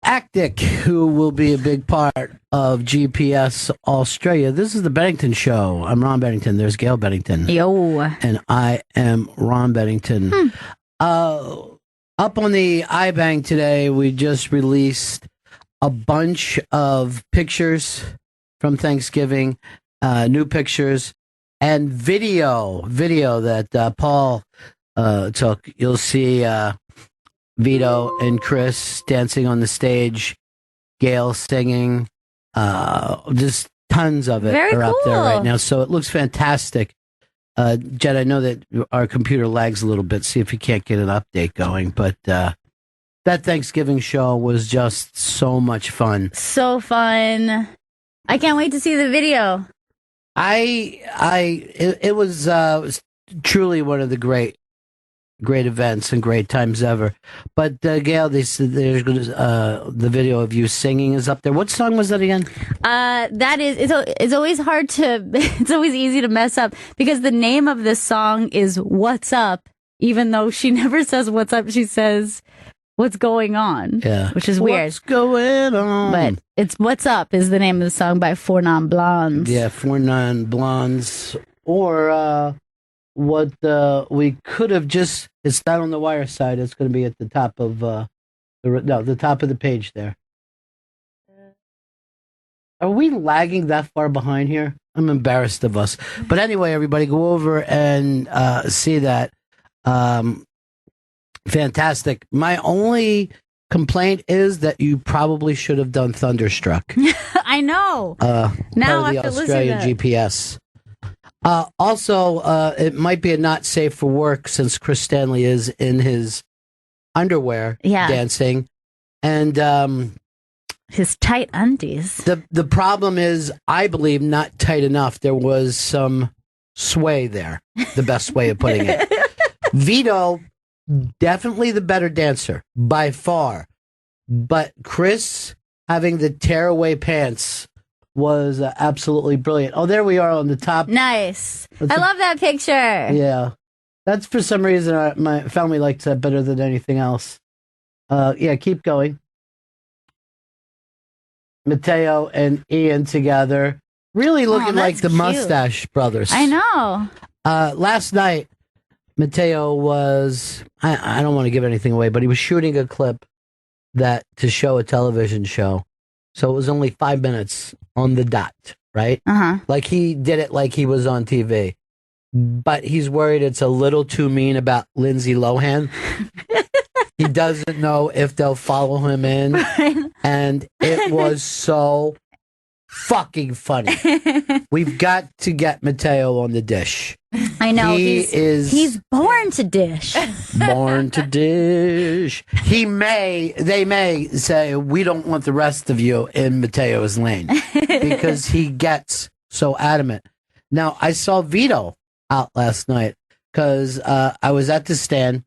Actic, who will be a big part of GPS Australia. This is the Bennington Show. I'm Ron Bennington. There's Gail Bennington. Yo. And I am Ron Bennington. Up on the iBang today, we just released a bunch of pictures from Thanksgiving, new pictures, and video that Paul took. You'll see Vito and Chris dancing on the stage, Gail singing, just tons of it are up there right now. So it looks fantastic. Jed, I know that our computer lags a little bit. See if you can't get an update going. But that Thanksgiving show was just so much fun. So fun. I can't wait to see the video. It was truly one of the great events and great times ever. But Gail, they said there's the video of you singing is up there. What song was that again? That is, it's always hard to, it's always easy to mess up because the name of this song is What's Up, even though she never says what's up, she says what's going on. Yeah. Which is weird. What's going on? But it's What's Up is the name of the song by Four Non Blondes. Yeah, Four Non Blondes. Or, what we could have just, it's not on the wire side, it's going to be at the top of the top of the page there. Are we lagging that far behind here? I'm embarrassed of us. But anyway, everybody go over and see that. Fantastic. My only complaint is that you probably should have done Thunderstruck. I know. Now I have to Australian listen to GPS. Also, it might be a not safe for work since Chris Stanley is in his underwear dancing. And his tight undies. The problem is, I believe, not tight enough. There was some sway there, the best way of putting it. Vito, definitely the better dancer, by far. But Chris having the tearaway pants was absolutely brilliant. Oh, there we are on the top. Nice. I love that picture. Yeah. That's for some reason my family likes that better than anything else. Yeah, keep going. Matteo and Ian together. Really looking like the Mustache Brothers. I know. Last night, Matteo was, I don't want to give anything away, but he was shooting a clip to show a television show. So it was only 5 minutes on the dot, right? Uh-huh. Like he did it like he was on TV. But he's worried it's a little too mean about Lindsay Lohan. He doesn't know if they'll follow him in. And it was so fucking funny. We've got to get Matteo on the dish. I know. He's born to dish. Born to dish. They may say, we don't want the rest of you in Matteo's lane because he gets so adamant. Now, I saw Vito out last night because I was at the stand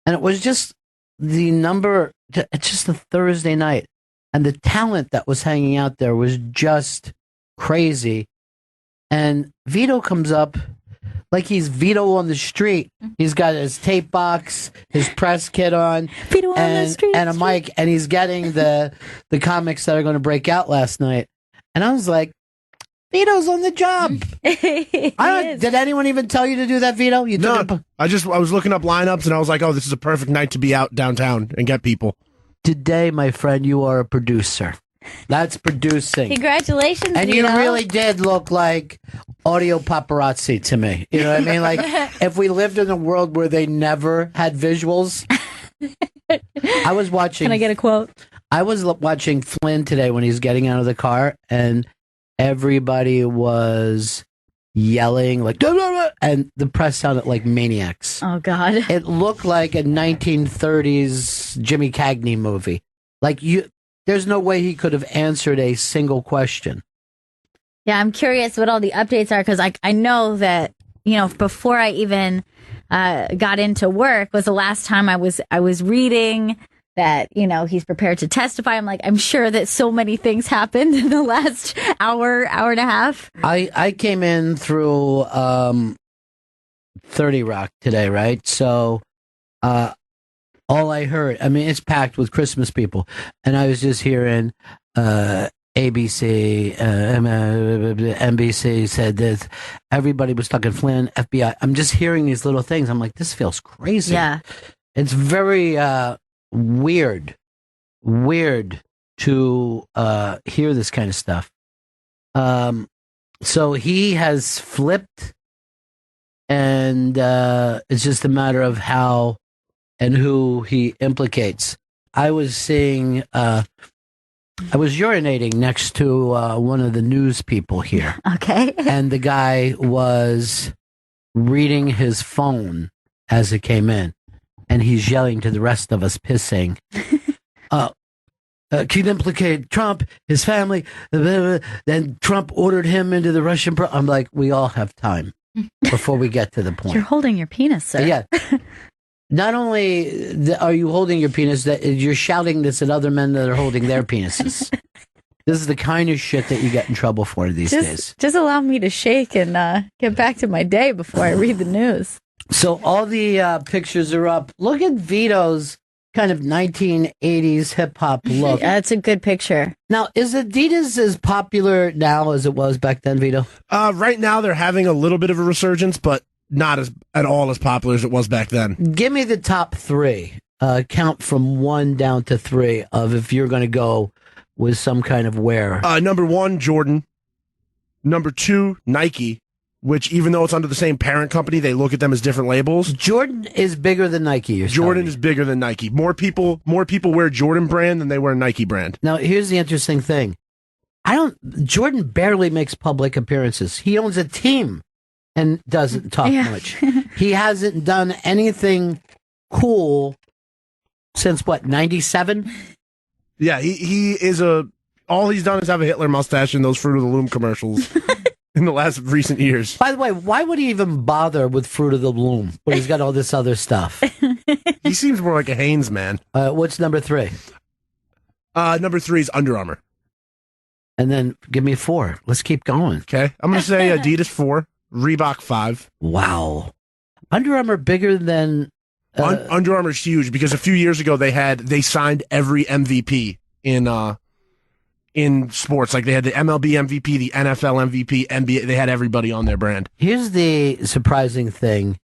and it was just it's just a Thursday night. And the talent that was hanging out there was just crazy. And Vito comes up like he's Vito on the street. He's got his tape box, his press kit on, Vito on the street, and a mic, and he's getting the comics that are going to break out last night. And I was like, Vito's on the job. Did anyone even tell you to do that, Vito? No, I was looking up lineups, and I was like, oh, this is a perfect night to be out downtown and get people. Today, my friend, you are a producer. That's producing. Congratulations, and Vito. You really did look like audio paparazzi to me. You know what I mean? Like, if we lived in a world where they never had visuals. I was watching... Can I get a quote? I was watching Flynn today when he's getting out of the car, and everybody was yelling, like, "Blah, blah, blah," and the press sounded like maniacs. Oh, God. It looked like a 1930s Jimmy Cagney movie. Like, there's no way he could have answered a single question. Yeah, I'm curious what all the updates are, because I know that, before I even got into work was the last time I was reading that, he's prepared to testify. I'm sure that so many things happened in the last hour and a half. I came in through 30 Rock today, right? So all I heard, I mean, it's packed with Christmas people, and I was just hearing ABC, NBC said this. Everybody was talking Flynn, FBI. I'm just hearing these little things. I'm like, this feels crazy. Yeah. It's very weird to hear this kind of stuff. So he has flipped, and it's just a matter of how and who he implicates. I was urinating next to one of the news people here. Okay. And the guy was reading his phone as it came in. And he's yelling to the rest of us, pissing. Can implicate Trump, his family. Then Trump ordered him into the Russian. I'm like, we all have time before we get to the point. You're holding your penis, sir. Yeah. Not only are you holding your penis, that you're shouting this at other men that are holding their penises. This is the kind of shit that you get in trouble for these days. Just allow me to shake and get back to my day before I read the news. So all the pictures are up. Look at Vito's kind of 1980s hip hop look. That's a good picture. Now, is Adidas as popular now as it was back then, Vito? Right now, they're having a little bit of a resurgence, but not at all as popular as it was back then. Give me the top three. Count from 1 down to 3 of if you're going to go with some kind of wear. Number 1, Jordan. Number 2, Nike, which even though it's under the same parent company, they look at them as different labels. Jordan is bigger than Nike. Jordan is bigger than Nike. More people wear Jordan brand than they wear Nike brand. Now, here's the interesting thing. Jordan barely makes public appearances. He owns a team and doesn't talk much. He hasn't done anything cool since what, 97? Yeah, he is all he's done is have a Hitler mustache in those Fruit of the Loom commercials in the last recent years. By the way, why would he even bother with Fruit of the Loom when he's got all this other stuff? He seems more like a Hanes man. What's number 3? Number 3 is Under Armour. And then give me 4. Let's keep going. Okay, I'm going to say Adidas 4. Reebok 5. Wow. Under Armour bigger than... Under Armour's huge because a few years ago they signed every MVP in sports. Like they had the MLB MVP, the NFL MVP, NBA. They had everybody on their brand. Here's the surprising thing.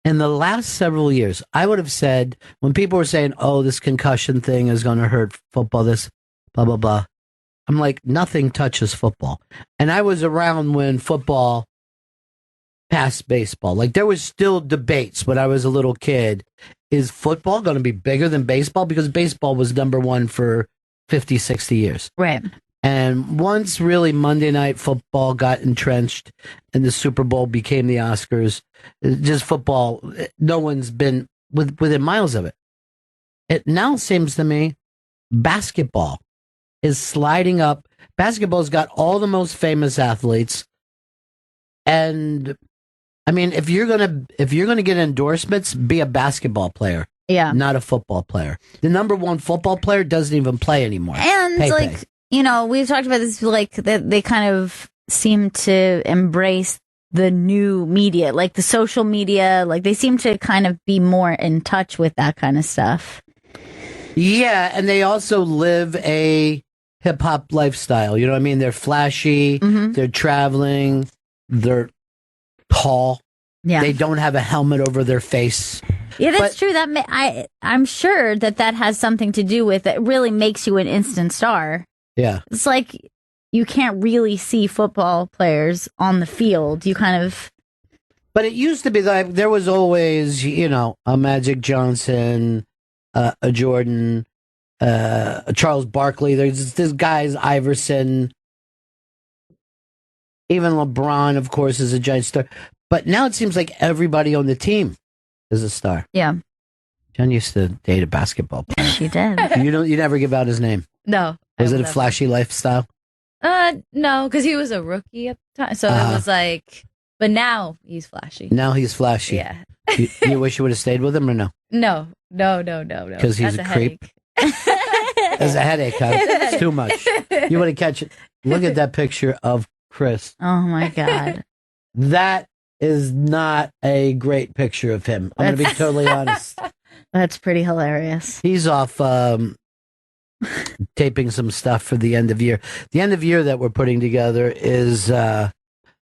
In the last several years, I would have said, when people were saying, oh, this concussion thing is going to hurt football, this blah, blah, blah. I'm like, nothing touches football. And I was around when football past baseball. Like there was still debates when I was a little kid. Is football going to be bigger than baseball? Because baseball was number 1 for 50, 60 years. Right. And once really Monday Night Football got entrenched and the Super Bowl became the Oscars, just football, no one's been within miles of it. It now seems to me basketball is sliding up. Basketball's got all the most famous athletes. And I mean, if you're gonna get endorsements, be a basketball player, not a football player. The number 1 football player doesn't even play anymore. And we've talked about this, like that they kind of seem to embrace the new media, like the social media. Like they seem to kind of be more in touch with that kind of stuff. Yeah, and they also live a hip hop lifestyle. You know what I mean? They're flashy. Mm-hmm. They're traveling. They're tall. Yeah. They don't have a helmet over their face. Yeah, that's true. I'm sure that has something to do with it. Really makes you an instant star. Yeah. It's like you can't really see football players on the field. You kind of... But it used to be like there was always, a Magic Johnson, a Jordan, a Charles Barkley. There's this guys, Iverson. Even LeBron, of course, is a giant star. But now it seems like everybody on the team is a star. Yeah. Jen used to date a basketball player. She did. You never give out his name. No. Was it a flashy lifestyle? No, because he was a rookie at the time. So it was like, but now he's flashy. Now he's flashy. Yeah. You wish you would have stayed with him or no? No. Because he's a creep. It's a headache, huh? It's too much. You want to catch it. Look at that picture of Chris. Oh my God. That is not a great picture of him. I'm going to be totally honest. That's pretty hilarious. He's off taping some stuff for the end of year. The end of year that we're putting together is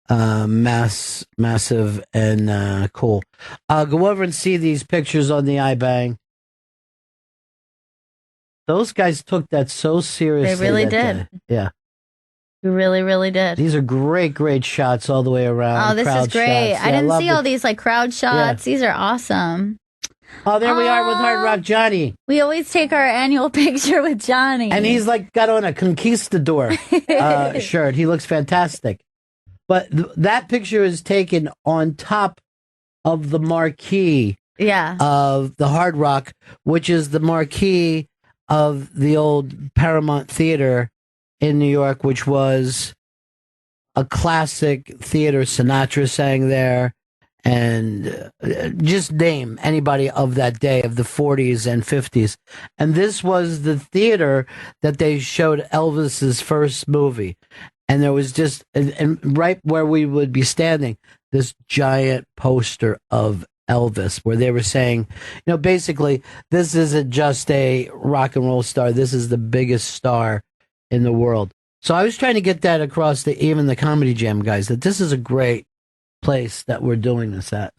massive and cool. Go over and see these pictures on the iBang. Those guys took that so seriously. They really did. Yeah. We really, really did. These are great shots all the way around. Oh, this is great. Yeah, I didn't see all these like crowd shots. Yeah. These are awesome. Oh, there we are with Hard Rock Johnny. We always take our annual picture with Johnny. And he's like got on a conquistador shirt. He looks fantastic. But that picture is taken on top of the marquee of the Hard Rock, which is the marquee of the old Paramount Theater in New York, which was a classic theater. Sinatra sang there, and just name anybody of that day, of the 40s and 50s. And this was the theater that they showed Elvis's first movie. And there was just, and right where we would be standing, this giant poster of Elvis, where they were saying, basically, this isn't just a rock and roll star. This is the biggest star in the world. So I was trying to get that across to even the Comedy Jam guys, that this is a great place that we're doing this at.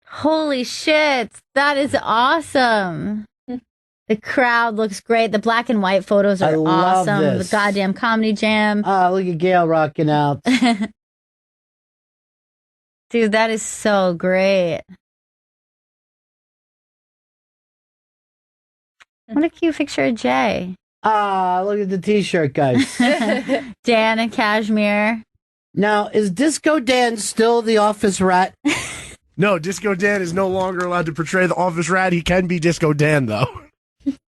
Holy shit. That is awesome. The crowd looks great. The black and white photos are awesome. The goddamn Comedy Jam. Oh, look at Gail rocking out. Dude, that is so great. What a cute picture of Jay. Look at the t-shirt, guys. Dan and Cashmere. Now, is Disco Dan still the office rat? No, Disco Dan is no longer allowed to portray the office rat. He can be Disco Dan, though.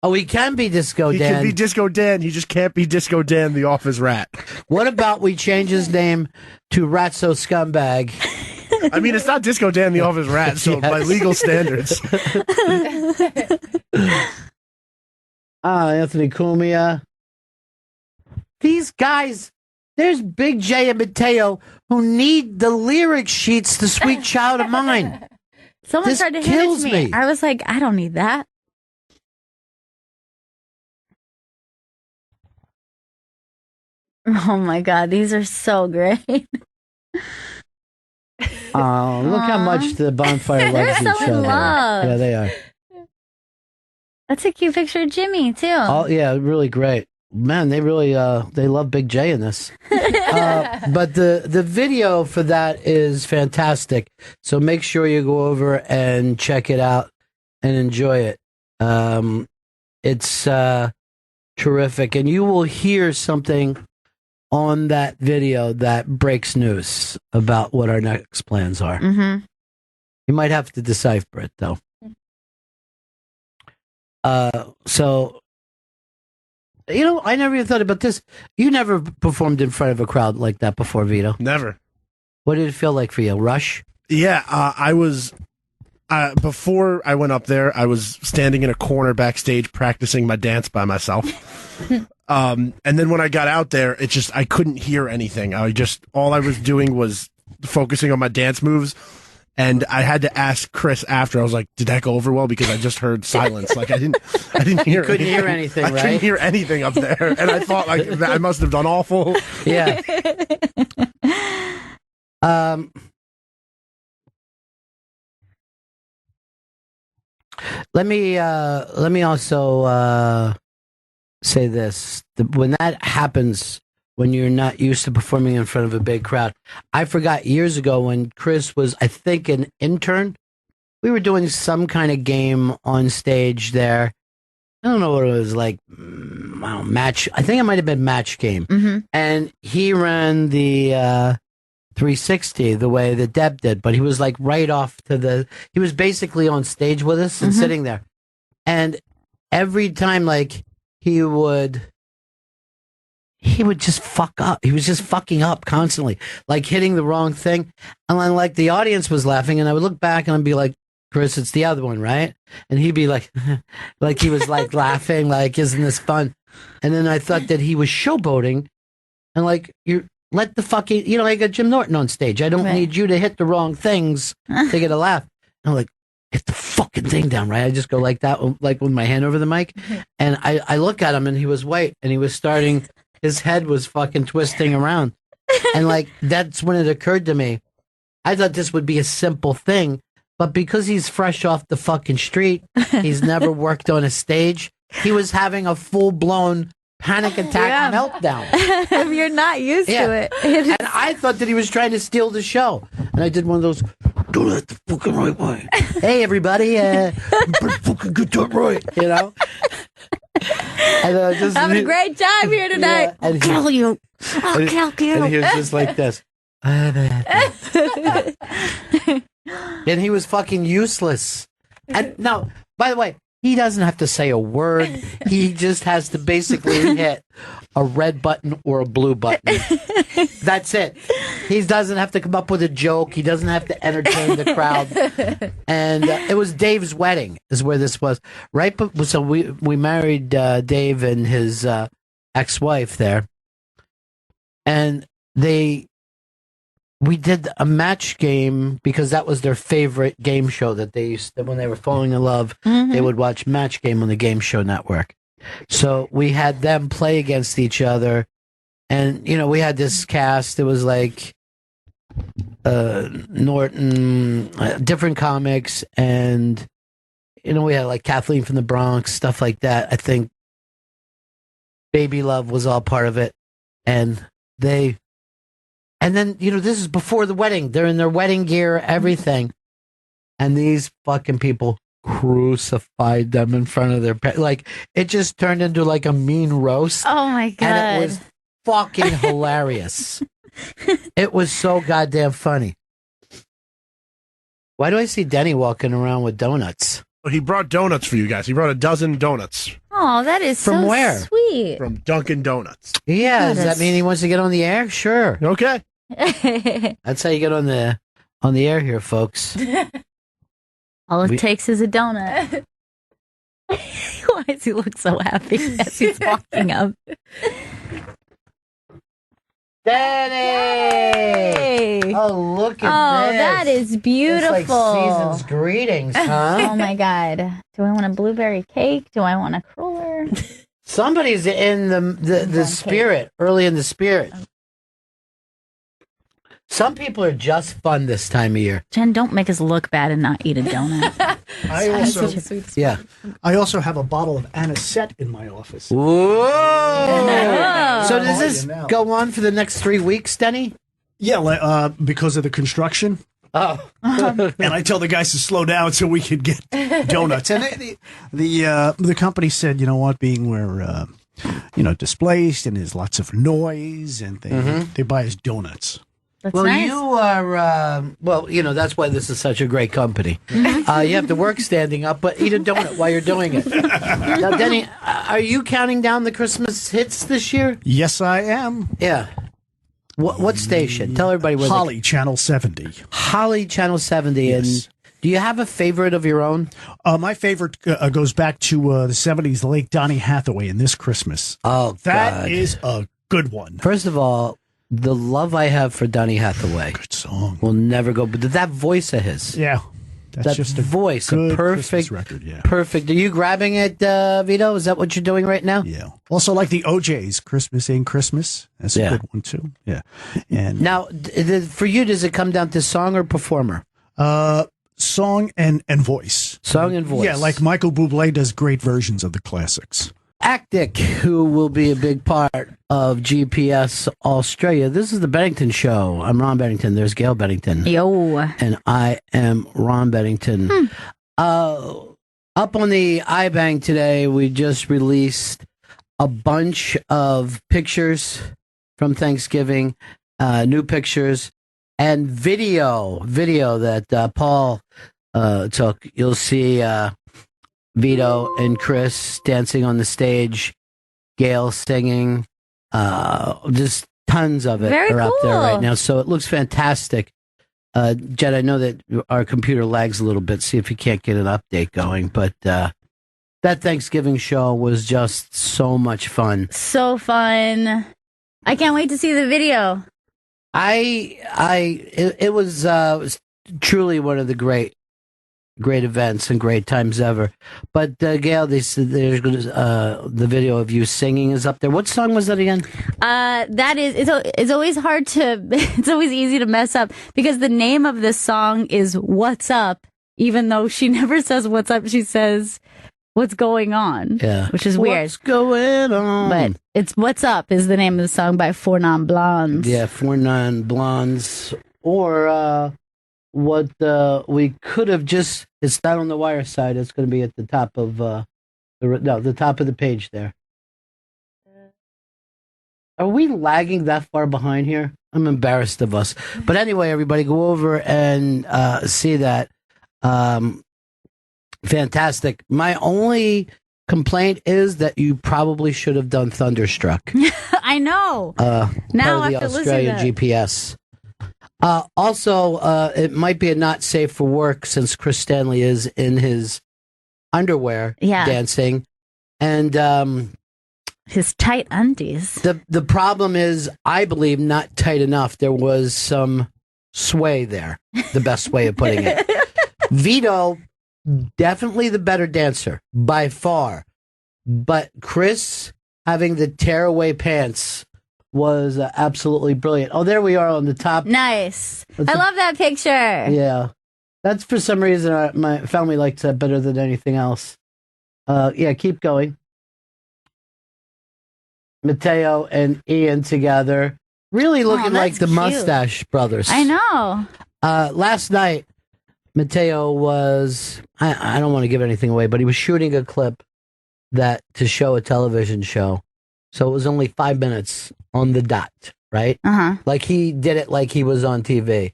Oh, he can be Disco Dan. He can be Disco Dan. He just can't be Disco Dan, the office rat. What about we change his name to Ratso Scumbag? I mean, it's not Disco Dan, the office rat, so by legal standards. Anthony Cumia. These guys, there's Big J and Mateo who need the lyric sheets to Sweet Child of Mine. Someone tried to hand it to me. I was like, I don't need that. Oh my God, these are so great. Oh, look how much the bonfire loves each other. Yeah, they are. That's a cute picture of Jimmy too. Oh yeah, really great. Man, they really they love Big J in this. But the video for that is fantastic. So make sure you go over and check it out and enjoy it. It's terrific, and you will hear something on that video that breaks news about what our next plans are. Mm-hmm. You might have to decipher it, though. So, I never even thought about this. You never performed in front of a crowd like that before, Vito? Never. What did it feel like for you? Rush? Yeah, I was... before I went up there, I was standing in a corner backstage practicing my dance by myself. And then when I got out there, I couldn't hear anything. All I was doing was focusing on my dance moves. And I had to ask Chris after. I was like, "Did that go over well?" Because I just heard silence. Like I didn't hear. You couldn't hear anything, right? I couldn't hear anything up there, and I thought like I must have done awful. Yeah. Let me also say this: when that happens, when you're not used to performing in front of a big crowd, I forgot years ago when Chris was, I think, an intern. We were doing some kind of game on stage there. I don't know what it was like. Match. I think it might have been Match Game, mm-hmm. and he ran the 360 the way that Deb did, but he was like right off to he was basically on stage with us and mm-hmm. sitting there. And every time like he would just fuck up. He was just fucking up constantly, like hitting the wrong thing. And then like the audience was laughing and I would look back and I'd be like, Chris, it's the other one, right? And he'd be like, like he was like laughing, like, isn't this fun? And then I thought that he was showboating and like, let the fucking, I got Jim Norton on stage. I don't need you to hit the wrong things to get a laugh. And I'm like, get the fucking thing down, right? I just go like that, like with my hand over the mic. And I look at him and he was white and he was starting, his head was fucking twisting around. And like, that's when it occurred to me. I thought this would be a simple thing, but because he's fresh off the fucking street, he's never worked on a stage. He was having a full-blown panic attack meltdown. If you're not used to it. And I thought that he was trying to steal the show. And I did one of those, do that the fucking right way. Hey, everybody, fucking get that right, you know? And, just having a great time here tonight. Yeah, I'll kill you. I'll kill you. And he was just like this. And he was fucking useless. And now, by the way, he doesn't have to say a word. He just has to basically hit a red button or a blue button. That's it. He doesn't have to come up with a joke. He doesn't have to entertain the crowd. And it was Dave's wedding is where this was. Right? So we married Dave and his ex-wife there. And we did a match game because that was their favorite game show that they used to, when they were falling in love, they would watch Match Game on the Game Show Network. So we had them play against each other. And, you know, we had this cast. It was like Norton, different comics. And, you know, we had like Kathleen from the Bronx, stuff like that. I think Baby Love was all part of it. And then, you know, this is before the wedding. They're in their wedding gear, everything. And these fucking people crucified them in front of their like, it just turned into like a mean roast. Oh, my God. And it was fucking hilarious. It was so goddamn funny. Why do I see Denny walking around with donuts? He brought donuts for you guys. He brought a dozen donuts. Oh, that is from so where? Sweet. From Dunkin' Donuts. Yeah, does that mean he wants to get on the air? Sure. Okay. That's how you get on the air here, folks. All it takes is a donut. Why does he look so happy as he's walking up? Danny! Oh, look at this. That is beautiful. It's like season's greetings, huh? Oh, my God. Do I want a blueberry cake? Do I want a cruller? Somebody's in the spirit, early in the spirit. Some people are just fun this time of year. Jen, don't make us look bad and not eat a donut. I also have a bottle of anisette in my office. Whoa! So does this go on for the next 3 weeks, Denny? Yeah, because of the construction. Oh. And I tell the guys to slow down so we could get donuts. And the company said, you know what, being where displaced and there's lots of noise, and they buy us donuts. That's well, nice. you are, that's why this is such a great company. You have to work standing up, but eat a donut while you're doing it. Now, Denny, are you counting down the Christmas hits this year? Yes, I am. Yeah. What station? Tell everybody what. Holly, Channel 70. Holly, Channel 70. Yes. And do you have a favorite of your own? My favorite goes back to the 70s, the late Donny Hathaway, and This Christmas. Oh, that is a good one. First of all, the love I have for Donny Hathaway. Good song. Will never go. But that voice of his. Yeah. That's that just a voice, good a perfect Christmas record, yeah. Perfect. Are you grabbing it, Vito? Is that what you're doing right now? Yeah. Also like the OJ's, Christmas Ain't Christmas. That's a good one, too. Yeah. And now, for you, does it come down to song or performer? Song and voice. Song and voice. Yeah, like Michael Bublé does great versions of the classics. Actic, who will be a big part of GPS Australia. This is the Bennington Show. I'm Ron Bennington. There's Gail Bennington. Yo. And I am Ron Bennington. Up on the iBang today, we just released a bunch of pictures from Thanksgiving, new pictures, and video that Paul took. You'll see Vito and Chris dancing on the stage, Gail singing, just tons of it are up there right now. So it looks fantastic. Jed, I know that our computer lags a little bit. See if you can't get an update going. But that Thanksgiving show was just so much fun. So fun. I can't wait to see the video. It was truly one of the great great events and great times ever. But Gail, there's the video of you singing is up there. What song was that again? That is, it's always hard to, it's always easy to mess up because the name of this song is What's Up, even though she never says what's up, she says what's going on. Yeah. Which is weird. What's going on? But it's What's Up is the name of the song by Four Non Blondes. Yeah, Four Non Blondes. Or what we could have just, it's not on the Wire side, it's going to be at the top of the top of the page there. Are we lagging that far behind here? I'm embarrassed of us. But anyway, everybody go over and see that. Fantastic. My only complaint is that you probably should have done Thunderstruck. I know. Now I have to listen to that. GPS. Also, it might be a not safe for work since Chris Stanley is in his underwear dancing. And his tight undies. The problem is, I believe, not tight enough. There was some sway there, the best way of putting it. Vito, definitely the better dancer, by far. But Chris having the tearaway pants was absolutely brilliant. Oh, there we are on the top. Nice. I love that picture. Yeah. That's for some reason my family likes that better than anything else. Yeah, keep going. Mateo and Ian together. Really looking like the cute. Mustache Brothers. I know. Last night, Mateo was, I don't want to give anything away, but he was shooting a clip to show a television show. So it was only 5 minutes on the dot, right? Uh-huh. Like he did it like he was on TV.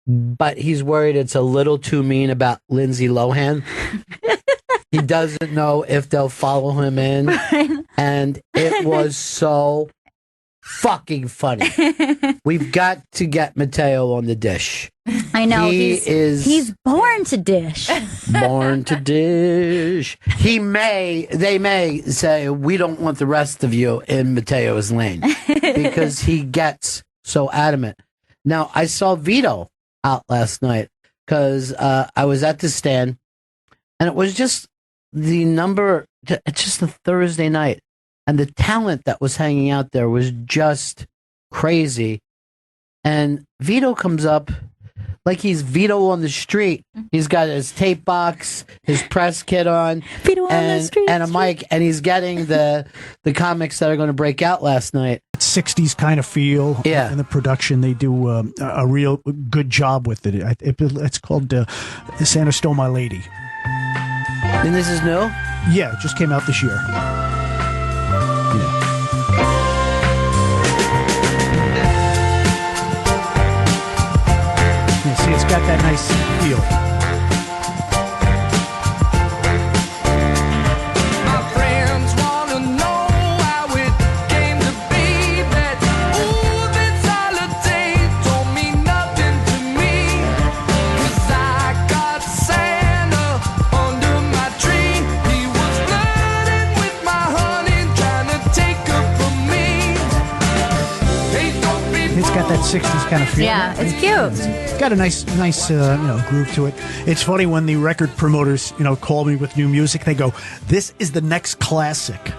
But he's worried it's a little too mean about Lindsay Lohan. He doesn't know if they'll follow him in. And it was so fucking funny. We've got to get Mateo on the dish. I know. He's born to dish. Born to dish. They may say, we don't want the rest of you in Mateo's lane because he gets so adamant. Now, I saw Vito out last night because I was at the stand and it was just it's just a Thursday night. And the talent that was hanging out there was just crazy. And Vito comes up like he's Vito on the street. He's got his tape box, his press kit on, Vito on the street, and a mic, and he's getting the comics that are going to break out last night. 60s kind of feel in the production. They do a real good job with it. It's called Santa Stole My Lady. And this is new? Yeah, it just came out this year. See, it's got that nice feel. My friends wanna know how it came to be that this holiday told me nothing to me. 'Cause I got Santa under my tree. He was flirting with my honey, trying to take her from me. It's got that 60s kind of feel. Yeah, it's cute. It's got a nice groove to it. It's funny when the record promoters, call me with new music. They go, "This is the next classic.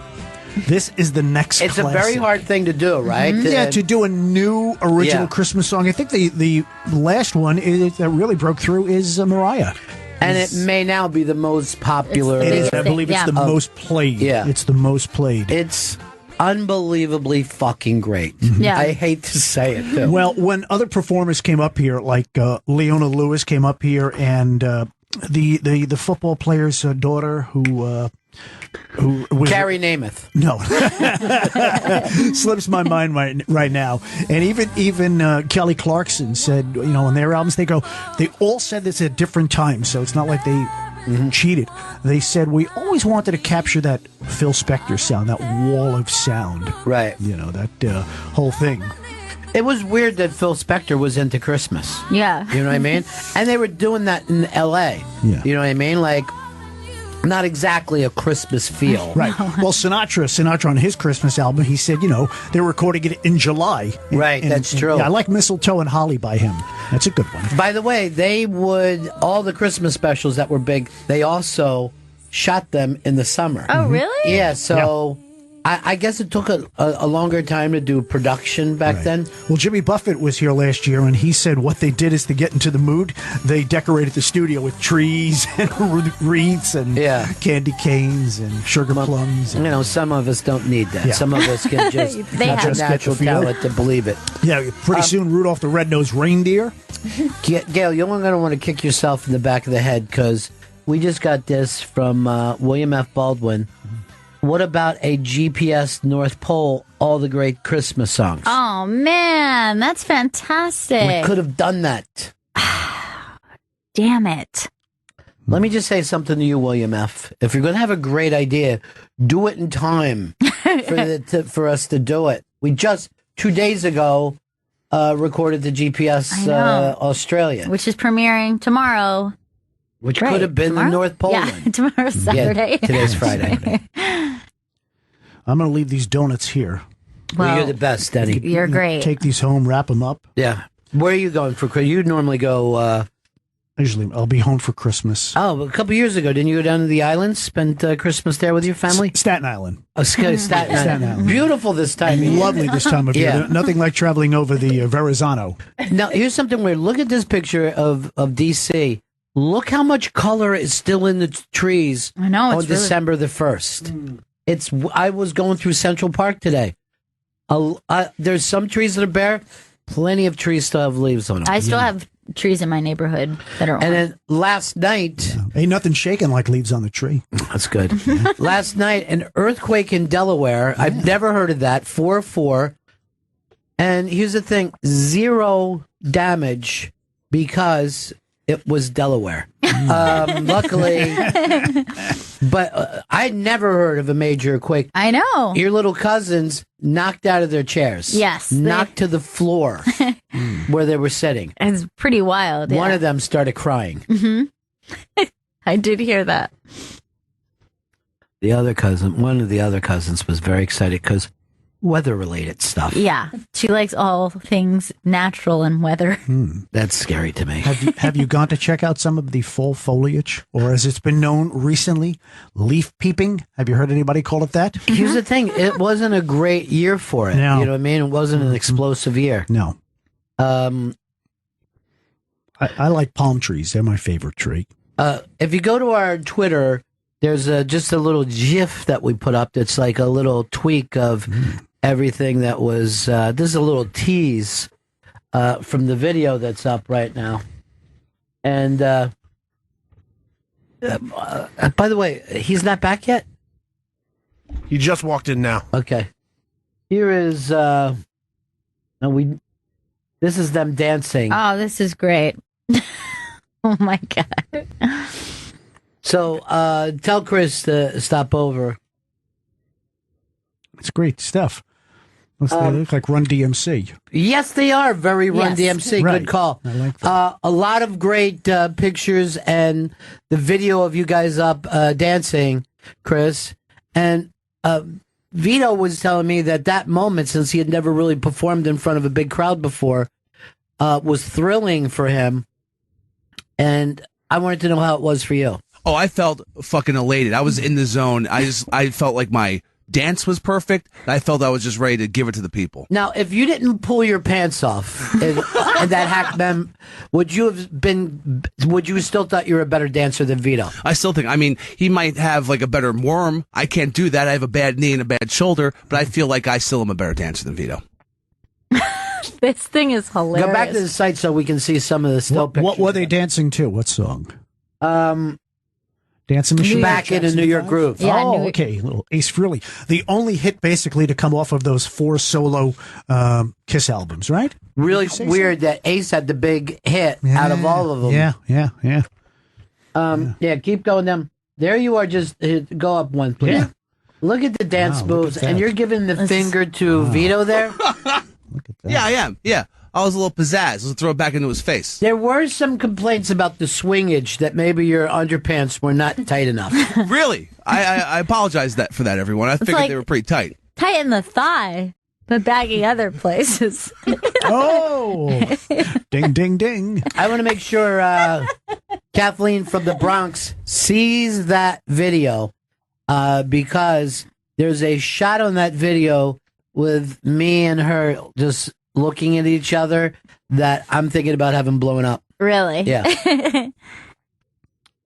This is the next." It's classic. a very hard thing to do, right? Yeah, to do a new original Christmas song. I think the last one that really broke through is Mariah. And it may now be the most popular. It is. I believe it's the most played. Yeah. It's the most played. It's unbelievably fucking great. Yeah. I hate to say it, too. Well, when other performers came up here, like Leona Lewis came up here, and the football player's daughter, who was Carrie Namath. No, slips my mind right now. And even Kelly Clarkson said, on their albums, they all said this at different times, so it's not like they cheated. They said, we always wanted to capture that Phil Spector sound, that wall of sound. Right. That whole thing. It was weird that Phil Spector was into Christmas. Yeah. You know what I mean? And they were doing that in L.A. Yeah. You know what I mean? Like, not exactly a Christmas feel. Right. Well, Sinatra on his Christmas album, he said, they're recording it in July. Right, that's true. Yeah, I like Mistletoe and Holly by him. That's a good one. By the way, all the Christmas specials that were big, they also shot them in the summer. Oh, really? Yeah, so I guess it took a longer time to do production back then. Well, Jimmy Buffett was here last year, and he said what they did is to get into the mood, they decorated the studio with trees and wreaths and candy canes and sugar plums. And, some of us don't need that. Yeah. Some of us can just have the natural talent to believe it. Yeah, pretty soon Rudolph the Red-Nosed Reindeer. Gail, you're going to want to kick yourself in the back of the head because we just got this from William F. Baldwin. What about a GPS North Pole, all the great Christmas songs? Oh, man, that's fantastic. We could have done that. Damn it. Let me just say something to you, William F. If you're going to have a great idea, do it in time for us to do it. We just, 2 days ago, recorded the GPS Australia. Which is premiering tomorrow. Which could have been the North Pole one. Yeah, tomorrow's Saturday. Yeah, today's Friday. I'm going to leave these donuts here. Well, you're the best, Eddie. You're great. Take these home, wrap them up. Yeah. Where are you going for Christmas? You normally go... Usually, I'll be home for Christmas. Oh, a couple years ago, didn't you go down to the islands, spend Christmas there with your family? Staten Island. Oh, Staten Island. Beautiful this time of year. Lovely this time of year. Nothing like traveling over the Verrazano. Now, here's something weird. Look at this picture of D.C., look how much color is still in the trees on December the 1st. I was going through Central Park today. There's some trees that are bare. Plenty of trees still have leaves on them. I still have trees in my neighborhood that are on. And then last night... Ain't nothing shaking like leaves on the tree. That's good. Last night, an earthquake in Delaware. I've never heard of that. 4.4. And here's the thing. 0 damage because... it was Delaware. Luckily, but I never heard of a major quake. I know. Your little cousins knocked out of their chairs. Yes. Knocked to the floor where they were sitting. It's pretty wild. One of them started crying. Mm-hmm. I did hear that. One of the other cousins was very excited because weather-related stuff. Yeah, she likes all things natural and weather. That's scary to me. Have you gone to check out some of the fall foliage, or as it's been known recently, leaf peeping? Have you heard anybody call it that? Here's the thing: it wasn't a great year for it. No. You know what I mean? It wasn't an explosive year. No. I like palm trees. They're my favorite tree. If you go to our Twitter, there's just a little GIF that we put up. That's like a little tweak of everything that was. This is a little tease from the video that's up right now. And by the way, he's not back yet? He just walked in now. Okay. Here is this is them dancing. Oh, this is great. Oh my God. So tell Chris to stop over. It's great stuff. They look like Run DMC. Yes, they are very Run Yes. DMC. Right. Good call. I like that. A lot of great pictures and the video of you guys up dancing, Chris. And Vito was telling me that moment, since he had never really performed in front of a big crowd before, was thrilling for him. And I wanted to know how it was for you. Oh, I felt fucking elated. I was in the zone. I felt like my dance was perfect. I felt I was just ready to give it to the people. Now, if you didn't pull your pants off and that hack them, would you still thought you were a better dancer than Vito? I still think, he might have like a better worm. I can't do that. I have a bad knee and a bad shoulder, but I feel like I still am a better dancer than Vito. This thing is hilarious. Go back to the site so we can see some of the still pictures. What were they dancing to? What song? Dancing Machine? Back in a New York Groove. Yeah, okay. Little Ace Frehley. The only hit basically to come off of those 4 solo Kiss albums, right? Really weird that Ace had the big hit out of all of them. Yeah. Yeah, keep going down. There you are. Just go up one, please. Yeah. Look at the dance Wow, moves, look at and that. you're giving the finger to Vito there. Look at that. Yeah, I am. Yeah. I was a little pizzazz. Let's throw it back into his face. There were some complaints about the swingage, that maybe your underpants were not tight enough. Really? I apologize for that, everyone. I figured like- they were pretty tight. Tighten the thigh, but baggy other places. Oh, ding, ding, ding. I want to make sure Kathleen from the Bronx sees that video because there's a shot on that video with me and her just looking at each other that I'm thinking about having blown up. Really? Yeah.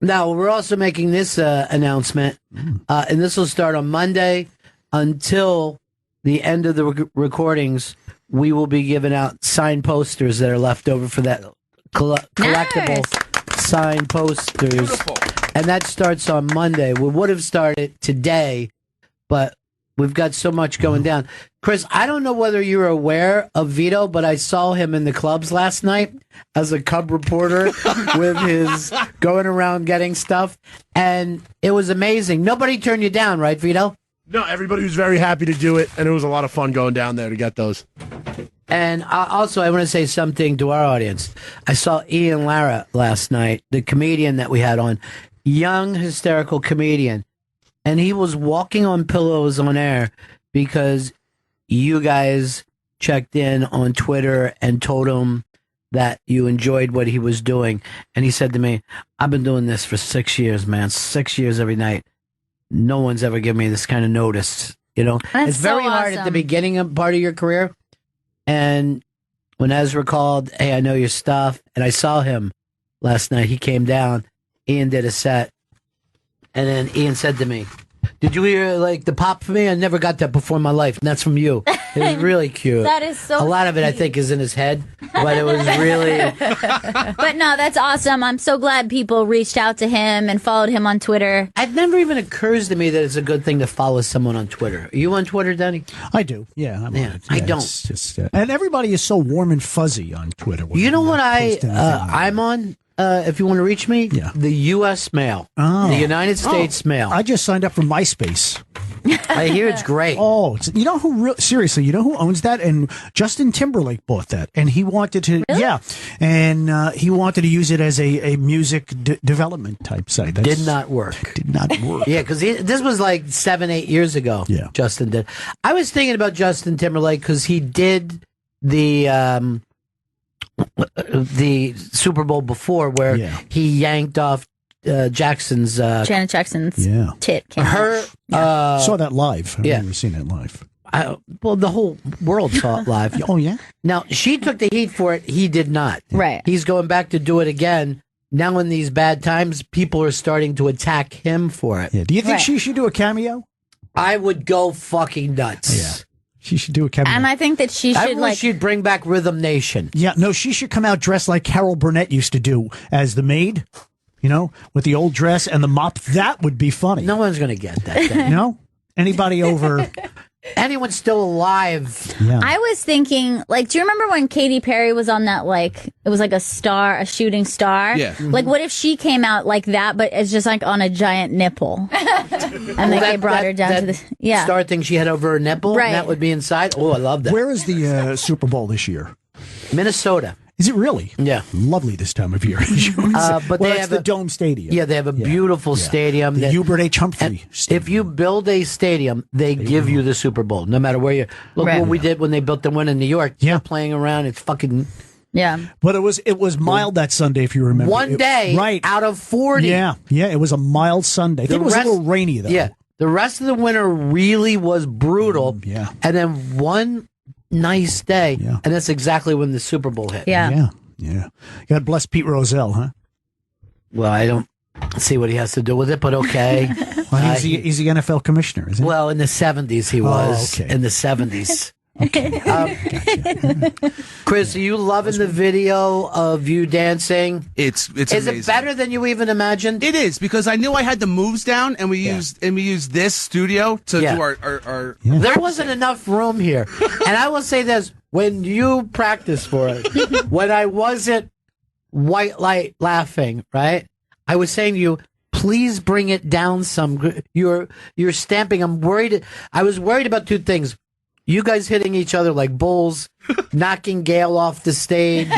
Now, we're also making this announcement, and this will start on Monday until the end of the recordings. We will be giving out signed posters that are left over for that collectible signed posters. Beautiful. And that starts on Monday. We would have started today, but we've got so much going down. Chris, I don't know whether you're aware of Vito, but I saw him in the clubs last night as a Cub reporter with his going around getting stuff. And it was amazing. Nobody turned you down, right, Vito? No, everybody was very happy to do it, and it was a lot of fun going down there to get those. And also, I want to say something to our audience. I saw Ian Lara last night, the comedian that we had on, young, hysterical comedian. And he was walking on pillows on air because you guys checked in on Twitter and told him that you enjoyed what he was doing. And he said to me, I've been doing this for 6 years, man. 6 years every night. No one's ever given me this kind of notice. You know, That's it's very so hard at the awesome. beginning of part of your career. And when Ezra called, hey, I know your stuff. And I saw him last night. He came down. Ian did a set. And then Ian said to me, did you hear like the pop for me? I never got that before in my life. And that's from you. It was really cute. That is so A lot of it, I think, is in his head. But it was really... But no, that's awesome. I'm so glad people reached out to him and followed him on Twitter. It never even occurs to me that it's a good thing to follow someone on Twitter. Are you on Twitter, Danny? I do. Yeah, I'm Yeah, on it. I don't. It's just, and everybody is so warm and fuzzy on Twitter. when You know they're what posting anything like I'm on? If you want to reach me, Yeah. the U.S. Mail, Oh. the United States Mail. I just signed up for MySpace. I hear it's great. Oh, you know who? Seriously, you know who owns that? And Justin Timberlake bought that, and he wanted to. Really? Yeah, and he wanted to use it as a music development type site. Did not work. Did not work. Yeah, because this was like 7-8 years ago. Yeah. Justin did. I was thinking about Justin Timberlake because he did the Super Bowl before, where Yeah. he yanked off Jackson's Janet Jackson's Yeah. tit came out. her. Saw that live. I've Yeah. never seen it live. Well, the whole world saw it live. Oh yeah. Now she took the heat for it. He did not. Right. He's going back to do it again. Now in these bad times, people are starting to attack him for it. Yeah. Do you think Right. she should do a cameo? I would go fucking nuts. Yeah. She should do a cameo. And I think that she I should wish like. she'd bring back Rhythm Nation. Yeah, no, she should come out dressed like Carol Burnett used to do as the maid, you know, with the old dress and the mop. That would be funny. No one's going to get that thing. You know? Anybody over. Anyone still alive? Yeah. I was thinking, like, do you remember when Katy Perry was on that, like, it was like a star, a shooting star? Yeah. Like, what if she came out like that, but it's just like on a giant nipple? And then they brought her down to the. Yeah. Star thing she had over her nipple. Right. And that would be inside. Oh, I love that. Where is the Super Bowl this year? Minnesota. Is it really? Yeah. Lovely this time of year. But well, they it's have the a- Dome Stadium. Yeah, they have a beautiful stadium. The that- Hubert H. Humphrey and Stadium. if you build a stadium, they give you the Super Bowl, no matter where you look. Right. What we did when they built the one in New York. Yeah. They're playing around. It's fucking Yeah. But it was mild that Sunday, if you remember. one day right. out of 40. Yeah, it was a mild Sunday. I think it was a little rainy, though. Yeah, the rest of the winter really was brutal. Yeah. And then one nice day, Yeah. and that's exactly when the Super Bowl hit. Yeah. Yeah. God bless Pete Rozelle, huh? Well, I don't see what he has to do with it, but okay. Well, he's the NFL commissioner, isn't he? Well, in the 70s he was. okay. In the 70s. Chris, are you loving the video of you dancing? It's Is amazing. it better than you even imagined? It is, because I knew I had the moves down, and we used this studio to Yeah. do our There wasn't enough room here. And I will say this, when you practice for it, when I wasn't white light laughing, right? I was saying to you, please bring it down some. You're stamping. I was worried about two things. you guys hitting each other like bulls, knocking Gail off the stage,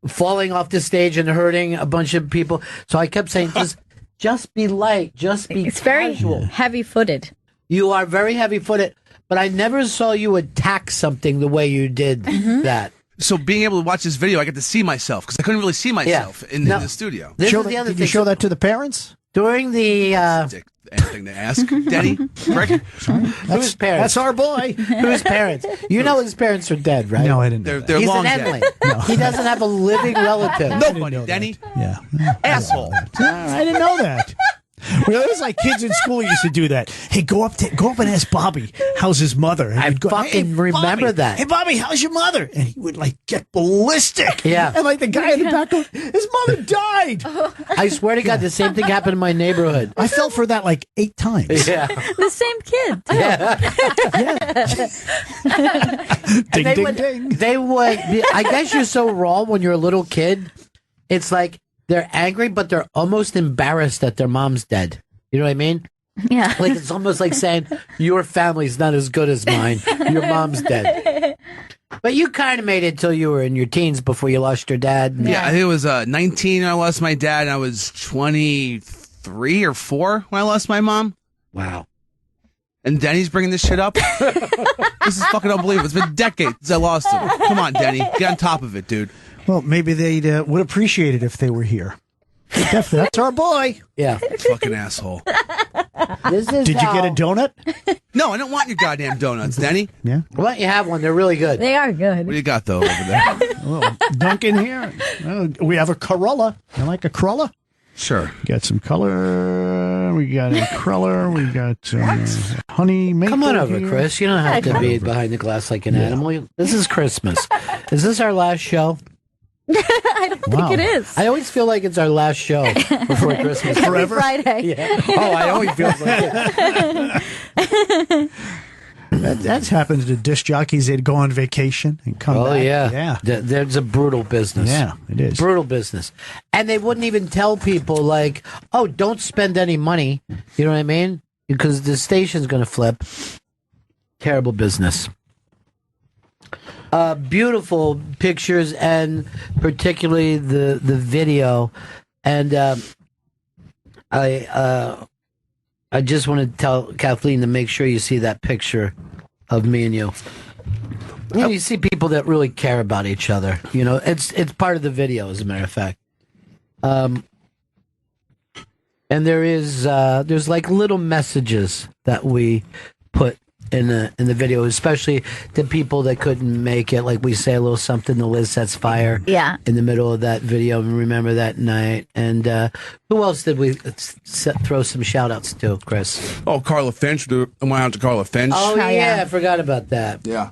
falling off the stage and hurting a bunch of people. So I kept saying, just be light, just be It's casual. very heavy-footed. You are very heavy-footed, but I never saw you attack something the way you did that. So being able to watch this video, I get to see myself because I couldn't really see myself in the studio. This is the other Did thing. you show that to the parents? During the Anything to ask, Denny? Rick? whose parents? That's our boy. Whose parents? You know his parents are dead, right? No, I didn't know They're He's long an dead. Emily. He doesn't have a living relative. Nobody, Denny. Yeah. Asshole. I didn't know that. Well, it was like kids in school used to do that. Hey, go up and ask Bobby how's his mother. And I you'd go, fucking "Hey, remember Bobby, that. Hey, Bobby, how's your mother? And he would like get ballistic. Yeah. And like the guy in the back goes, his mother died. I swear to God, the same thing happened in my neighborhood. I fell for that like 8 times. Yeah. The same kid. Ding, they ding, would, ding. They would. I guess you're so raw when you're a little kid. It's like they're angry, but they're almost embarrassed that their mom's dead. You know what I mean? Yeah. Like it's almost like saying your family's not as good as mine. Your mom's dead. But you kind of made it till you were in your teens before you lost your dad. Yeah, I think it was 19 when I lost my dad, and I was 23 or 4 when I lost my mom. Wow. And Denny's bringing this shit up? This is fucking unbelievable. It's been decades since I lost him. Come on, Denny. Get on top of it, dude. Well, maybe they would appreciate it if they were here. Definitely. That's our boy. Yeah. Fucking asshole. This is Did you get a donut? No, I don't want your goddamn donuts, Denny. Yeah. Why don't you have one? They're really good. They are good. What do you got, though, over there? Oh, Duncan here. We have a Corolla. You like a Corolla? Sure. Got some color. We got a cruller. We got honey maple. Come on over, here. Chris. You don't have to be behind the glass like an animal. This is Christmas. Is this our last show? I don't think it is. I always feel like it's our last show before Christmas. Every Friday. Yeah. Oh, I always feel like it. That's happened to disc jockeys. They'd go on vacation and come back. Oh, yeah. Yeah. There's a brutal business. Yeah, it is. Brutal business. And they wouldn't even tell people, like, oh, don't spend any money. You know what I mean? Because the station's going to flip. Terrible business. Beautiful pictures, and particularly the video. And I just want to tell Kathleen to make sure you see that picture of me and you. You know, you see people that really care about each other. You know, it's part of the video, as a matter of fact. And there's like little messages that we put in the video, especially to people that couldn't make it. Like we say a little something to Liz Sets Fire. Yeah. In the middle of that video, and remember that night. And who else did we throw some shout outs to, Chris? Oh, Carla Finch. I went out to Carla Finch. Oh, yeah. yeah, I forgot about that. Yeah.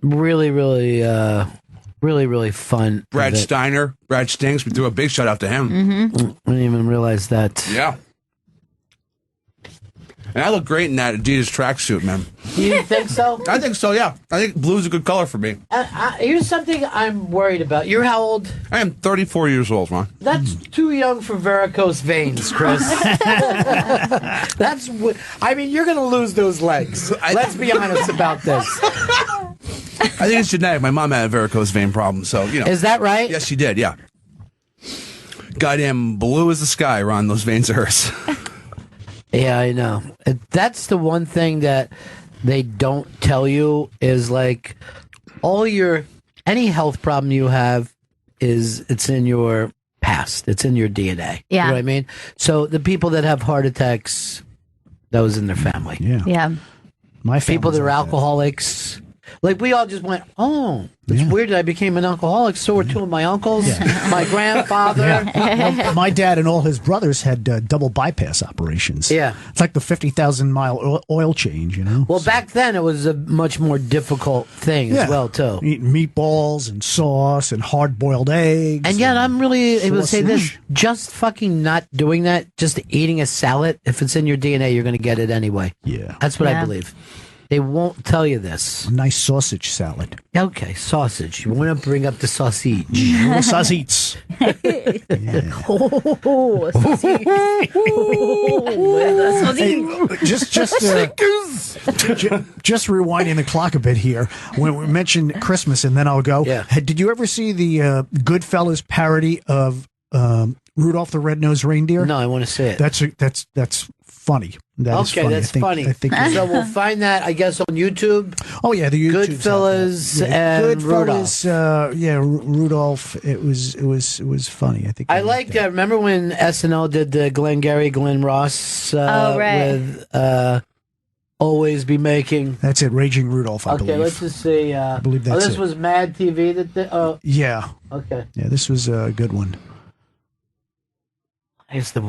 Really, really fun. Brad event. Steiner. Brad Stinks. We threw a big shout out to him. Mm-hmm. I didn't even realize that. Yeah. And I look great in that Adidas tracksuit, man. You think so? I think so, yeah. I think blue's a good color for me. Here's something I'm worried about. You're how old? I am 34 years old, Ron. That's too young for varicose veins, Chris. I mean, you're going to lose those legs. Let's be honest about this. I think it's genetic. My mom had a varicose vein problem, so, you know. Is that right? Yes, she did, yeah. Goddamn blue as the sky, Ron. Those veins are hers. Yeah, I know. That's the one thing that they don't tell you is like any health problem you have it's in your past. It's in your DNA. Yeah. You know what I mean? So the people that have heart attacks, that was in their family. Yeah. Yeah. My People that are like alcoholics. Like we all just went, oh, it's weird that I became an alcoholic. So were two of my uncles, my grandfather. Well, my dad and all his brothers had double bypass operations. Yeah. It's like the 50,000-mile oil change, you know? Well, back then it was a much more difficult thing as well, too. Eating meatballs and sauce and hard-boiled eggs. And yet I'm really able to say this, sausage. just fucking not doing that, just eating a salad, if it's in your DNA, you're going to get it anyway. Yeah. That's what I Yeah. believe. They won't tell you this. A nice sausage salad. Okay, sausage. You want to bring up the sausage. Sausage. Just rewinding the clock a bit here. When we mentioned Christmas, and then I'll go. Yeah. Did you ever see the Goodfellas parody of Rudolph the Red-Nosed Reindeer? No, I want to say it. That's funny. That is funny. That's funny. I think so we'll find that, I guess, on YouTube. Oh yeah, the YouTube Goodfellas and Goodfellas, Rudolph. It was funny. I think I liked that. Remember when SNL did the Glengarry Glen Ross with Always Be Making? That's it, Raging Rudolph, I believe. Okay, let's just see. I believe that's this was Mad TV that yeah. Okay. Yeah, this was a good one. It's the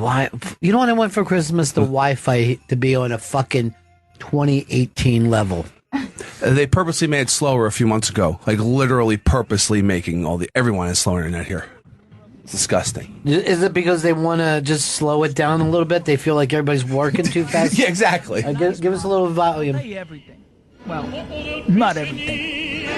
You know what I want for Christmas? The Wi-Fi to be on a fucking 2018 level. They purposely made it slower a few months ago. Like literally purposely making everyone has slower internet here. It's disgusting. Is it because they want to just slow it down a little bit? They feel like everybody's working too fast? Yeah, exactly. Give us a little volume. Play everything. Well, not everything.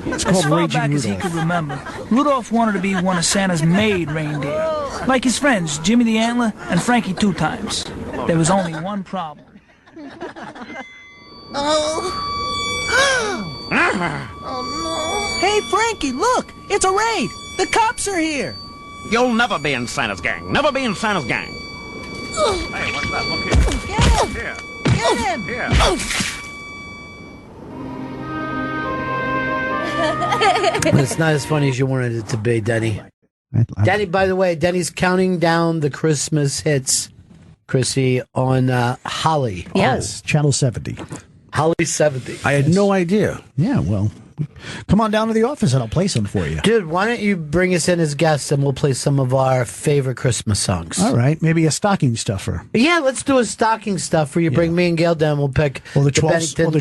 It's As called far Raging back as he Rudolph. could remember, Rudolph wanted to be one of Santa's made reindeer. Like his friends, Jimmy the Antler and Frankie Two Times. There was only one problem. Hey, Frankie, look! It's a raid! The cops are here! You'll never be in Santa's gang. Never be in Santa's gang. Hey, what's that? Look here. Get him! Here. Get him! Here. But it's not as funny as you wanted it to be, Denny. Denny, by the way, Denny's counting down the Christmas hits, Chrissy, on Holly. Yes, Channel 70. Holly 70. I had no idea. Yeah, well, come on down to the office and I'll play some for you. Dude, why don't you bring us in as guests and we'll play some of our favorite Christmas songs? All right, maybe a stocking stuffer. Yeah, let's do a stocking stuffer. You bring me and Gail down, we'll pick the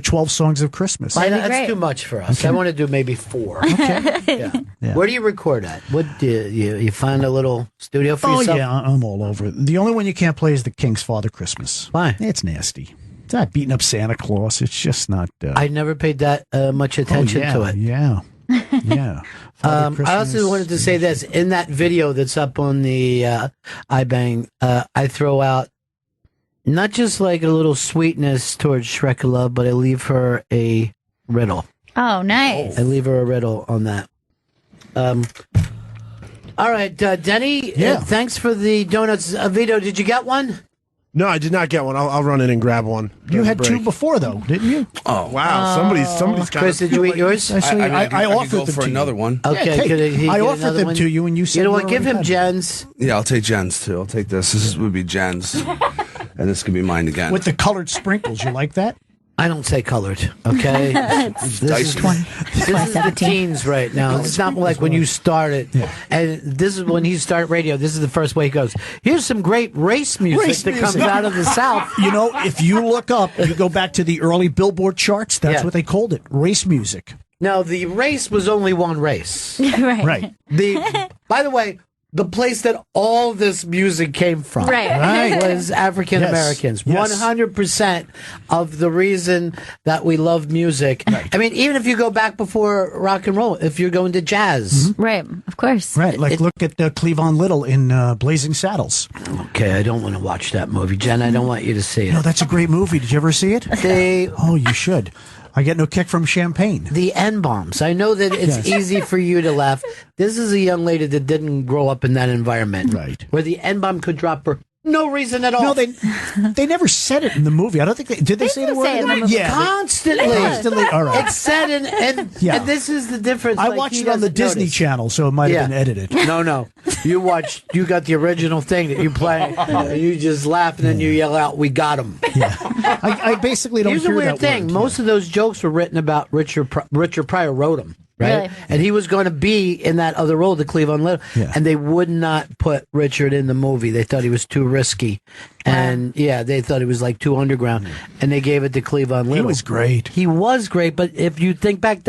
12 songs of Christmas. That's too much for us. Okay. I want to do maybe 4. Okay. Yeah. Where do you record at? What do you find a little studio for yourself? Oh, yeah, I'm all over. The only one you can't play is the King's Father Christmas. Why? It's nasty. It's not beating up Santa Claus. It's just not. I never paid that much attention to it. Yeah. Yeah. I also wanted to say this. In that video that's up on the iBang, I throw out not just like a little sweetness towards Shrekala, but I leave her a riddle. Oh, nice. I leave her a riddle on that. All right, Denny, thanks for the donuts. Vito, did you get one? No, I did not get one. I'll run in and grab one. You had 2 before, though, didn't you? Oh, wow. Somebody's got Chris, did you eat yours? I offered go them for to another you. one. Okay, I offered them to you, and you said you know what? you Give him already had Jen's. Yeah, I'll take Jen's too. I'll take this. This would be Jen's, and this could be mine again. with the colored sprinkles. You like that? I don't say colored, okay? this is the teens right now. It's not like when you started. And this is when he started radio. This is the first way he goes, here's some great race music comes out of the South. You know, if you look up, you go back to the early Billboard charts, that's what they called it, race music. Now, the race was only one race. Right. By the way, the place that all this music came from was African Americans. Yes. 100% of the reason that we love music. I mean, even if you go back before rock and roll, if you're going to jazz. Right, of course. Right, like look at Cleavon Little in Blazing Saddles. Okay, I don't want to watch that movie. Jen, I don't want you to see it. No, that's a great movie. Did you ever see it? Oh, you should. I get no kick from champagne. The N-bombs. I know that it's easy for you to laugh. This is a young lady that didn't grow up in that environment. Right. Where the N-bomb could drop for no reason at all. No, they never said it in the movie. I don't think did they say the word in the movie? Yeah. Constantly. All right. It's said and this is the difference. I watched it on the Disney Channel, so it might have been edited. No. You got the original thing that you play. You just laugh and then you yell out, "We got him." Yeah. I basically don't Here's hear a weird that thing. word. Most of those jokes were written about Richard Pryor wrote them. Right? Really? And he was going to be in that other role, the Cleavon Little. Yeah. And they would not put Richard in the movie. They thought he was too risky. And they thought he was like too underground. And they gave it to Cleavon Little. He was great. He was great, but if you think back,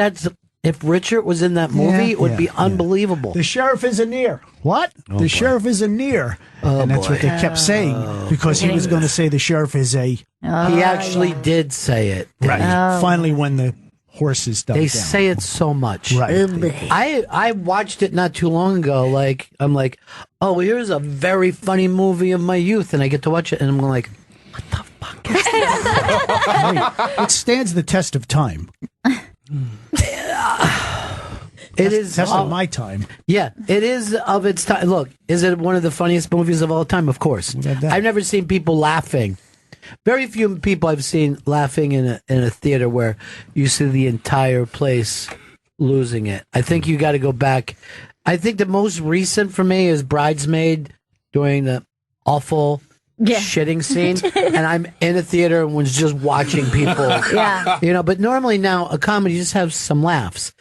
If Richard was in that movie, it would be unbelievable. The sheriff isn't near. What? The sheriff isn't near. And that's what they kept saying because he was going to say the sheriff is a... He actually did say it. Right. Finally, when the horses died They down. say it so much. Right. I watched it not too long ago. Like, I'm like, oh, here's a very funny movie of my youth. And I get to watch it, and I'm like, what the fuck is Right. It stands the test of time. It is test of my time. Yeah, it is of its time. Look, is it one of the funniest movies of all time? Of course. I've never seen people laughing. Very few people I've seen laughing in a theater where you see the entire place losing it. I think you got to go back. I think the most recent for me is Bridesmaid during the awful shitting scene, and I'm in a theater and was just watching people. But normally now a comedy just has some laughs.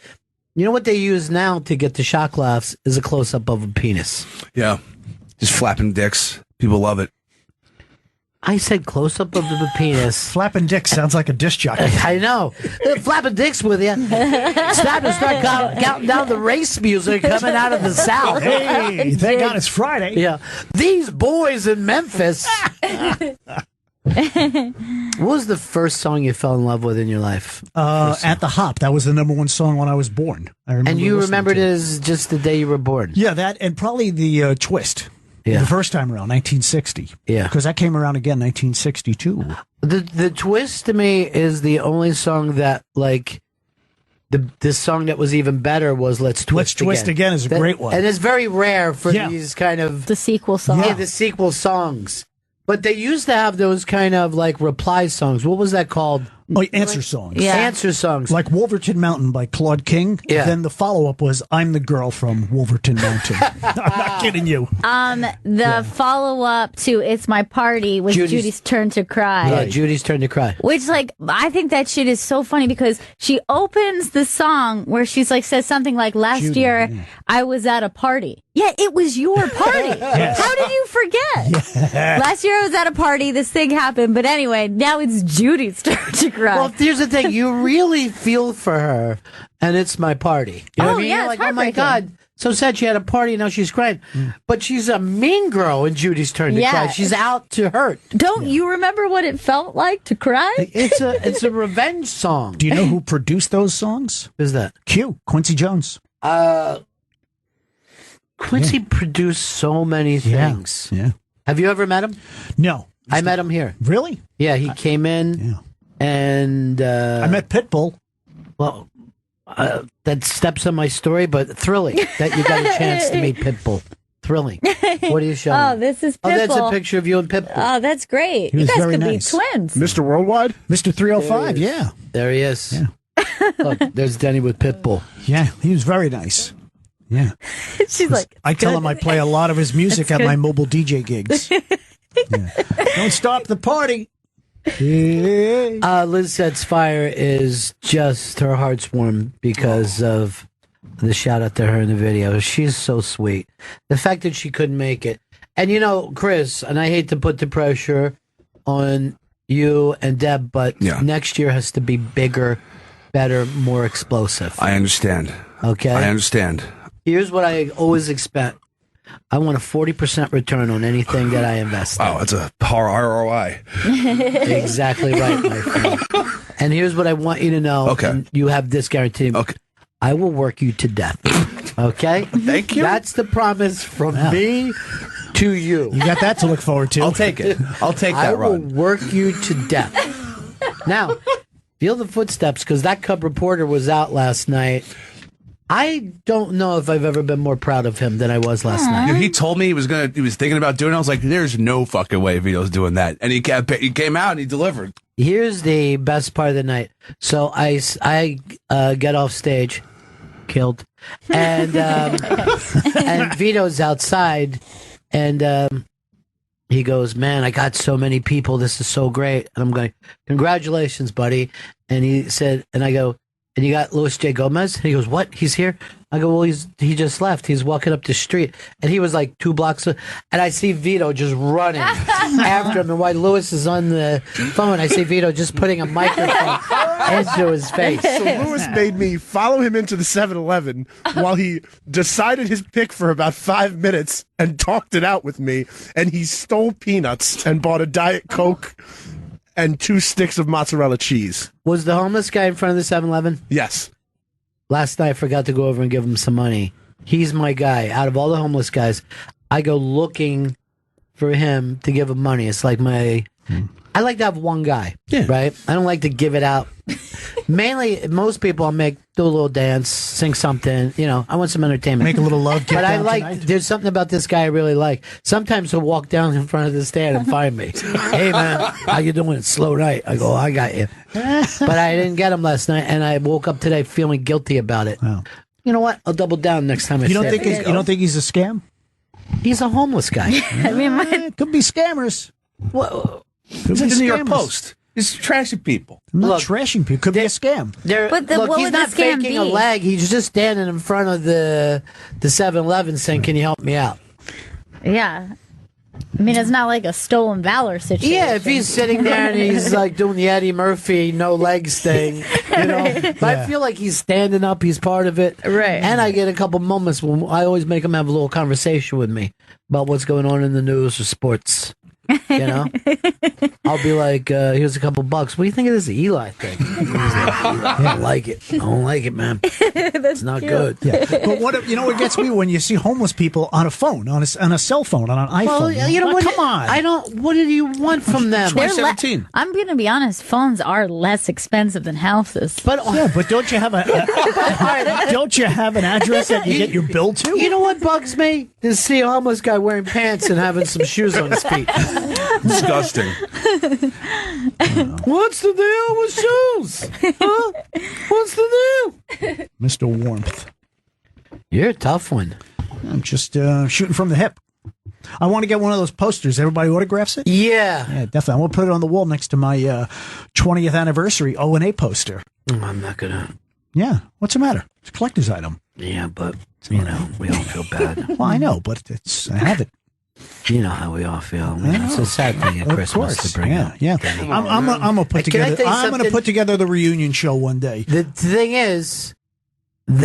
You know what they use now to get the shock laughs is a close up of a penis. Yeah, just flapping dicks. People love it. I said close up of the penis. Flapping dick sounds like a disc jockey. I know. They're flapping dicks with you. It's time to start counting down the race music coming out of the South. Hey, thank God it's Friday. Yeah. These boys in Memphis. What was the first song you fell in love with in your life? At the Hop. That was the number one song when I was born. I remember. And you listening remembered to it as just the day you were born? Yeah, that and probably the Twist. Yeah. The first time around, 1960. Yeah. Because that came around again, 1962. The Twist to me is the only song that, like, the song that was even better was Let's Twist Again. Let's Twist Again is a great one. And it's very rare for these kind of... The sequel song. Yeah, the sequel songs. But they used to have those kind of, like, reply songs. What was that called? Oh, answer songs. Yeah. Answer songs. Like Wolverton Mountain by Claude King. Yeah. Then the follow-up was I'm the Girl from Wolverton Mountain. I'm not kidding you. The follow-up to It's My Party was Judy's Turn to Cry. Yeah, Judy's Turn to Cry. Which, like, I think that shit is so funny because she opens the song where she's like, says something like, last year I was at a party. Yeah, it was your party. Yes. How did you forget? Yeah. Last year I was at a party, this thing happened, but anyway, now it's Judy's turn to cry. Well, here's the thing. You really feel for her, and it's my party. You know what I mean? yeah, You're it's like, oh my heartbreaking. God, so sad she had a party, and now she's crying. But she's a mean girl in Judy's Turn to Cry. She's out to hurt. Don't you remember what it felt like to cry? It's a revenge song. Do you know who produced those songs? Who's that? Q, Quincy Jones. Quincy produced so many things. Yeah. Have you ever met him? No. I met him here. Really? Yeah, he came in, and I met Pitbull. Well, that steps on my story, but thrilling that you got a chance to meet Pitbull. Thrilling. What are you showing? Oh, this is Pitbull. Oh, that's a picture of you and Pitbull. Oh, that's great. He You was guys very could nice. be twins. Mr. Worldwide? Mr. 305, yeah. There he is. Yeah. Look, there's Denny with Pitbull. Yeah, he was very nice. Yeah. She's like, I tell him I play a lot of his music at my mobile DJ gigs. Don't stop the party. Liz Sets Fire is just, her heart's warm because of the shout out to her in the video. She's so sweet. The fact that she couldn't make it. And you know, Chris, and I hate to put the pressure on you and Deb, but next year has to be bigger, better, more explosive. I understand. Okay? I understand. Here's what I always expect. I want a 40% return on anything that I invest in. Oh, it's a ROI. Exactly right, my friend. And here's what I want you to know. Okay. And you have this guarantee. Okay. I will work you to death. Okay? Thank you. That's the promise from me to you. You got that to look forward to. I'll take it. I'll take that I will run. work you to death. Now, feel the footsteps, because that Cub reporter was out last night. I don't know if I've ever been more proud of him than I was last night. He told me he was thinking about doing it. I was like, there's no fucking way Vito's doing that. And he came out and he delivered. Here's the best part of the night. So I get off stage, killed, and and Vito's outside, and he goes, "Man, I got so many people. This is so great." And I'm going, "Congratulations, buddy." And he said, and I go, "And you got Louis J. Gomez?" And he goes, "What? He's here?" I go, "Well, he just left. He's walking up the street." And he was like 2 blocks. And I see Vito just running after him. And while Louis is on the phone, I see Vito just putting a microphone into his face. So Lewis made me follow him into the 7-Eleven while he decided his pick for about 5 minutes and talked it out with me. And he stole peanuts and bought a Diet Coke and 2 sticks of mozzarella cheese. Was the homeless guy in front of the 7-Eleven? Yes. Last night I forgot to go over and give him some money. He's my guy. Out of all the homeless guys, I go looking for him to give him money. It's like I like to have one guy, right? I don't like to give it out. Mainly, most people I'll do a little dance, sing something. I want some entertainment. Make a little love. But I like, there's something about this guy I really like. Sometimes he'll walk down in front of the stand and find me. Hey, man, how you doing? It's slow night. I go, I got you. But I didn't get him last night, and I woke up today feeling guilty about it. Wow. You know what? I'll double down next time I You don't think he's a scam? He's a homeless guy. I mean, It could be scammers. Well, It's in the New York Post. It's trashing people. I'm not trashing people. Could be a scam. But look, what he's would not the scam faking be? a leg. He's just standing in front of the 7-Eleven saying, "Can you help me out?" Yeah. I mean, it's not like a stolen valor situation. Yeah, if he's sitting there and he's like doing the Eddie Murphy no legs thing, But I feel like he's standing up. He's part of it, right? And I get a couple moments when I always make him have a little conversation with me about what's going on in the news or sports. I'll be like, here's a couple bucks. What do you think of this Eli thing? I don't like it. I don't like it, man. It's not good. Yeah. But what gets me when you see homeless people on a phone, on a cell phone, on an iPhone. Well, you know what? Come on. I don't. What do you want from them? 2017. I'm going to be honest. Phones are less expensive than houses. But don't you have don't you have an address that you get your bill to? You know what bugs me? To see a homeless guy wearing pants and having some shoes on his feet. Disgusting. What's the deal with shoes? Huh? What's the deal? Mr. Warmth. You're a tough one. I'm just shooting from the hip. I want to get one of those posters. Everybody autographs it? Yeah. Yeah, definitely. I want to put it on the wall next to my 20th anniversary O&A poster. I'm not going to. Yeah. What's the matter? It's a collector's item. Yeah, but, we all feel bad. Well, I know, but I have it. You know how we all feel. It's a sad thing at Christmas to bring up. Yeah. I'm gonna put together. I'm gonna put together the reunion show one day. The thing is,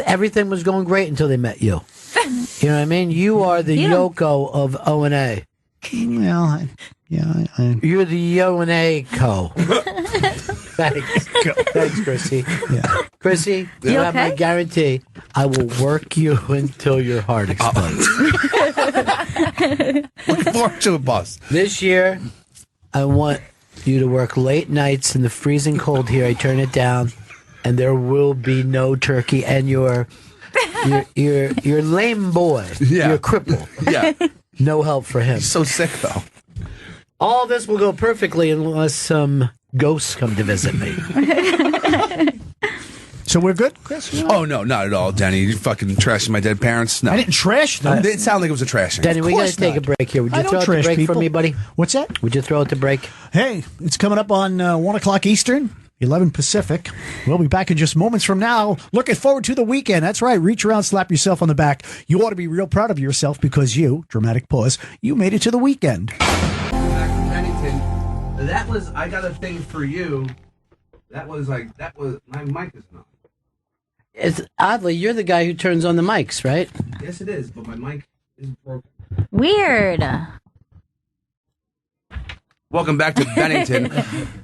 everything was going great until they met you. You know what I mean? You are the Yoko of O&A. Well, You're the O&A co. Thanks, Chrissy. Yeah. Chrissy, you have my guarantee. I will work you until your heart explodes. Looking forward to it, boss. This year, I want you to work late nights in the freezing cold here. I turn it down, and there will be no turkey. And you're lame boy. Yeah. You're a cripple. Yeah. No help for him. He's so sick, though. All this will go perfectly unless some ghosts come to visit me. So we're good, Chris? Oh, no, not at all, Denny. You fucking trashing my dead parents? No. I didn't trash them. It sounded like it was a trashing. Denny, we got to take a break here. Would you throw out the break for me, buddy? What's that? Would you throw out the break? Hey, it's coming up on 1 o'clock Eastern, 11 Pacific. We'll be back in just moments from now. Looking forward to the weekend. That's right. Reach around, slap yourself on the back. You ought to be real proud of yourself because you, dramatic pause, you made it to the weekend. Back to Bennington. That was, I got a thing for you. That was, my mic is not. It's oddly, you're the guy who turns on the mics, right? Yes, it is, but my mic is broken. Weird. Welcome back to Bennington.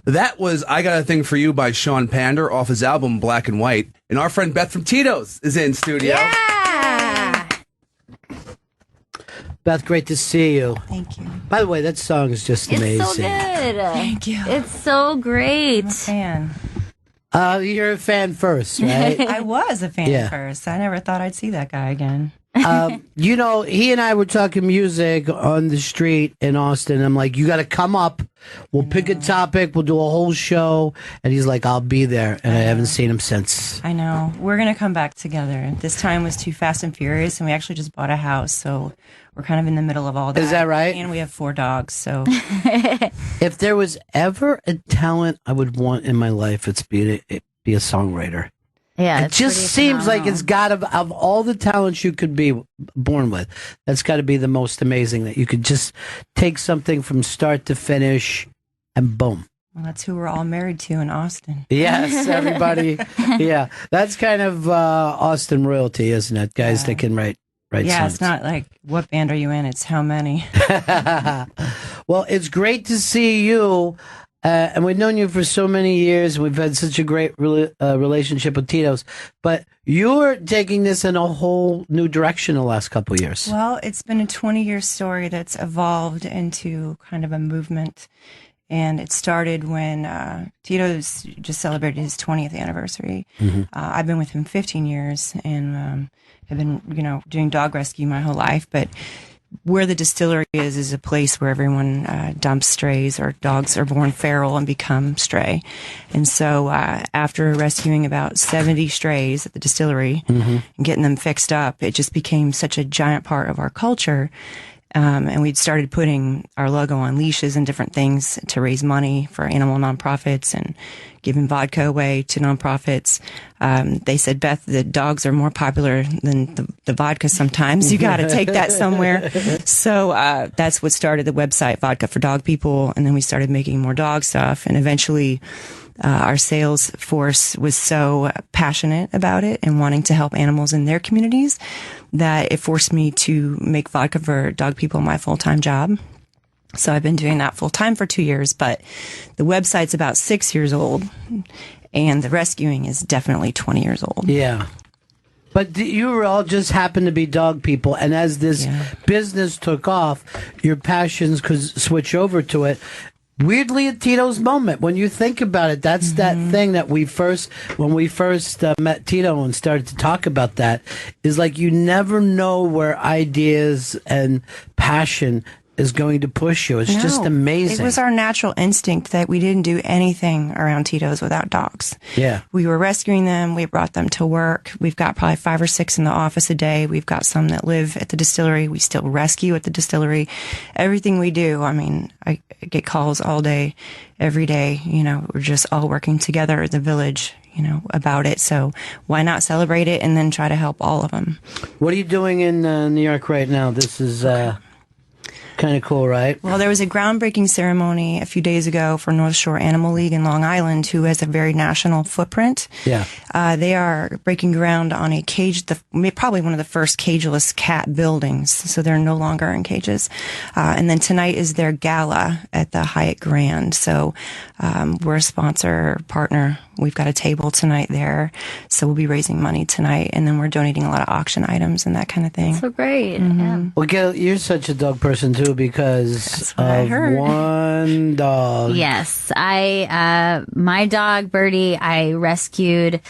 That was I Got a Thing for You by Sean Pander off his album Black and White. And our friend Beth from Tito's is in studio. Yeah. Beth, great to see you. Thank you. By the way, that song is just amazing. It's so good. Thank you. It's so great. I'm a fan. You're a fan first, right? I was a fan Yeah. first. I never thought I'd see that guy again. He and I were talking music on the street in Austin. I'm like, you got to come up. We'll pick a topic. We'll do a whole show. And he's like, I'll be there. And I haven't seen him since. I know. We're going to come back together. This time was too Fast and Furious, and we actually just bought a house. So we're kind of in the middle of all that. Is that right? And we have 4 dogs. So If there was ever a talent I would want in my life, it's be a songwriter. Yeah, It it's just pretty seems like phenomenal. it's got to, of all the talents you could be born with, that's got to be the most amazing, that you could just take something from start to finish and boom. Well, that's who we're all married to in Austin. Yes, everybody. Yeah, that's kind of Austin royalty, isn't it? Guys that can write Yeah, songs. it's not like, what band are you in? It's how many. Well, it's great to see you. And we've known you for so many years. We've had such a great relationship with Tito's. But you're taking this in a whole new direction the last couple of years. Well, it's been a 20-year story that's evolved into kind of a movement. And it started when Tito's just celebrated his 20th anniversary. I've been with him 15 years and have been, doing dog rescue my whole life. But where the distillery is a place where everyone dumps strays, or dogs are born feral and become stray. And so after rescuing about 70 strays at the distillery and getting them fixed up, it just became such a giant part of our culture. And we'd started putting our logo on leashes and different things to raise money for animal nonprofits and giving vodka away to nonprofits. They said, Beth, the dogs are more popular than the vodka sometimes. You got to take that somewhere. So that's what started the website, Vodka for Dog People. And then we started making more dog stuff. And eventually our sales force was so passionate about it and wanting to help animals in their communities that it forced me to make Vodka for Dog People my full-time job. So I've been doing that full-time for 2 years, but the website's about 6 years old, and the rescuing is definitely 20 years old. Yeah. But you were all just happened to be dog people, and as this business took off, your passions could switch over to it. Weirdly, at Tito's moment, when you think about it, that's that thing that when we first met Tito and started to talk about that, is like you never know where ideas and passion is going to push you. It's just amazing. It was our natural instinct that we didn't do anything around Tito's without dogs. Yeah. We were rescuing them. We brought them to work. We've got probably 5 or 6 in the office a day. We've got some that live at the distillery. We still rescue at the distillery. Everything we do, I mean, I get calls all day, every day. We're just all working together as a village, about it. So why not celebrate it and then try to help all of them? What are you doing in New York right now? This is kind of cool, right? Well, there was a groundbreaking ceremony a few days ago for North Shore Animal League in Long Island, who has a very national footprint. Yeah. They are breaking ground on a cage, probably one of the first cageless cat buildings. So they're no longer in cages. And then tonight is their gala at the Hyatt Grand. So we're a sponsor partner. We've got a table tonight there. So we'll be raising money tonight. And then we're donating a lot of auction items and that kind of thing. So great. Yeah. Well, Gail, you're such a dog person too because of one dog. Yes, my dog Birdie, I rescued.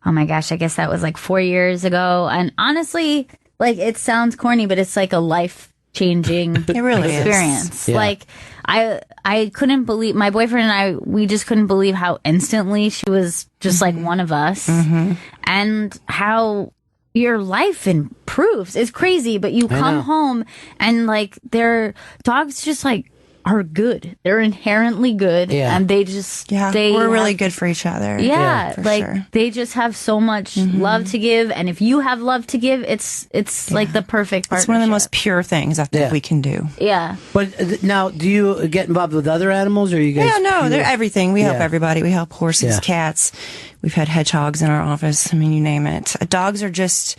Oh my gosh, I guess that was like 4 years ago. And honestly, like it sounds corny, but it's like a life-changing it really experience. Is. Yeah. Like I couldn't believe, my boyfriend and we just couldn't believe how instantly she was just like one of us, and how your life improves. It's crazy, but you come home and like their dogs just like are good. They're inherently good, and they just we're really good for each other. Yeah, for like sure. they just have so much love to give, and if you have love to give, it's like the perfect partnership. It's one of the most pure things I think we can do. Yeah. But now, do you get involved with other animals, or are you guys? Yeah, no, they're everything. We help everybody. We help horses, cats. We've had hedgehogs in our office. I mean, you name it. Dogs are just,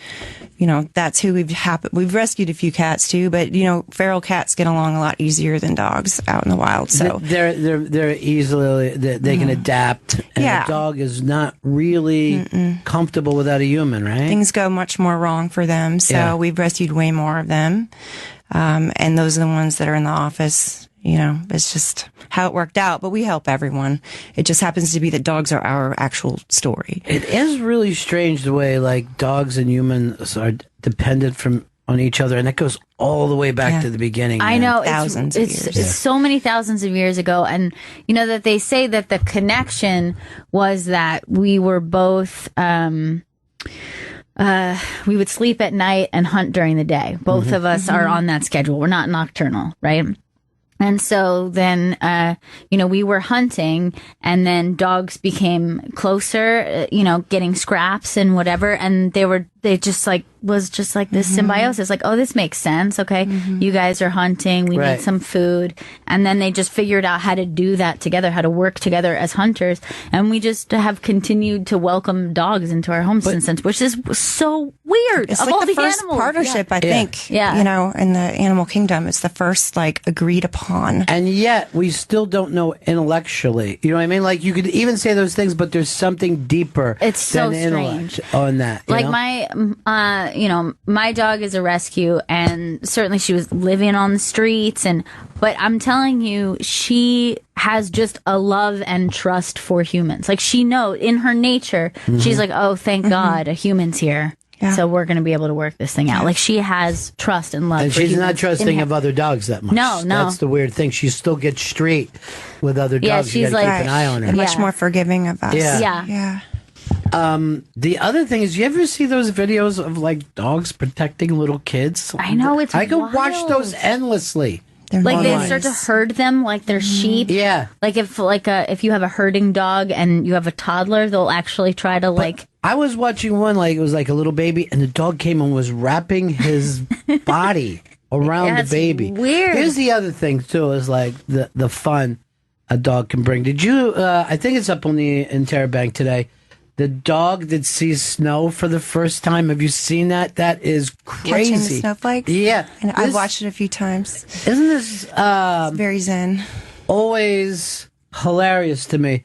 that's who we've rescued a few cats too, but feral cats get along a lot easier than dogs out in the wild. So they're easily they can adapt. And a dog is not really comfortable without a human, right? Things go much more wrong for them. So we've rescued way more of them, and those are the ones that are in the office. It's just how it worked out, but we help everyone. It just happens to be that dogs are our actual story. It is really strange the way like dogs and humans are dependent on each other, and it goes all the way back to the beginning. I know, thousands of years. It's so many thousands of years ago, and that they say that the connection was that we were both. We would sleep at night and hunt during the day. Both of us are on that schedule. We're not nocturnal, right? And so then, we were hunting, and then dogs became closer, getting scraps and whatever. And they were they just like was just like this symbiosis. Like, oh, this makes sense. Okay, you guys are hunting. We need some food, and then they just figured out how to do that together, how to work together as hunters, and we just have continued to welcome dogs into our homes since then, which is so weird. It's of like all the first animals. partnership, I think. Yeah. You know, in the animal kingdom, it's the first like agreed upon. And yet, we still don't know intellectually. You know what I mean? Like, you could even say those things, but there's something deeper It's so than intellect strange. on that. you Like know? my dog is a rescue, and certainly she was living on the streets, but I'm telling you, she has just a love and trust for humans. Like, she knows in her nature, she's like, oh, thank God a human's here. Yeah. So we're going to be able to work this thing out. Like, she has trust and love. And for she's humans not trusting in of her. other dogs that much. No. That's the weird thing. She still gets straight with other Yeah, dogs. You she's gotta like- keep an eye on her. And much more forgiving of us. Yeah. Yeah. The other thing is, you ever see those videos of like dogs protecting little kids? I know, it's I could watch wild. those endlessly. Like, they online. start to herd them like they're sheep. Yeah. Like, if you have a herding dog and you have a toddler, they'll actually try to like. I was watching one, like it was like a little baby, and the dog came and was wrapping his body around That's the baby. weird. Here's the other thing too: is like the fun a dog can bring. Did you? I think it's up on the Interbank today. The dog that sees snow for the first time. Have you seen that? That is crazy. Catching the snowflakes? Yeah, And I've watched it a few times. Isn't this It's very zen. always hilarious to me?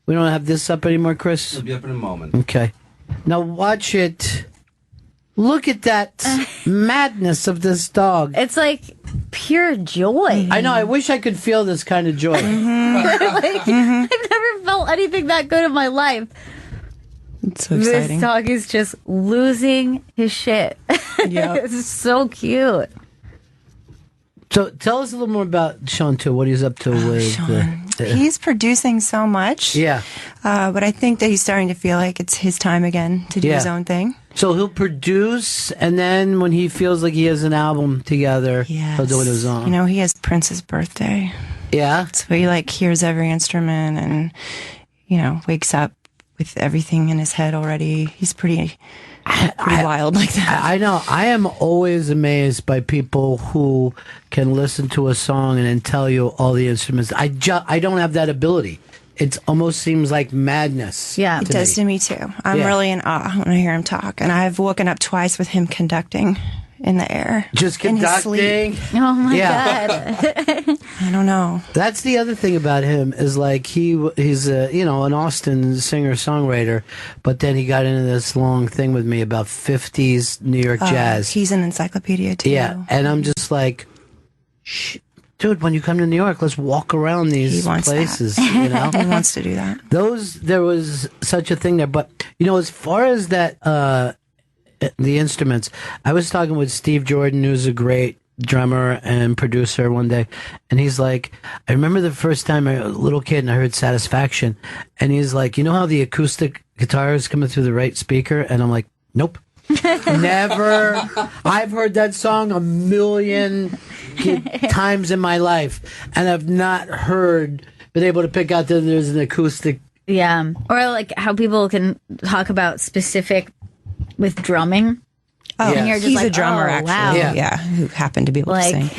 We don't have this up anymore, Chris. It'll be up in a moment. Okay. Now watch it. Look at that madness of this dog. It's like pure joy. I know. I wish I could feel this kind of joy. Like, I've never felt anything that good in my life. It's so exciting. This dog is just losing his shit. Yep. It's so cute. So tell us a little more about Sean too. What he's up to with He's producing so much. Yeah. But I think that he's starting to feel like it's his time again to do his own thing. So he'll produce, and then when he feels like he has an album together, he'll do it his own. You know, he has Prince's birthday. Yeah. So he like hears every instrument and, you know, wakes up with everything in his head already. He's pretty wild like that. I know. I am always amazed by people who can listen to a song and then tell you all the instruments. I don't have that ability. It almost seems like madness. Yeah, it does to me too. I'm really in awe when I hear him talk. And I've woken up twice with him conducting in the air. Just in his sleep. conducting. Oh my Yeah. I don't know. That's the other thing about him is like he's an Austin singer-songwriter, but then he got into this long thing with me about 50s New York jazz. He's an encyclopedia too. Yeah, and I'm just like, dude, when you come to New York, let's walk around these places. You know, he wants to do that. There was such a thing there, but as far as that, the instruments, I was talking with Steve Jordan, who's a great drummer and producer one day, and he's like, I remember the first time I was a little kid and I heard Satisfaction, and he's like, you know how the acoustic guitar is coming through the right speaker? And I'm like, nope. Never. I've heard that song a million times in my life, and I've not been able to pick out that there's an acoustic. Yeah. Or like how people can talk about specific with drumming. Oh, and you're just he's like, a drummer, oh, actually. wow. Yeah, who happened to be able to sing.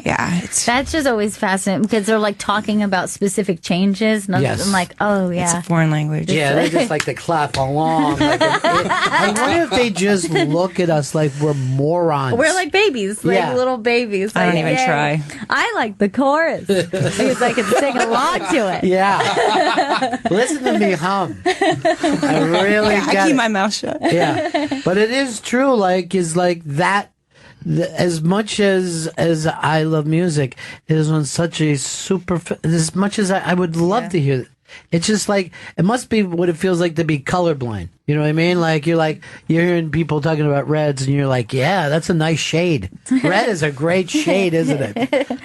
Yeah, that's just always fascinating because they're like talking about specific changes. And Yes. I'm like, oh yeah, it's a foreign language. Yeah, they just like to clap along. I wonder if they just look at us like we're morons. we're like babies, like Yeah. little babies. I don't Like, even yay. try. I like the chorus because I can sing along to it. Yeah. Listen to me hum. I really I got keep it. my mouth shut. Yeah. But it is true, is like that. As much as I love music, it is on such a as much as I would love to hear it. It's just like, it must be what it feels like to be colorblind. You know what I mean? Like, you're hearing people talking about reds and you're like, yeah, that's a nice shade. Red is a great shade, isn't it?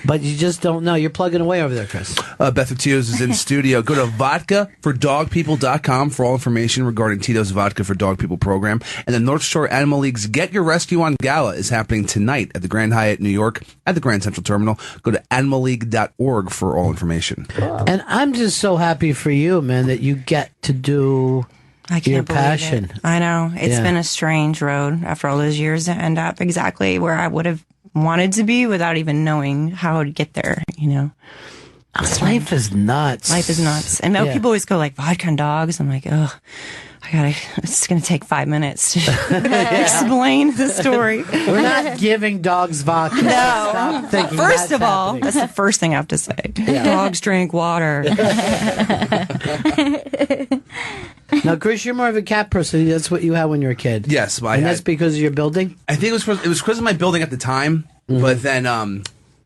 But you just don't know. You're plugging away over there, Chris. Beth of Tito's is in studio. Go to vodkafordogpeople.com for all information regarding Tito's Vodka for Dog People program. And the North Shore Animal League's Get Your Rescue On Gala is happening tonight at the Grand Hyatt, New York, at the Grand Central Terminal. Go to animalleague.org for all information. And I'm just so happy for you, man, that you get to do I can't your believe passion. it. I know. It's Yeah. been a strange road after all those years to end up exactly where I would have wanted to be without even knowing how to get there, you know. Life is nuts. Life is nuts. And Yeah. people always go like, vodka and dogs. I'm like, ugh. It's going to take 5 minutes to explain the story. We're not giving dogs vodka. No. Stop thinking First of all, happening. that's the first thing I have to say. Dogs drink water. Now, Chris, you're more of a cat person. That's what you had when you were a kid. Yes, and that's because of your building? I think it was because of my building at the time, but then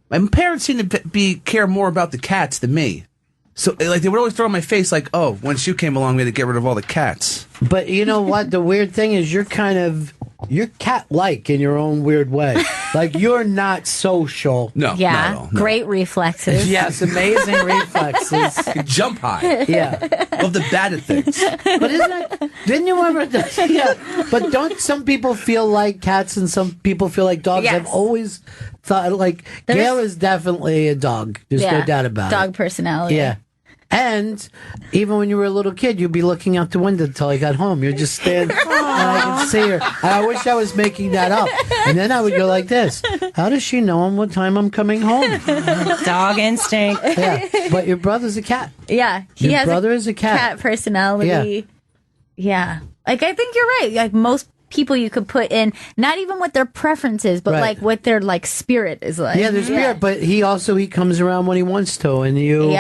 my parents seemed to care more about the cats than me. So, like, they would always throw in my face, like, oh, once you came along, we had to get rid of all the cats. But you know what? The weird thing is you're cat-like in your own weird way. Like, you're not social. No, Yeah, not at all. No. great reflexes. Yes, amazing reflexes. You jump high. Yeah. Love the bad at things. But isn't that, didn't you ever, yeah, but don't some people feel like cats and some people feel like dogs? Yes. I've always thought, like, Gail is definitely a dog. There's no doubt about it. Dog personality. Yeah. And even when you were a little kid, you'd be looking out the window until I got home. You'd just stand and I could see her. I wish I was making that up. And then I would go like this. How does she know what time I'm coming home? Dog instinct. Yeah. But your brother's a cat. Yeah. He Your has brother is a cat. personality. Yeah. Like, I think you're right. Like, most people you could put in, not even what their preferences, but Right. like what their like spirit is like. Yeah, there's spirit, but he comes around when he wants to, and you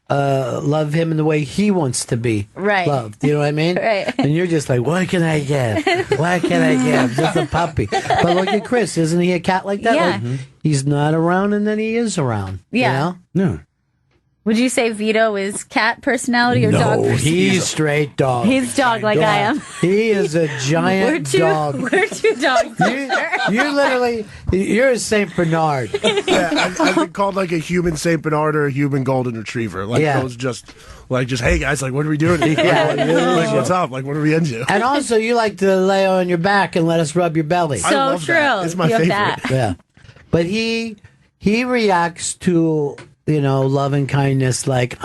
love him in the way he wants to be loved. You know what I mean? Right. And you're just like, what can I give? What can I give? Just a puppy. But look at Chris, isn't he a cat like that? Yeah. Like, he's not around, and then he is around. Yeah. You know? No. Would you say Vito is cat personality or dog No, personality? he's straight dog. He's dog like I am. He is a giant dog. We're two dogs. You're literally, you're a Saint Bernard. Yeah, I've been called like a human Saint Bernard or a human golden retriever. Like those just hey guys, like what are we doing? Yeah. Like what's up? Like what are we into? And also, you like to lay on your back and let us rub your belly. I love that. It's my favorite. Yeah, but he reacts to love and kindness like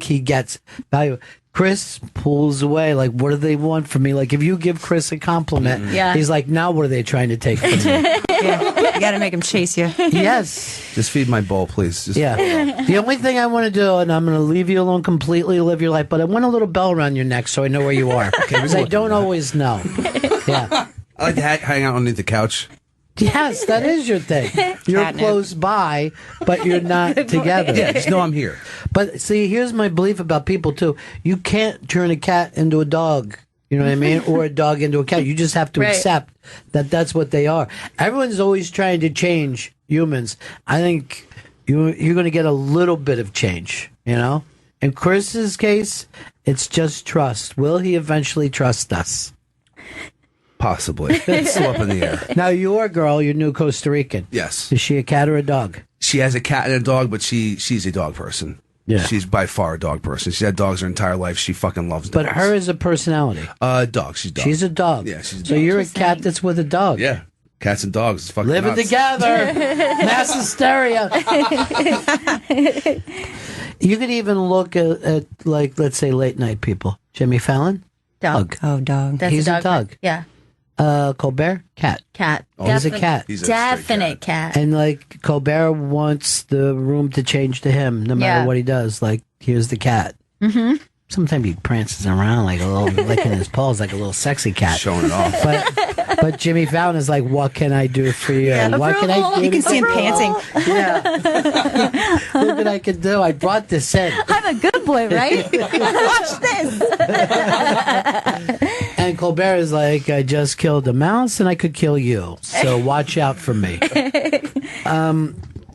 he gets value. Chris pulls away. Like, what do they want from me? Like, if you give Chris a compliment, he's like, now what are they trying to take from me? You got to make him chase you. Yes. Just feed my bowl, please. Just The only thing I want to do, and I'm going to leave you alone completely, live your life, but I want a little bell around your neck so I know where you are. Because I don't always know. Yeah. I like to hang out underneath the couch. Yes, that is your thing. You're Catnip. close by, but you're not together. Yeah, just know I'm here. But see, here's my belief about people too. You can't turn a cat into a dog. You know what I mean? Or a dog into a cat. You just have to accept that that's what they are. Everyone's always trying to change humans. I think you're going to get a little bit of change, In Chris's case, it's just trust. Will he eventually trust us? Possibly. It's still up in the air. Now, your girl, your new Costa Rican. Yes. Is she a cat or a dog? She has a cat and a dog, but she's a dog person. Yeah. She's by far a dog person. She's had dogs her entire life. She fucking loves dogs. But her is a personality. Dog. She's dog. She's a dog. Yeah, she's a So dog. you're a cat that's with a dog. Yeah. Cats and dogs. It's fucking Living nuts. together. Mass hysteria. You could even look at, like, let's say, late night people. Jimmy Fallon? Dog. Oh, dog. That's He's a dog. Yeah. Colbert? Cat. Cat. He's a cat. He's a straight Definite cat. And, like, Colbert wants the room to change to him no matter what he does. Like, here's the cat. Mm-hmm. Sometimes he prances around like a little, licking his paws like a little sexy cat. Showing it off. But Jimmy Fallon is like, what can I do for you? What can I do? You can see him panting. Yeah. Look what I can do. I brought this in. I'm a good boy, right? Watch this. And Colbert is like, I just killed a mouse and I could kill you. So watch out for me.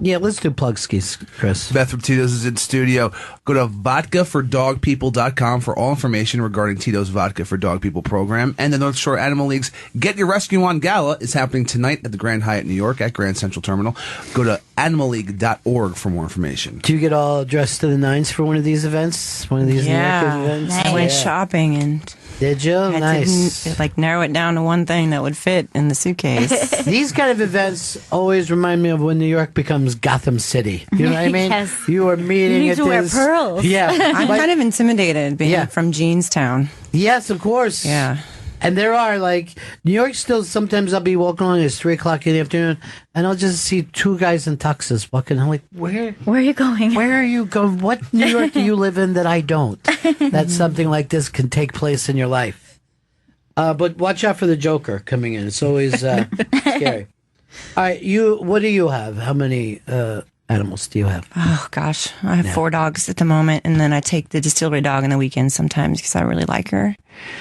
Yeah, let's do plug skis, Chris. Beth from Tito's is in studio. Go to vodkafordogpeople.com for all information regarding Tito's Vodka for Dog People program. And the North Shore Animal League's Get Your Rescue On Gala is happening tonight at the Grand Hyatt New York at Grand Central Terminal. Go to animalleague.org for more information. Do you get all dressed to the nines for one of these events? One of these New York events? I went shopping and Did you? Had Nice. to, like, narrow it down to one thing that would fit in the suitcase. These kind of events always remind me of when New York becomes Gotham City. You know what I mean? Yes. You are meeting You need at to wear this. pearls. Yeah. I'm kind of intimidated being from Jeanstown. Yes, of course. Yeah. And there are, like, New York still, sometimes I'll be walking along, it's 3 o'clock in the afternoon, and I'll just see 2 guys in tuxes walking. I'm like, where are you going? Where are you going? What New York do you live in that I don't? That something like this can take place in your life. But watch out for the Joker coming in. It's always scary. All right, what do you have? How many animals do you have? Oh, gosh. I have 4 dogs at the moment, and then I take the distillery dog on the weekends sometimes because I really like her.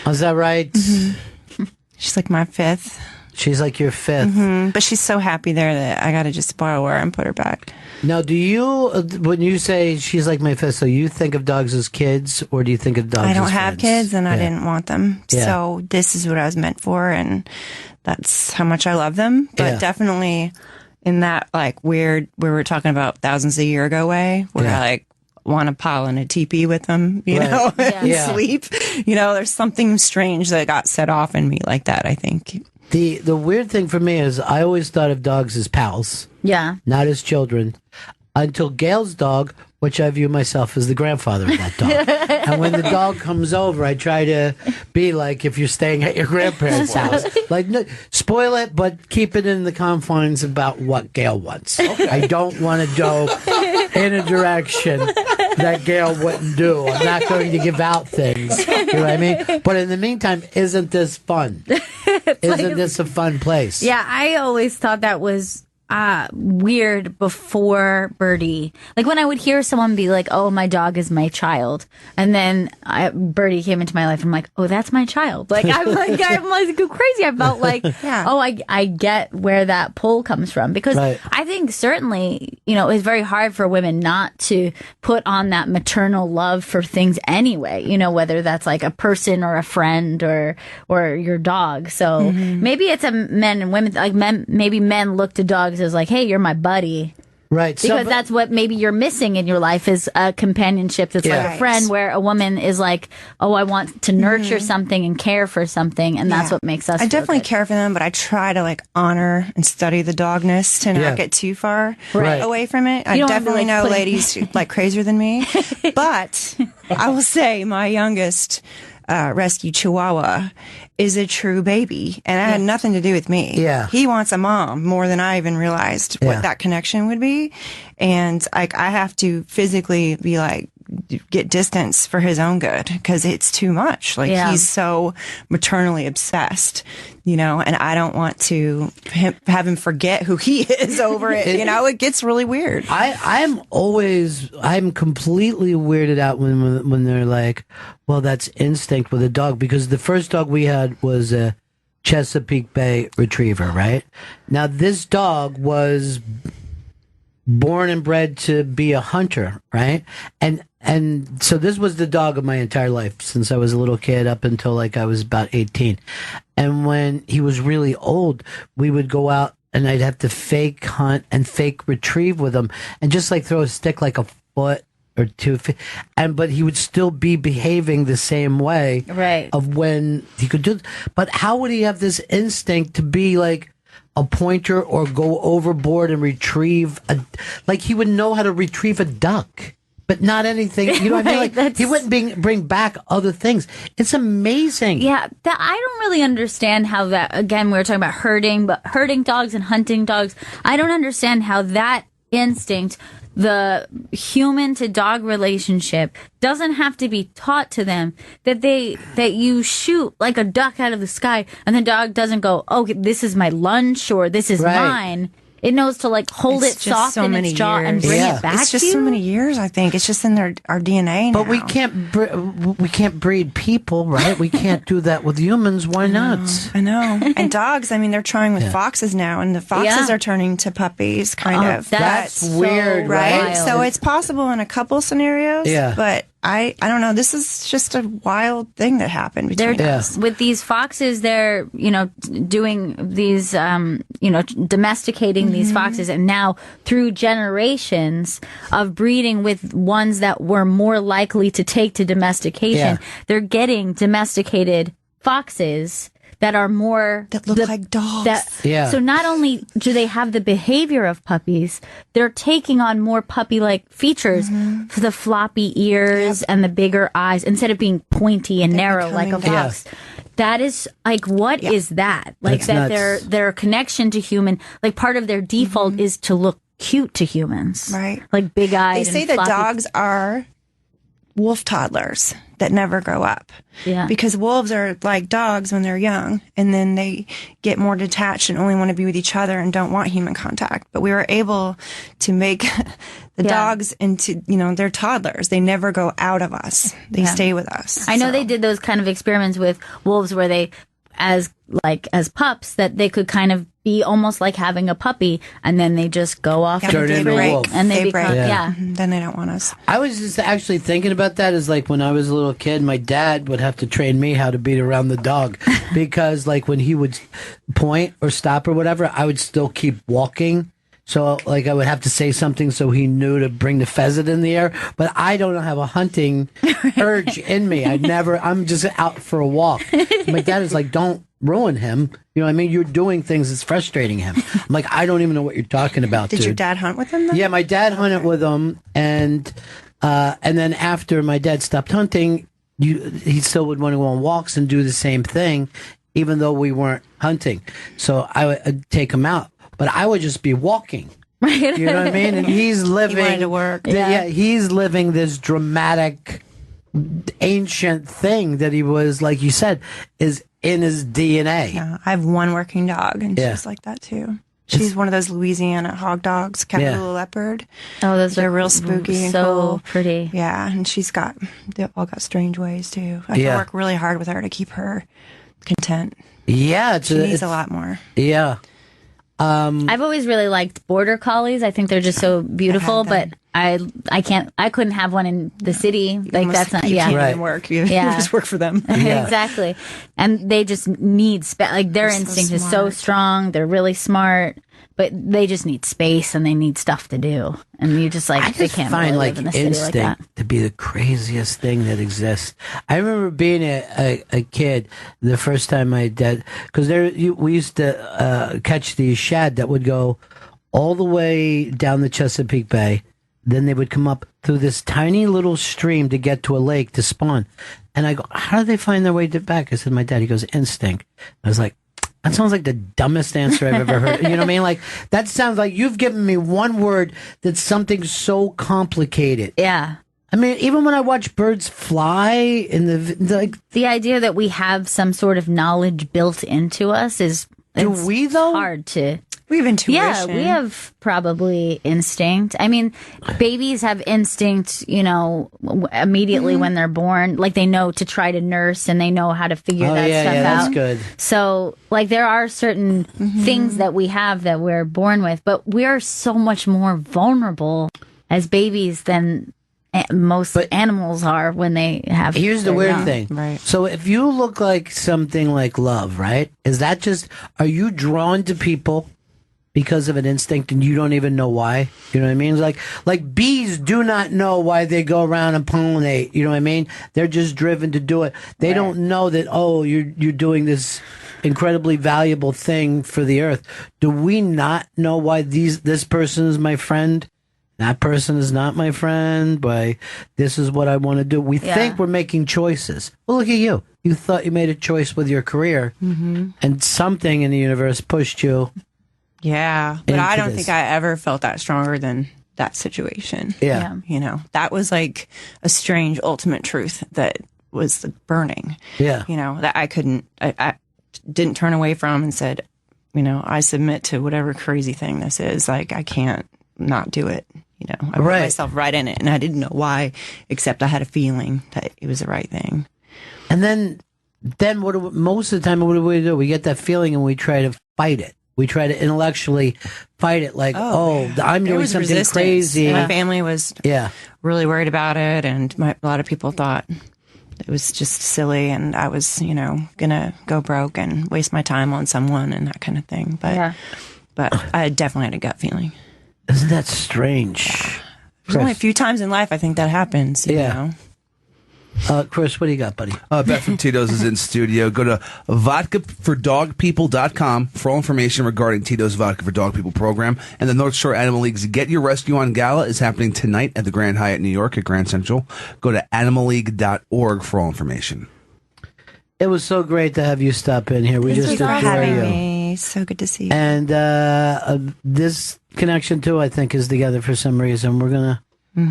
Oh, is that right? Mm-hmm. She's like my 5th. She's like your 5th. Mm-hmm. But she's so happy there that I got to just spoil her and put her back. Now, do you, when you say she's like my 5th, so you think of dogs as kids, or do you think of dogs as I don't have friends? kids, and I didn't want them. Yeah. So this is what I was meant for, and that's how much I love them. But definitely in that, like, weird, we were talking about thousands a year ago way, where I, like, want to pile in a teepee with them, you know, and sleep. You know, there's something strange that got set off in me like that, I think. The weird thing for me is I always thought of dogs as pals. Yeah. Not as children. Until Gail's dog, which I view myself as the grandfather of that dog. And when the dog comes over, I try to be like if you're staying at your grandparents' house. Like, no, spoil it, but keep it in the confines about what Gail wants. Okay. I don't want to go in a direction that Gail wouldn't do. I'm not going to give out things. You know what I mean? But in the meantime, isn't this fun? Isn't this a fun place? Yeah, I always thought that was weird before Birdie. Like when I would hear someone be like, "Oh, my dog is my child," and then Birdie came into my life. I'm like, "Oh, that's my child." Like I'm like crazy. I felt like, oh, I get where that pull comes from because I think certainly it's very hard for women not to put on that maternal love for things anyway. Whether that's like a person or a friend or your dog. So maybe it's a men and women like maybe men look to dogs as like, hey, you're my buddy. Right. Because that's what maybe you're missing in your life is a companionship that's like a friend, where a woman is like, oh, I want to nurture something and care for something. And that's what makes us I definitely care for them, but I try to like honor and study the dogness to not get too far away from it. I definitely know ladies like crazier than me. But I will say my youngest rescue Chihuahua is a true baby, and it had nothing to do with me. Yeah, he wants a mom more than I even realized what that connection would be, and I have to physically be like get distance for his own good because it's too much. Like he's so maternally obsessed, and I don't want to have him forget who he is over it. It gets really weird. I'm completely weirded out when they're like, well, that's instinct with a dog, because the first dog we had was a Chesapeake Bay Retriever, right? Now this dog was born and bred to be a hunter, right? And so this was the dog of my entire life since I was a little kid up until like I was about 18. And when he was really old, we would go out and I'd have to fake hunt and fake retrieve with him and just like throw a stick like a foot or 2 feet. But he would still be behaving the same way of when he could do. But how would he have this instinct to be like a pointer or go overboard and retrieve like he would know how to retrieve a duck, but not anything. You know what I mean? Like he wouldn't bring back other things. It's amazing. Yeah, I don't really understand how that. Again, we were talking about herding dogs and hunting dogs. I don't understand how that instinct, the human to dog relationship, doesn't have to be taught to them. That you shoot like a duck out of the sky, and the dog doesn't go, "Oh, this is my lunch" or "This is mine." It knows to like hold it soft in its jaw and bring it back. It's just so many years. I think it's just in our DNA now. But we can't breed people, right? We can't do that with humans. Why not? I know. And dogs. I mean, they're trying with foxes now, and the foxes are turning to puppies. Kind of. That's weird, right? So it's possible in a couple scenarios. Yeah. But I don't know. This is just a wild thing that happened between us. With these foxes, they're, doing these, domesticating these foxes. And now through generations of breeding with ones that were more likely to take to domestication, they're getting domesticated foxes that are more that look like dogs. So not only do they have the behavior of puppies, they're taking on more puppy-like features, the floppy ears and the bigger eyes, instead of being pointy and narrow like a fox. That is like, what is that? Like That's that their connection to human, like part of their default is to look cute to humans, right? Like big eyes. They say that dogs are wolf toddlers that never grow up. Yeah. Because wolves are like dogs when they're young, and then they get more detached and only want to be with each other and don't want human contact. But we were able to make the dogs into, they're toddlers. They never go out of us. They stay with us. I know they did those kind of experiments with wolves where they, as pups, that they could kind of be almost like having a puppy, and then they just go off and turn into a wolf. and they become Mhm. Then they don't want us. I was just actually thinking about that. Is like when I was a little kid, my dad would have to train me how to beat around the dog because, like, when he would point or stop or whatever, I would still keep walking. So, like, I would have to say something so he knew to bring the pheasant in the air. But I don't have a hunting urge in me. I'm just out for a walk. My dad is like, don't ruin him. You know what I mean? You're doing things that's frustrating him. I'm like, I don't even know what you're talking about, Did dude. your dad hunt with him, though? Yeah, my dad hunted with him. And then after my dad stopped hunting, he still would want to go on walks and do the same thing, even though we weren't hunting. So I would take him out. But I would just be walking. Right. You know what I mean? And he's living. He wanted to work. He's living this dramatic, ancient thing that he was, like you said, is in his DNA. Yeah, I have one working dog, and she's like that too. She's one of those Louisiana hog dogs, Cavalier leopard. Oh, those are real spooky and so cool. pretty. Yeah, and they've all got strange ways too. I have to work really hard with her to keep her content. Yeah, she needs a lot more. Yeah. I've always really liked border collies. I think they're just so beautiful, but I couldn't have one in the city. Like that's not, you can't even work. You just work for them. Exactly. And they just need like their instinct is so strong. They're really smart, but they just need space and they need stuff to do. And you just like, they can't find really like live in the city like that. instinct to be the craziest thing that exists. I remember being a kid the first time my dad, because we used to catch these shad that would go all the way down the Chesapeake Bay. Then they would come up through this tiny little stream to get to a lake to spawn. And I go, how do they find their way back? I said, my dad. He goes, instinct. I was like, that sounds like the dumbest answer I've ever heard. You know what I mean? Like, that sounds like you've given me one word that's something so complicated. Yeah. I mean, even when I watch birds fly in the idea that we have some sort of knowledge built into us is hard to. We have intuition. Yeah, we have probably instinct. I mean, babies have instinct, immediately when they're born. Like, they know to try to nurse and they know how to figure that stuff out. That's good. So, like, there are certain things that we have that we're born with, but we're so much more vulnerable as babies than most animals are when they have. Here's the weird young. thing. Right. So if you look like something like love, right? Are you drawn to people because of an instinct and you don't even know why? You know what I mean? It's like bees do not know why they go around and pollinate. You know what I mean? They're just driven to do it. They don't know that, you're doing this incredibly valuable thing for the earth. Do we not know why this person is my friend? That person is not my friend, but this is what I want to do. We think we're making choices. Well, look at you. You thought you made a choice with your career, and something in the universe pushed you. Yeah, but I don't think I ever felt that stronger than that situation. Yeah. That was like a strange ultimate truth that was burning. Yeah. That I didn't turn away from and said, I submit to whatever crazy thing this is. Like, I can't not do it. I put myself right in it, and I didn't know why, except I had a feeling that it was the right thing. And then most of the time, what do? We get that feeling and we try to fight it. We try to intellectually fight it like, I'm doing something resistance. crazy. My family was really worried about it, and a lot of people thought it was just silly, and I was, gonna go broke and waste my time on someone and that kind of thing. But I definitely had a gut feeling. Isn't that strange? There's only a few times in life I think that happens. You know? Chris, what do you got, buddy? Beth from Tito's is in studio. Go to vodkafordogpeople.com for all information regarding Tito's Vodka for Dog People program. And the North Shore Animal League's Get Your Rescue On Gala is happening tonight at the Grand Hyatt New York at Grand Central. Go to animalleague.org for all information. It was so great to have you stop in here. We just Thank you for adore having you. me. So good to see you. And this connection, too, I think, is together for some reason. We're going to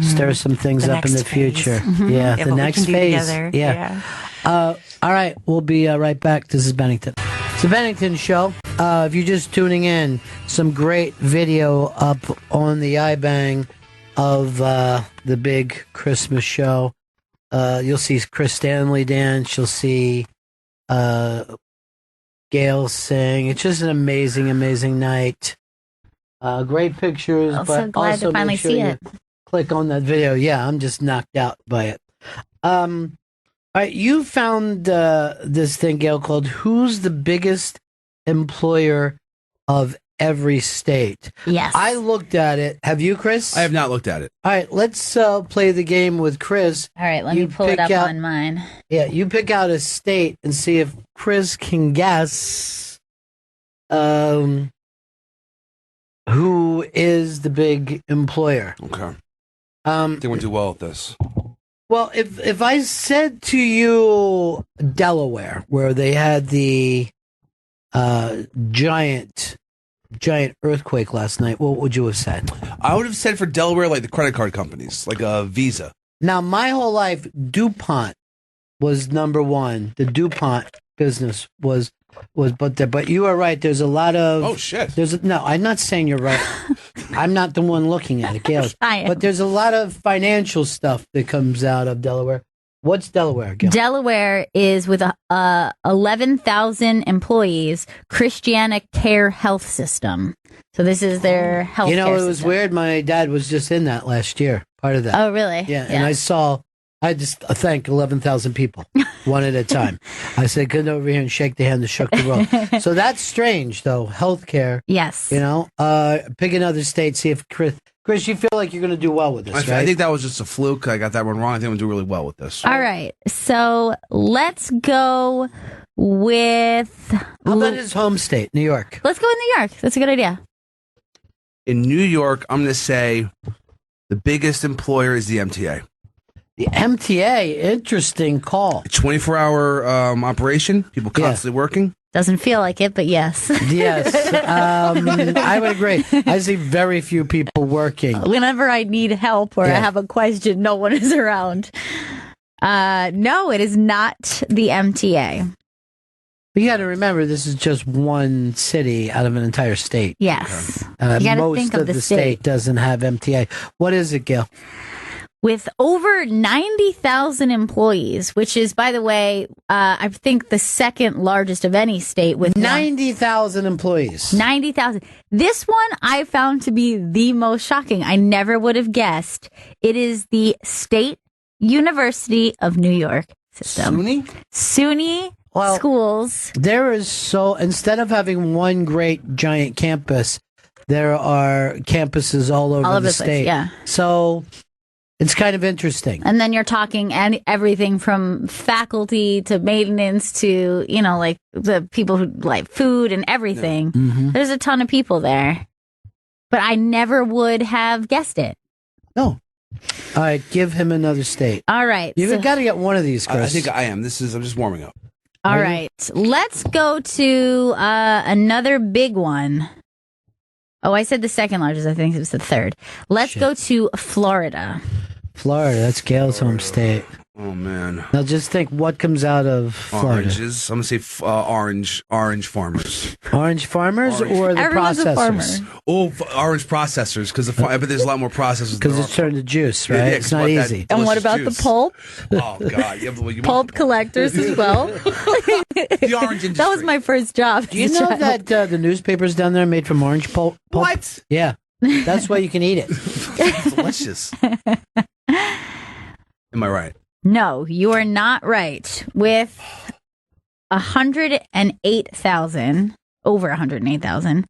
stir some things up in the future. Yeah, the next phase. Yeah. All right, we'll be right back. This is Bennington. It's the Bennington Show. If you're just tuning in, some great video up on the iBang of the big Christmas show. You'll see Chris Stanley dance. You'll see Gail sing. It's just an amazing, amazing night. Great pictures, I'm but so glad also to finally make sure see you it. click on that video. Yeah, I'm just knocked out by it. All right, you found this thing, Gail, called "Who's the Biggest Employer of Every State?" Yes. I looked at it. Have you, Chris? I have not looked at it. All right, let's play the game with Chris. All right, let me pull it up on mine. Yeah, you pick out a state and see if Chris can guess who is the big employer. Okay. I think we'll do well at this. Well, if I said to you Delaware, where they had the giant earthquake last night, what would you have said? I would have said for Delaware, like the credit card companies, like Visa. Now, my whole life, DuPont was number one. The DuPont business was but you are right. There's a lot of no. I'm not saying you're right. I'm not the one looking at it, Gail. But there's a lot of financial stuff that comes out of Delaware. What's Delaware, Gail? Delaware is with 11,000 employees, Christiana Care Health System. So this is their health. You know, it was system. weird. My dad was just in that last year. Part of that. Oh, really? Yeah. And I just thank 11,000 people one at a time. I said, come over here and shake the hand that shook the world. So that's strange, though. Healthcare. Yes. You know, pick another state. See if Chris, you feel like you're going to do well with this, right? I think that was just a fluke. I got that one wrong. I think I'm going to do really well with this. All right. So let's go with. How about his home state, New York? Let's go with New York. That's a good idea. In New York, I'm going to say the biggest employer is the MTA. The MTA, interesting call. 24-hour operation, people constantly working. Doesn't feel like it, but yes. Yes, I would agree. I see very few people working. Whenever I need help or I have a question, no one is around. No, it is not the MTA. But you got to remember, this is just one city out of an entire state. Yes. You got to most think of the state doesn't have MTA. What is it, Gail? With over 90,000 employees, which is, by the way, I think the second largest of any state with 90,000 employees. 90,000. This one I found to be the most shocking. I never would have guessed. It is the State University of New York system. SUNY schools. There is instead of having one great giant campus, there are campuses all over the state. Place, yeah. So it's kind of interesting. And then you're talking everything from faculty to maintenance to, like the people who like food and everything. Mm-hmm. There's a ton of people there. But I never would have guessed it. No. All right, give him another state. All right. You've got to get one of these, Chris. I think I am. I'm just warming up. All right. Let's go to another big one. Oh, I said the second largest. I think it was the third. Let's go to Florida. Florida, that's Gail's home state. Oh man. Now just think what comes out of Florida. Oranges. I'm gonna say orange farmers. Orange farmers or the Everyone's a processors? farmer. Oh, orange processors because but there's a lot more processors. Because it's turned to juice, right? Yeah, it's not easy. And what about juice. the pulp? Oh God, you Pulp collectors as well. the orange industry. That was my first job. Do you know that the newspapers down there are made from orange pulp? What? Yeah. That's why you can eat it. It's delicious. Am I right? No, you are not right. With 108,000, over 108,000,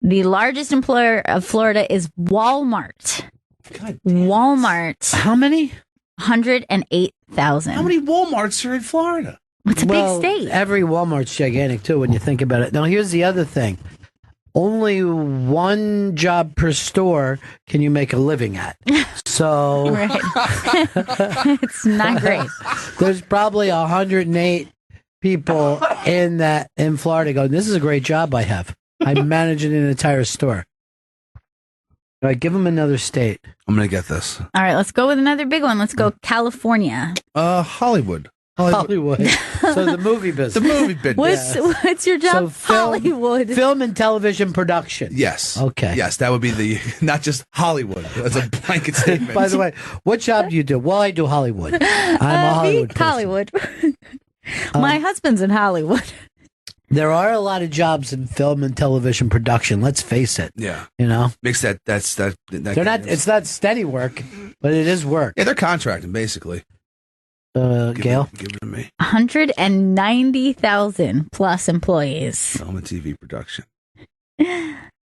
the largest employer of Florida is Walmart. God Walmart. How many? 108,000. How many Walmarts are in Florida? It's a big state. Every Walmart's gigantic too when you think about it. Now here's the other thing. Only one job per store can you make a living at. So Right. It's not great. there's probably 108 people in Florida going, this is a great job I have. I'm managing an entire store. All right, give them another state. I'm gonna get this. All right, let's go with another big one. Let's go California. Hollywood. Hollywood. So the movie business. The movie business. What's your job? Hollywood. Film and television production. Yes. Okay. Yes, that would be the not just Hollywood. That's a blanket statement. By the way, what job do you do? Well, I do Hollywood. I'm a Hollywood person. Hollywood. My husband's in Hollywood. There are a lot of jobs in film and television production. Let's face it. Yeah. You know, makes that. They're not. It's not steady work, but it is work. Yeah, they're contracting basically. Gail, give it to me. 190,000 plus employees. Film and TV production.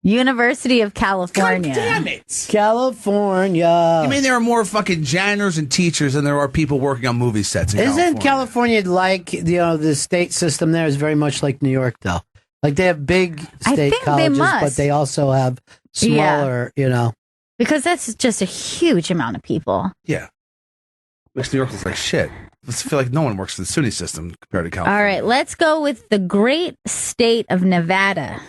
University of California. God damn it. California. You mean there are more fucking janitors and teachers than there are people working on movie sets in Isn't California like the state system there is very much like New York though? Like they have big state colleges, but they also have smaller. Because that's just a huge amount of people. Yeah. Makes New York look like shit. I feel like no one works for the SUNY system compared to California. All right, let's go with the great state of Nevada.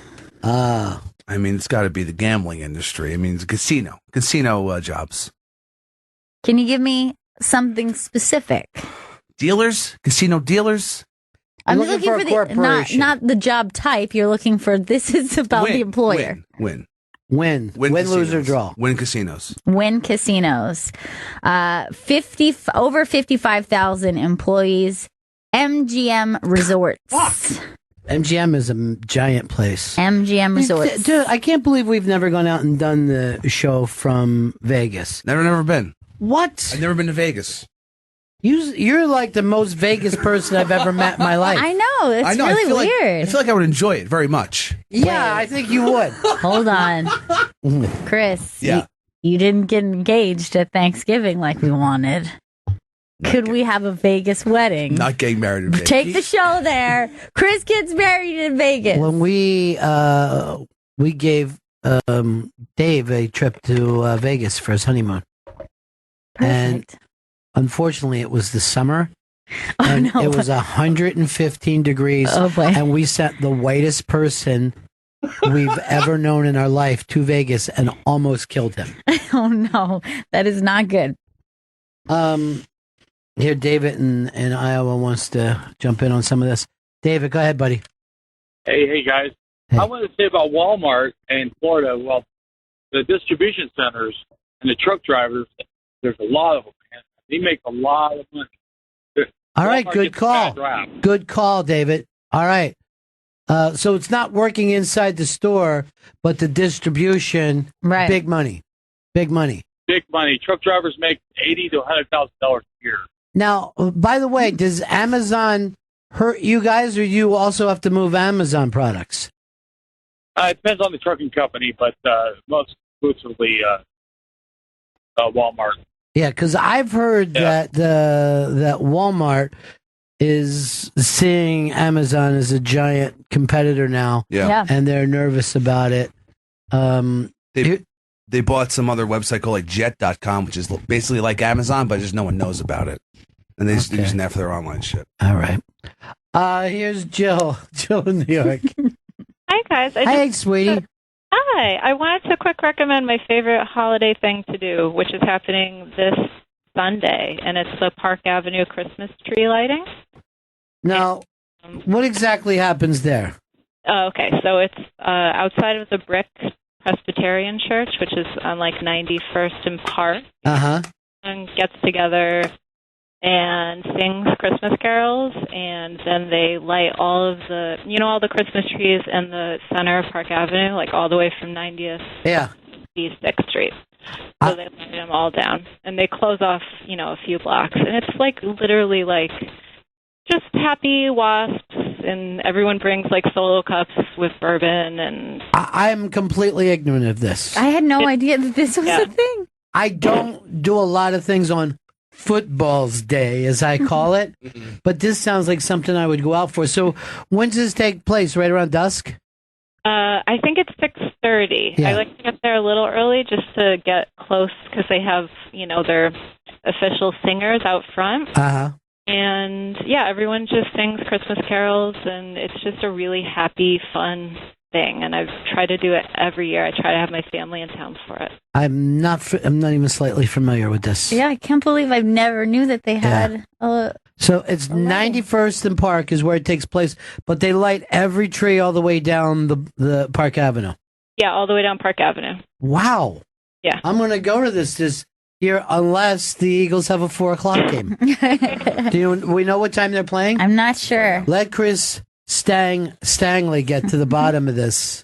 I mean, it's got to be the gambling industry. I mean, it's casino jobs. Can you give me something specific? Dealers, casino dealers. I'm looking for the not the job type. You're looking for. This is about the employer. Win, lose, or draw. Win casinos. Win casinos. Over 55,000 employees. MGM Resorts. MGM is a giant place. MGM Resorts. Dude, I can't believe we've never gone out and done the show from Vegas. Never been. What? I've never been to Vegas. You're like the most Vegas person I've ever met in my life. I know. It's really weird. I feel like I would enjoy it very much. Yeah, I think you would. Hold on. Chris, yeah. you didn't get engaged at Thanksgiving like we wanted. Could we have a Vegas wedding? Not getting married in Vegas. Take the show there. Chris gets married in Vegas. When we gave Dave a trip to Vegas for his honeymoon. Perfect. And unfortunately, it was the summer. And it was 115 degrees. Oh, boy. And we sent the whitest person we've ever known in our life to Vegas and almost killed him. Oh, no. That is not good. Here, David in Iowa wants to jump in on some of this. David, go ahead, buddy. Hey, guys. Hey. I want to say about Walmart in Florida, well, the distribution centers and the truck drivers, there's a lot of them, man. They make a lot of money. All right, Walmart good gets a bad call. rap. Good call, David. All right. So it's not working inside the store, but the distribution, right. Big money. Big money. Big money. Truck drivers make $80,000 to $100,000 a year. Now, by the way, does Amazon hurt you guys, or you also have to move Amazon products? It depends on the trucking company, but most exclusively Walmart. Yeah, because I've heard that that Walmart is seeing Amazon as a giant competitor now. Yeah. And they're nervous about it. They bought some other website called like jet.com, which is basically like Amazon, but just no one knows about it. And they're using that for their online shit. All right. Here's Jill. Jill in New York. Hi, guys. Hey, sweetie. Hi. I wanted to quick recommend my favorite holiday thing to do, which is happening this Sunday, and it's the Park Avenue Christmas tree lighting. Now, what exactly happens there? Okay, so it's outside of the Brick Presbyterian Church, which is on like 91st and Park. And gets together and sings Christmas carols, and then they light all of the, all the Christmas trees in the center of Park Avenue, like all the way from 90th to 6th Street. So they light them all down, and they close off, a few blocks, and it's like literally like just happy wasps, and everyone brings like solo cups with bourbon, and I'm completely ignorant of this. I had no idea that this was a thing. I don't do a lot of things on Football's Day, as I call it, but this sounds like something I would go out for. So when does this take place? Right around dusk? I think it's 6:30. Yeah. I like to get there a little early just to get close because they have, their official singers out front. And yeah, everyone just sings Christmas carols, and it's just a really happy, fun thing. And I've tried to do it every year. I try to have my family in town for it. I'm not even slightly familiar with this. Yeah, I can't believe I never knew that they had So it's 91st and Park is where it takes place, but they light every tree all the way down the Park Avenue. Yeah, all the way down Park Avenue. Wow. Yeah. I'm going to go to this year unless the Eagles have a 4:00 game. We know what time they're playing? I'm not sure. Let Chris Stanley get to the bottom of this.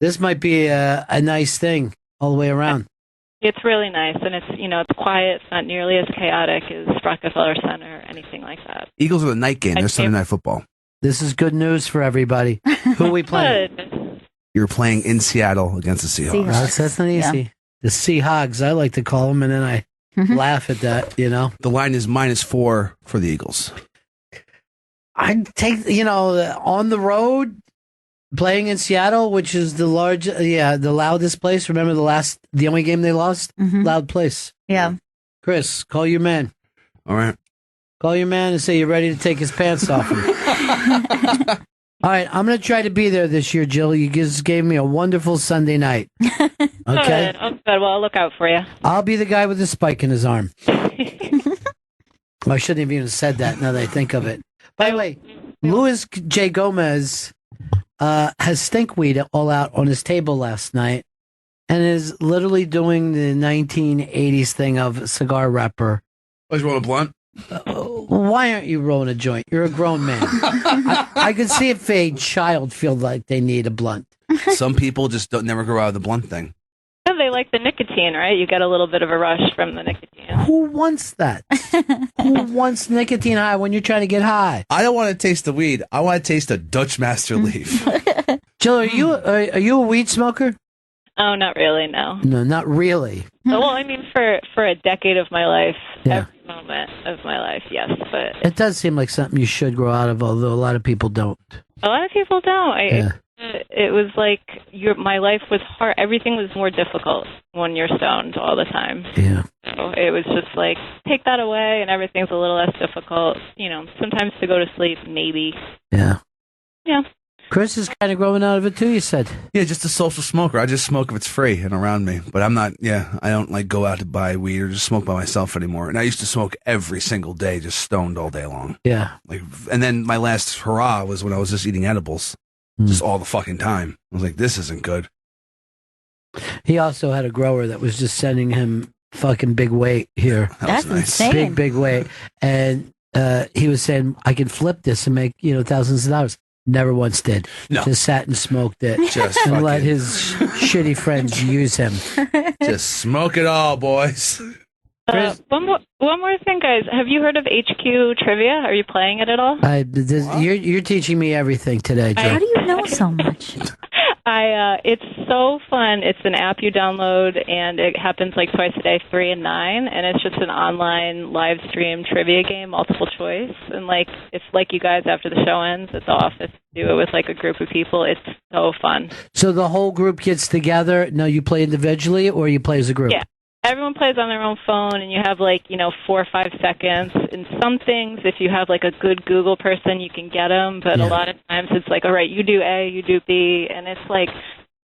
This might be a nice thing all the way around. It's really nice, and it's quiet. It's not nearly as chaotic as Rockefeller Center or anything like that. Eagles are the night game. They're Sunday Night Football. This is good news for everybody. Who are we playing? Good. You're playing in Seattle against the Seahawks. That's not easy. Yeah. The Seahawks, I like to call them, and then I laugh at that, The line is -4 for the Eagles. I'd take, on the road, playing in Seattle, which is the loudest place. Remember the only game they lost? Loud place. Yeah. Chris, call your man. All right. Call your man and say you're ready to take his pants off him. All right, I'm going to try to be there this year, Jill. You just gave me a wonderful Sunday night. Okay? Good. Oh, good. Well, I'll look out for you. I'll be the guy with the spike in his arm. I shouldn't have even said that now that I think of it. By the way, Luis J. Gomez has stinkweed all out on his table last night and is literally doing the 1980s thing of cigar wrapper. Was you rolling a blunt? Why aren't you rolling a joint? You're a grown man. I could see if a child feel like they need a blunt. Some people just never grow out of the blunt thing. Yeah, they like the nicotine, right? You get a little bit of a rush from the nicotine. Who wants that? Who wants nicotine high when you're trying to get high? I don't want to taste the weed. I want to taste a Dutch Master leaf. Jill, are you a weed smoker? Oh, not really, no. No, not really. Well, I mean, for a decade of my life, every moment of my life, yes. But it does seem like something you should grow out of, although a lot of people don't. A lot of people don't. It was like my life was hard. Everything was more difficult when you're stoned all the time. Yeah. So it was just like, take that away and everything's a little less difficult. Sometimes to go to sleep, maybe. Yeah. Yeah. Chris is kind of growing out of it too, you said. Yeah, just a social smoker. I just smoke if it's free and around me. But I'm not, I don't like go out to buy weed or just smoke by myself anymore. And I used to smoke every single day, just stoned all day long. Yeah. And then my last hurrah was when I was just eating edibles. Just all the fucking time. I was like, this isn't good. He also had a grower that was just sending him fucking big weight here. That's nice. Insane. Big weight. And he was saying, I can flip this and make, thousands of dollars. Never once did. No. Just sat and smoked it. Just and let his shitty friends use him. Just smoke it all, boys. One more thing, guys. Have you heard of HQ Trivia? Are you playing it at all? You're teaching me everything today, Joe. How do you know so much? It's so fun. It's an app you download, and it happens like twice a day, 3 and 9, and it's just an online live stream trivia game, multiple choice. And it's like you guys after the show ends at the office do it with like a group of people. It's so fun. So the whole group gets together. No, you play individually or you play as a group? Yeah. Everyone plays on their own phone, and you have 4 or 5 seconds. And some things, if you have a good Google person, you can get them. But a lot of times it's like, all right, you do A, you do B, and it's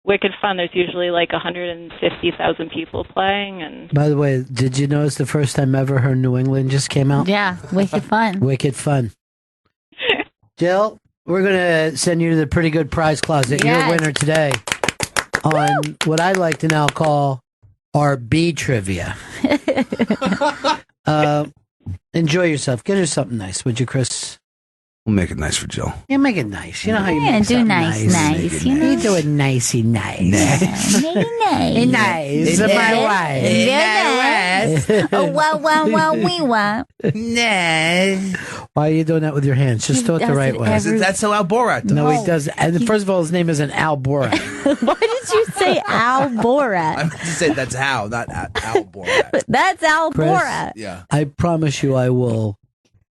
wicked fun. There's usually like 150,000 people playing, and By the way, did you notice the first time ever her New England just came out? Yeah, wicked fun. Wicked fun. Jill, we're going to send you to the Pretty Good Prize Closet. Yes. Your winner today on what I like to now call our B trivia. Enjoy yourself. Get her something nice, would you, Chris? We'll make it nice for Jill. Yeah, make it nice. You know how you Yeah, make do something nice. You know? You do it nicey nice. Nice. Nice. My wife. Oh, wow, we want. Why are you doing that with your hands? Just do it the right way. That's how Al Borat does. No, he does. And first of all, his name isn't Al Borat. Why did you say Al Borat? I meant to say that's how, not Al Borat. That's Al Chris, Borat. Yeah. I promise you I will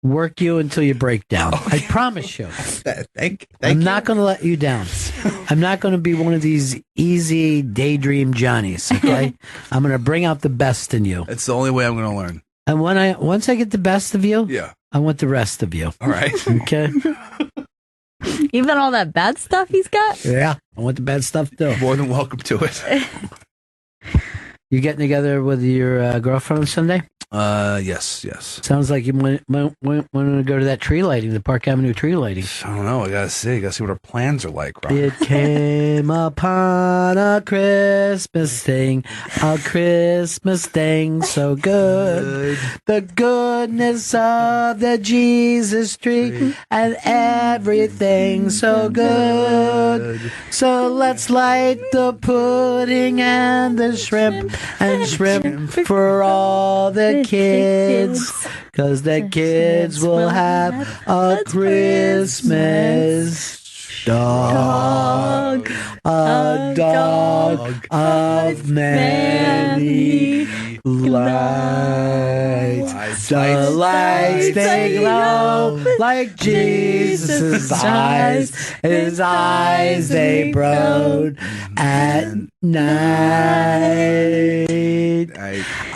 work you until you break down. I promise you. Thank I'm you. not going to let you down. I'm not going to be one of these easy daydream Johnnies, okay? I'm going to bring out the best in you. It's the only way I'm going to learn. And once I get the best of you, Yeah. I want the rest of you. All right. Okay? Even all that bad stuff he's got? Yeah. I want the bad stuff too. More than welcome to it. You getting together with your girlfriend on Sunday? Yes. Sounds like you want to go to that tree lighting, the Park Avenue tree lighting. I don't know. I gotta see what our plans are like, Rob. It came upon a Christmas thing so good. The goodness of the Jesus tree and everything so good. So let's light the pudding and the shrimp for all the kids, 'cause the kids will have a Christmas dog, a dog of many lights. The lights they glow like Jesus' eyes. His eyes they brode at night.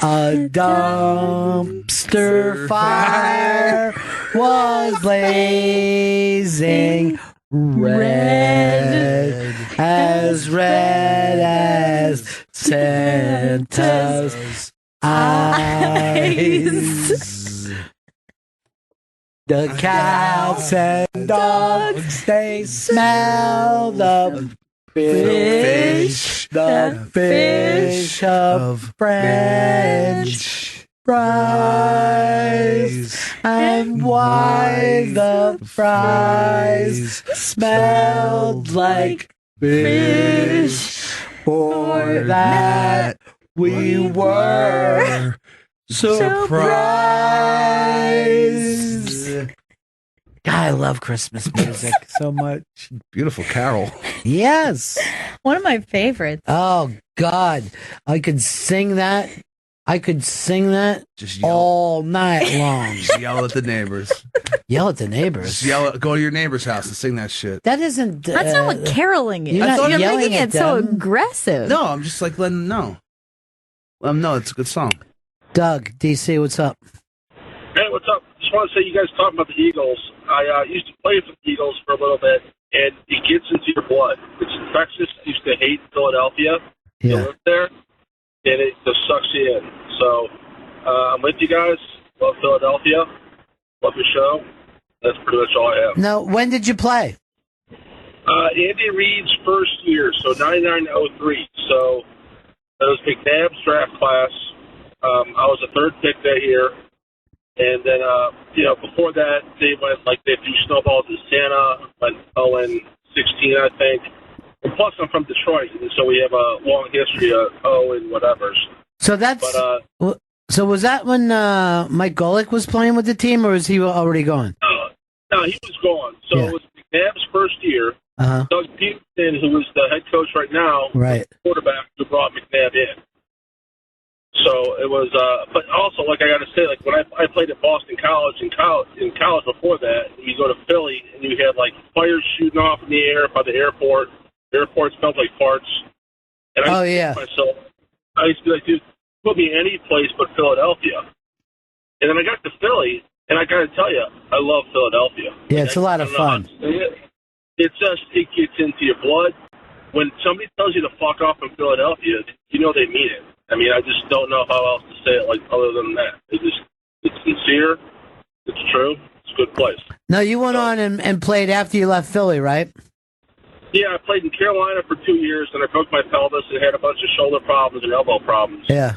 A dumpster fire was blazing red as Santa's eyes. The cats and dogs, they smell the fish of French fries, and why the fries smelled like fish, for that we were surprised. God, I love Christmas music so much. Beautiful carol. Yes. One of my favorites. Oh, God. I could sing that. Just yell. All night long. Just yell at the neighbors. Yell at the neighbors. Just go to your neighbor's house and sing that shit. That isn't. That's not what caroling is. You're not You're yelling making at it so them. aggressive. No, I'm just like letting them know. Let them know it's a good song. Doug, DC, what's up? Hey, what's up? Just want to say, you guys talking about the Eagles. I used to play for the Eagles for a little bit, and it gets into your blood. It's infectious. I used to hate Philadelphia. Yeah. I lived there, and it just sucks you in. So I'm with you guys. Love Philadelphia. Love your show. That's pretty much all I have. Now, when did you play? Andy Reid's first year, so 99-03. So it was McNabb's draft class. I was a third pick that year. And then, before that, they threw snowballs at Santa, went 0-16, I think. And plus, I'm from Detroit, and so we have a long history of and whatevers. So so was that when Mike Golick was playing with the team, or was he already gone? No, he was gone. So it was McNabb's first year. Uh-huh. Doug Peterson, who is the head coach right now, Right. was the quarterback who brought McNabb in. So it was, but also, like I got to say, like when I played at Boston College, in college before that, you go to Philly and you had like fires shooting off in the air by the airport. The airport smelled like farts. And I used to think to myself, I used to be like, dude, put me any place but Philadelphia. And then I got to Philly, and I got to tell you, I love Philadelphia. Yeah, it's a lot of fun. It gets into your blood. when somebody tells you to fuck off in Philadelphia, you know they mean it. I mean, I just don't know how else to say it like other than that. It's sincere. It's true. It's a good place. No, you went on and played after you left Philly, right? Yeah, I played in Carolina for 2 years, and I broke my pelvis and had a bunch of shoulder problems and elbow problems. Yeah.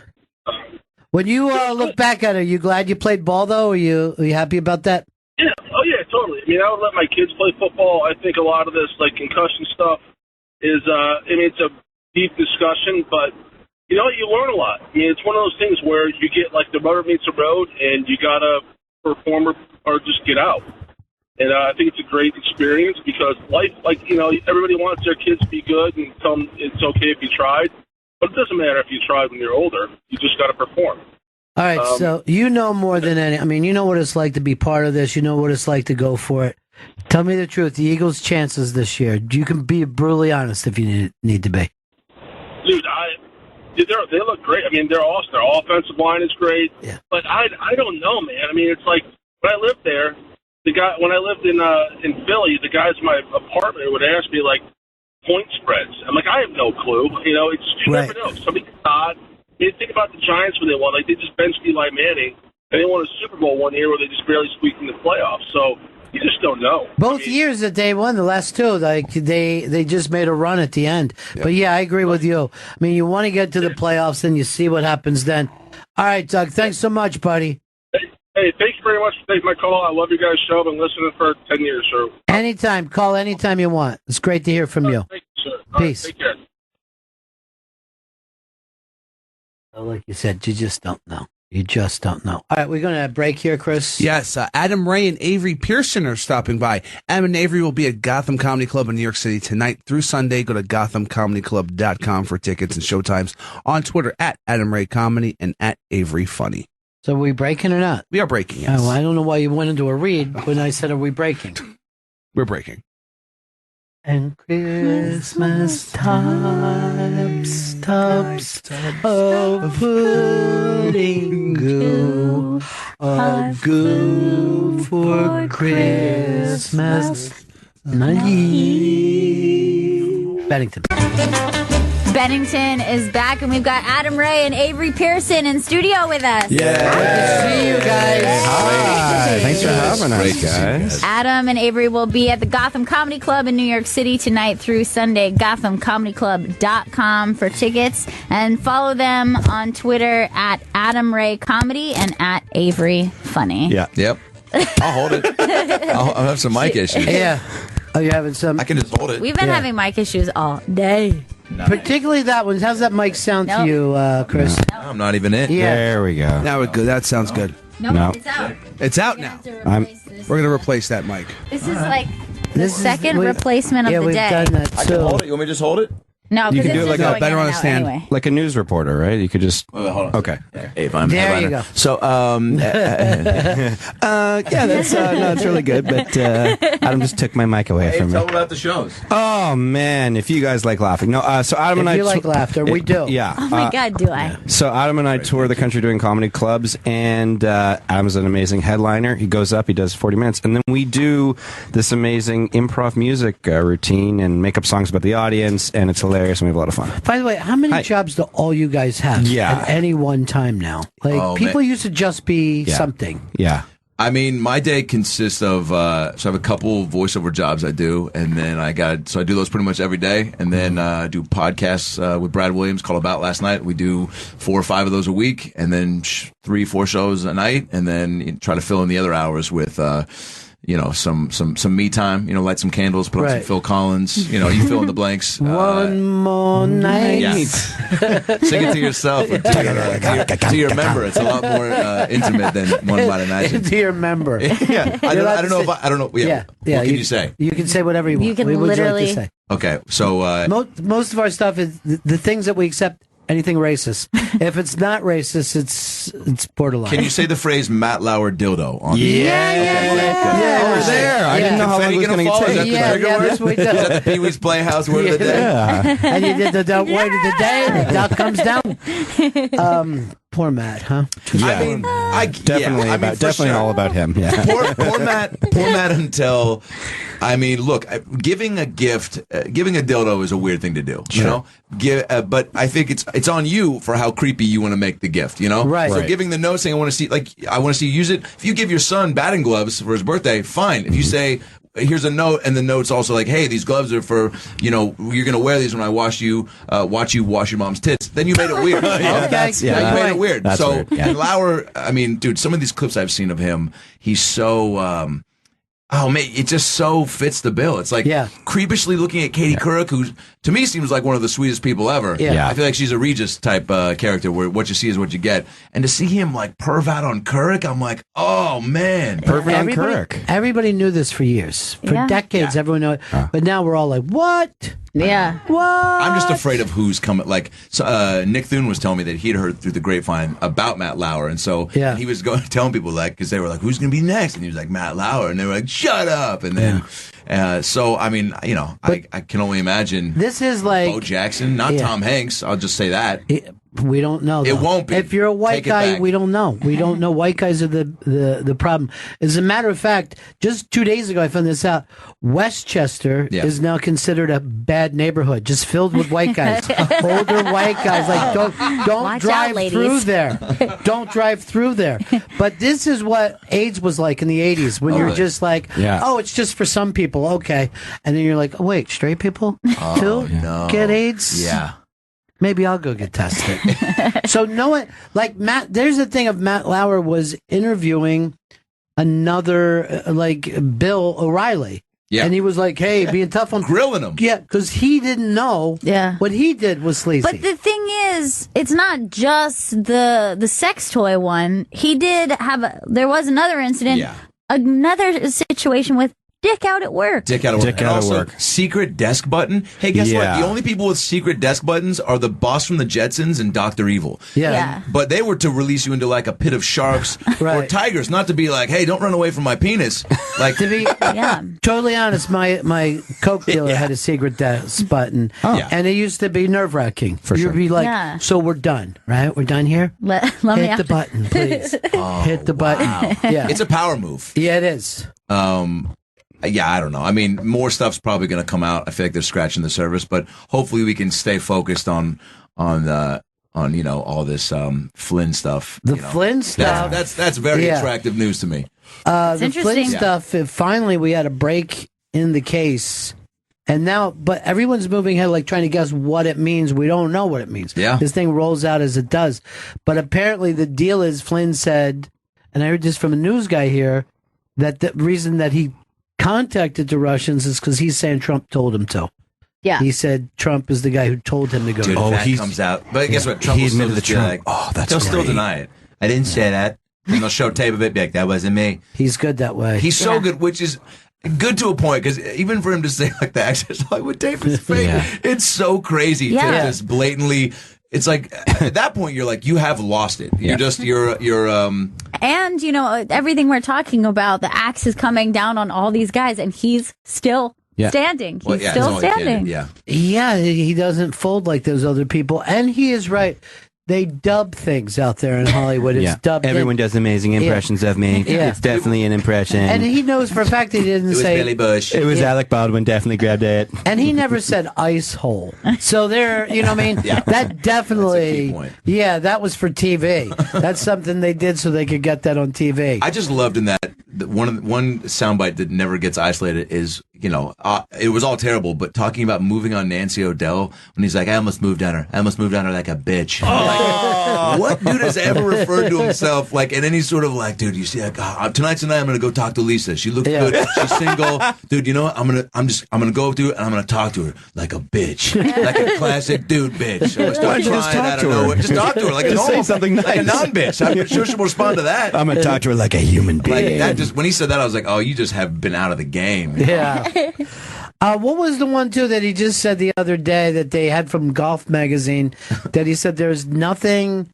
When you look back at it, are you glad you played ball, though? Are you happy about that? Yeah. Oh, yeah, totally. I mean, I would let my kids play football. I think a lot of this, like, concussion stuff is, I mean, it's a deep discussion, but, you know, you learn a lot. I mean, it's one of those things where you get, like, the rubber meets the road, and you got to perform or just get out. And I think it's a great experience because life, like, you know, everybody wants their kids to be good and tell them it's okay if you tried. But it doesn't matter if you tried when you're older. You just got to perform. All right, so you know more than any. I mean, you know what it's like to be part of this. You know what it's like to go for it. Tell me the truth. The Eagles' chances this year. You can be brutally honest if you need to be. Dude, they look great. I mean, they're awesome. Their offensive line is great. Yeah. But I don't know, man. I mean, it's like when I lived there, when I lived in Philly, the guys in my apartment would ask me, like, point spreads. I'm like, I have no clue. You know, it's you never know. Somebody gets hot. I mean, think about the Giants when they won. Like, they just benched Eli Manning, and they won a Super Bowl one year where they just barely squeaked in the playoffs. So you just don't know. Both years that they won, the last two, like they just made a run at the end. Yep. But yeah, I agree with you. I mean, you want to get to the playoffs, and you see what happens then. All right, Doug. Thanks so much, buddy. Hey, thank you very much for taking my call. I love your guys' show. I've been listening for 10 years, sir. Anytime. Call anytime you want. It's great to hear from you. Thank you, sir. Peace. Right, take care. Like you said, you just don't know. You just don't know. All right, we're going to break here, Chris. Yes, Adam Ray and Avery Pearson are stopping by. Adam and Avery will be at Gotham Comedy Club in New York City tonight through Sunday. Go to GothamComedyClub.com for tickets and showtimes. On Twitter, at Adam Ray Comedy and at Avery Funny. So are we breaking or not? We are breaking, yes. Oh, I don't know why you went into a read when I said, are we breaking? We're breaking. And Christmas tubs of pudding goo, a goo for Christmas night. Bennington. Bennington is back, and we've got Adam Ray and Avery Pearson in studio with us. Yeah. Good to see you guys. Hi. Thanks for having us, guys. Adam and Avery will be at the Gotham Comedy Club in New York City tonight through Sunday. GothamComedyClub.com for tickets. And follow them on Twitter at Adam Ray Comedy and at Avery Funny. Yeah. Yep. I'll hold it. I'll have some mic issues. Yeah. Oh, you're having some? I can just hold it. We've been having mic issues all day. Nice. Particularly that one. How's that mic sound to you, Chris? No. I'm not even in. Yeah. There we go. Now we're good. That sounds good. No, it's out. It's out now. We're going to replace that mic. This is like the second replacement of the day. Done that I can hold it. You want me to just hold it? No, you because can do it like better on a stand, anyway. like a news reporter, right? You could just. Hold on. Okay. If I'm there headliner. you go. So, yeah, that's no, it's really good. But Adam just took my mic away from me. Tell them about the shows. Oh man, if you guys like laughing, no. So Adam and I, you like laughter, we do. Yeah. Oh my God, do I? So Adam and I tour the country doing comedy clubs, and Adam's an amazing headliner. He goes up, he does 40 minutes, and then we do this amazing improv music routine and make up songs about the audience, and it's hilarious, and we have a lot of fun. By the way, how many jobs do all you guys have at any one time now? Like, people used to just be something. Yeah. I mean, my day consists of, so I have a couple voiceover jobs I do, and then I do those pretty much every day, and then do podcasts with Brad Williams called About Last Night. We do 4 or 5 of those a week, and then 3, 4 shows a night, and then try to fill in the other hours with, some me time, light some candles, put on some Phil Collins, you fill in the blanks. One more night. Yes. Sing it to yourself or to your member. It's a lot more intimate than one might imagine. To your member. Yeah. I don't know. What can you say? You can say whatever you want. You can What would you like literally to say? Okay. So most of our stuff is the things that we accept. Anything racist. If it's not racist, it's borderline. Can you say the phrase Matt Lauer dildo? On Yeah, over there. I didn't know how long it was going to take. Yes, we do. Is that the Pee Wee's Playhouse word of the day? And you did the word of the day, and the duck comes down. Poor Matt, huh? I mean, definitely all about him. Yeah. Poor Matt until, I mean, look, giving a gift, giving a dildo is a weird thing to do, you know? But I think it's on you for how creepy you want to make the gift, you know? Right. So giving the note saying, I want to see you use it. If you give your son batting gloves for his birthday, fine. If you say, here's a note, and the note's also like, hey, these gloves are for, you know, you're going to wear these when I watch you wash your mom's tits. Then you made it weird. You made it weird. That's so, weird. Yeah. and Lauer, I mean, dude, some of these clips I've seen of him, he's so, oh man, it just so fits the bill. It's like creepishly looking at Katie Couric, who to me seems like one of the sweetest people ever. Yeah. I feel like she's a Regis type character where what you see is what you get. And to see him like perv out on Couric, I'm like, oh man. Perv on Couric. Everybody knew this for years. For decades, everyone knew it. But now we're all like, what? Yeah. What? I'm just afraid of who's coming. Like Nick Thune was telling me that he'd heard through the grapevine about Matt Lauer, and so he was going telling people like, because they were like, who's going to be next? And he was like, Matt Lauer, and they were like, shut up. And then, so I mean, you know, I can only imagine. This is like Bo Jackson, not Tom Hanks. I'll just say that. We don't know. Though. It won't be. If you're a white guy, we don't know. We don't know. White guys are the problem. As a matter of fact, just 2 days ago, I found this out. Westchester is now considered a bad neighborhood, just filled with white guys, older white guys. Like don't Watch drive out, through there. Don't drive through there. But this is what AIDS was like in the 80s, when you're just like, oh, it's just for some people, okay, and then you're like, oh wait, straight people too get AIDS? Yeah. Maybe I'll go get tested. So no one, like Matt, there's the thing of Matt Lauer was interviewing another, like Bill O'Reilly. Yeah. And he was like, hey, being tough on... Grilling him. Yeah, because he didn't know what he did was sleazy. But the thing is, it's not just the sex toy one. He did have there was another incident, another situation with dick out at work. Dick out of work. Dick out of work. Secret desk button. Hey, guess what? The only people with secret desk buttons are the boss from the Jetsons and Dr. Evil. Yeah. But they were to release you into like a pit of sharks or tigers, not to be like, hey, don't run away from my penis. Like to be totally honest, my Coke dealer had a secret desk button, and it used to be nerve wracking. For sure. You'd be like, so we're done, right? We're done here. Let hit the button, please. Hit the button. Yeah, it's a power move. Yeah, it is. Yeah, I don't know. I mean, more stuff's probably going to come out. I feel like they're scratching the surface, but hopefully we can stay focused on you know, all this Flynn stuff. The Flynn stuff. That's very attractive news to me. The Flynn stuff. Finally, we had a break in the case, and now, but everyone's moving ahead, like trying to guess what it means. We don't know what it means. Yeah, this thing rolls out as it does, but apparently the deal is Flynn said, and I heard this from a news guy here, that the reason that he contacted the Russians is because he's saying Trump told him to. Yeah. He said Trump is the guy who told him to go. Dude, that comes out. But guess what? Trump he will still admitted just to be Trump. like, they'll still deny it. I didn't say that. And they'll show tape of it, be like, that wasn't me. He's good that way. He's so good, which is good to a point, because even for him to say like the Access Hollywood tape is fake, it's so crazy to just blatantly... It's like at that point you're like, you have lost it. You're just you're and you know, everything we're talking about, the axe is coming down on all these guys, and he's still standing. He's still standing. Yeah, he doesn't fold like those other people, and he is right. They dub things out there in Hollywood. It's dubbed. Everyone does amazing impressions of me. Yeah. It's definitely an impression. And he knows for a fact he didn't say... Billy Bush. It was Alec Baldwin, definitely grabbed it. And he never said ice hole. So there, you know what I mean? That definitely... Yeah, that was for TV. That's something they did so they could get that on TV. I just loved in that one soundbite that never gets isolated is, you know, it was all terrible, but talking about moving on Nancy O'Dell when he's like, I almost moved on her. I almost moved on her like a bitch. What dude has ever referred to himself like in any sort of like, dude, you see, like, tonight's the night I'm gonna go talk to Lisa. She looks good. She's single. Dude, you know what? I'm gonna go through it and I'm gonna talk to her like a bitch. Like a classic dude bitch. I'm gonna start crying out of nowhere. Just talk to her like a normal, something nice. like a non-bitch. I'm sure she'll respond to that. I'm gonna talk to her like a human being. Like that just when he said that, I was like, oh, you just have been out of the game. Yeah. What was the one, too, that he just said the other day that they had from Golf Magazine, that he said there's nothing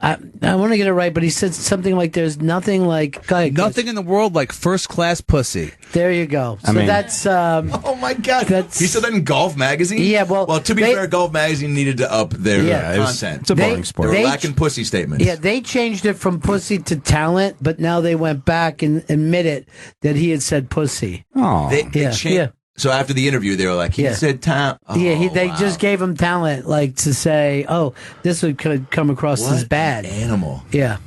I want to get it right, but he said something like, "There's nothing like nothing in the world like first class pussy." There you go. So that's. Oh my God! He said that in Golf Magazine. Yeah, well, to be fair, Golf Magazine needed to up their content. It's a boring sport. They were lacking pussy statements. Yeah, they changed it from pussy to talent, but now they went back and admitted that he had said pussy. Oh, they changed. So after the interview, they were like, he said talent. Oh, they just gave him talent, like to say, "Oh, this could come across as bad." Animal. Yeah.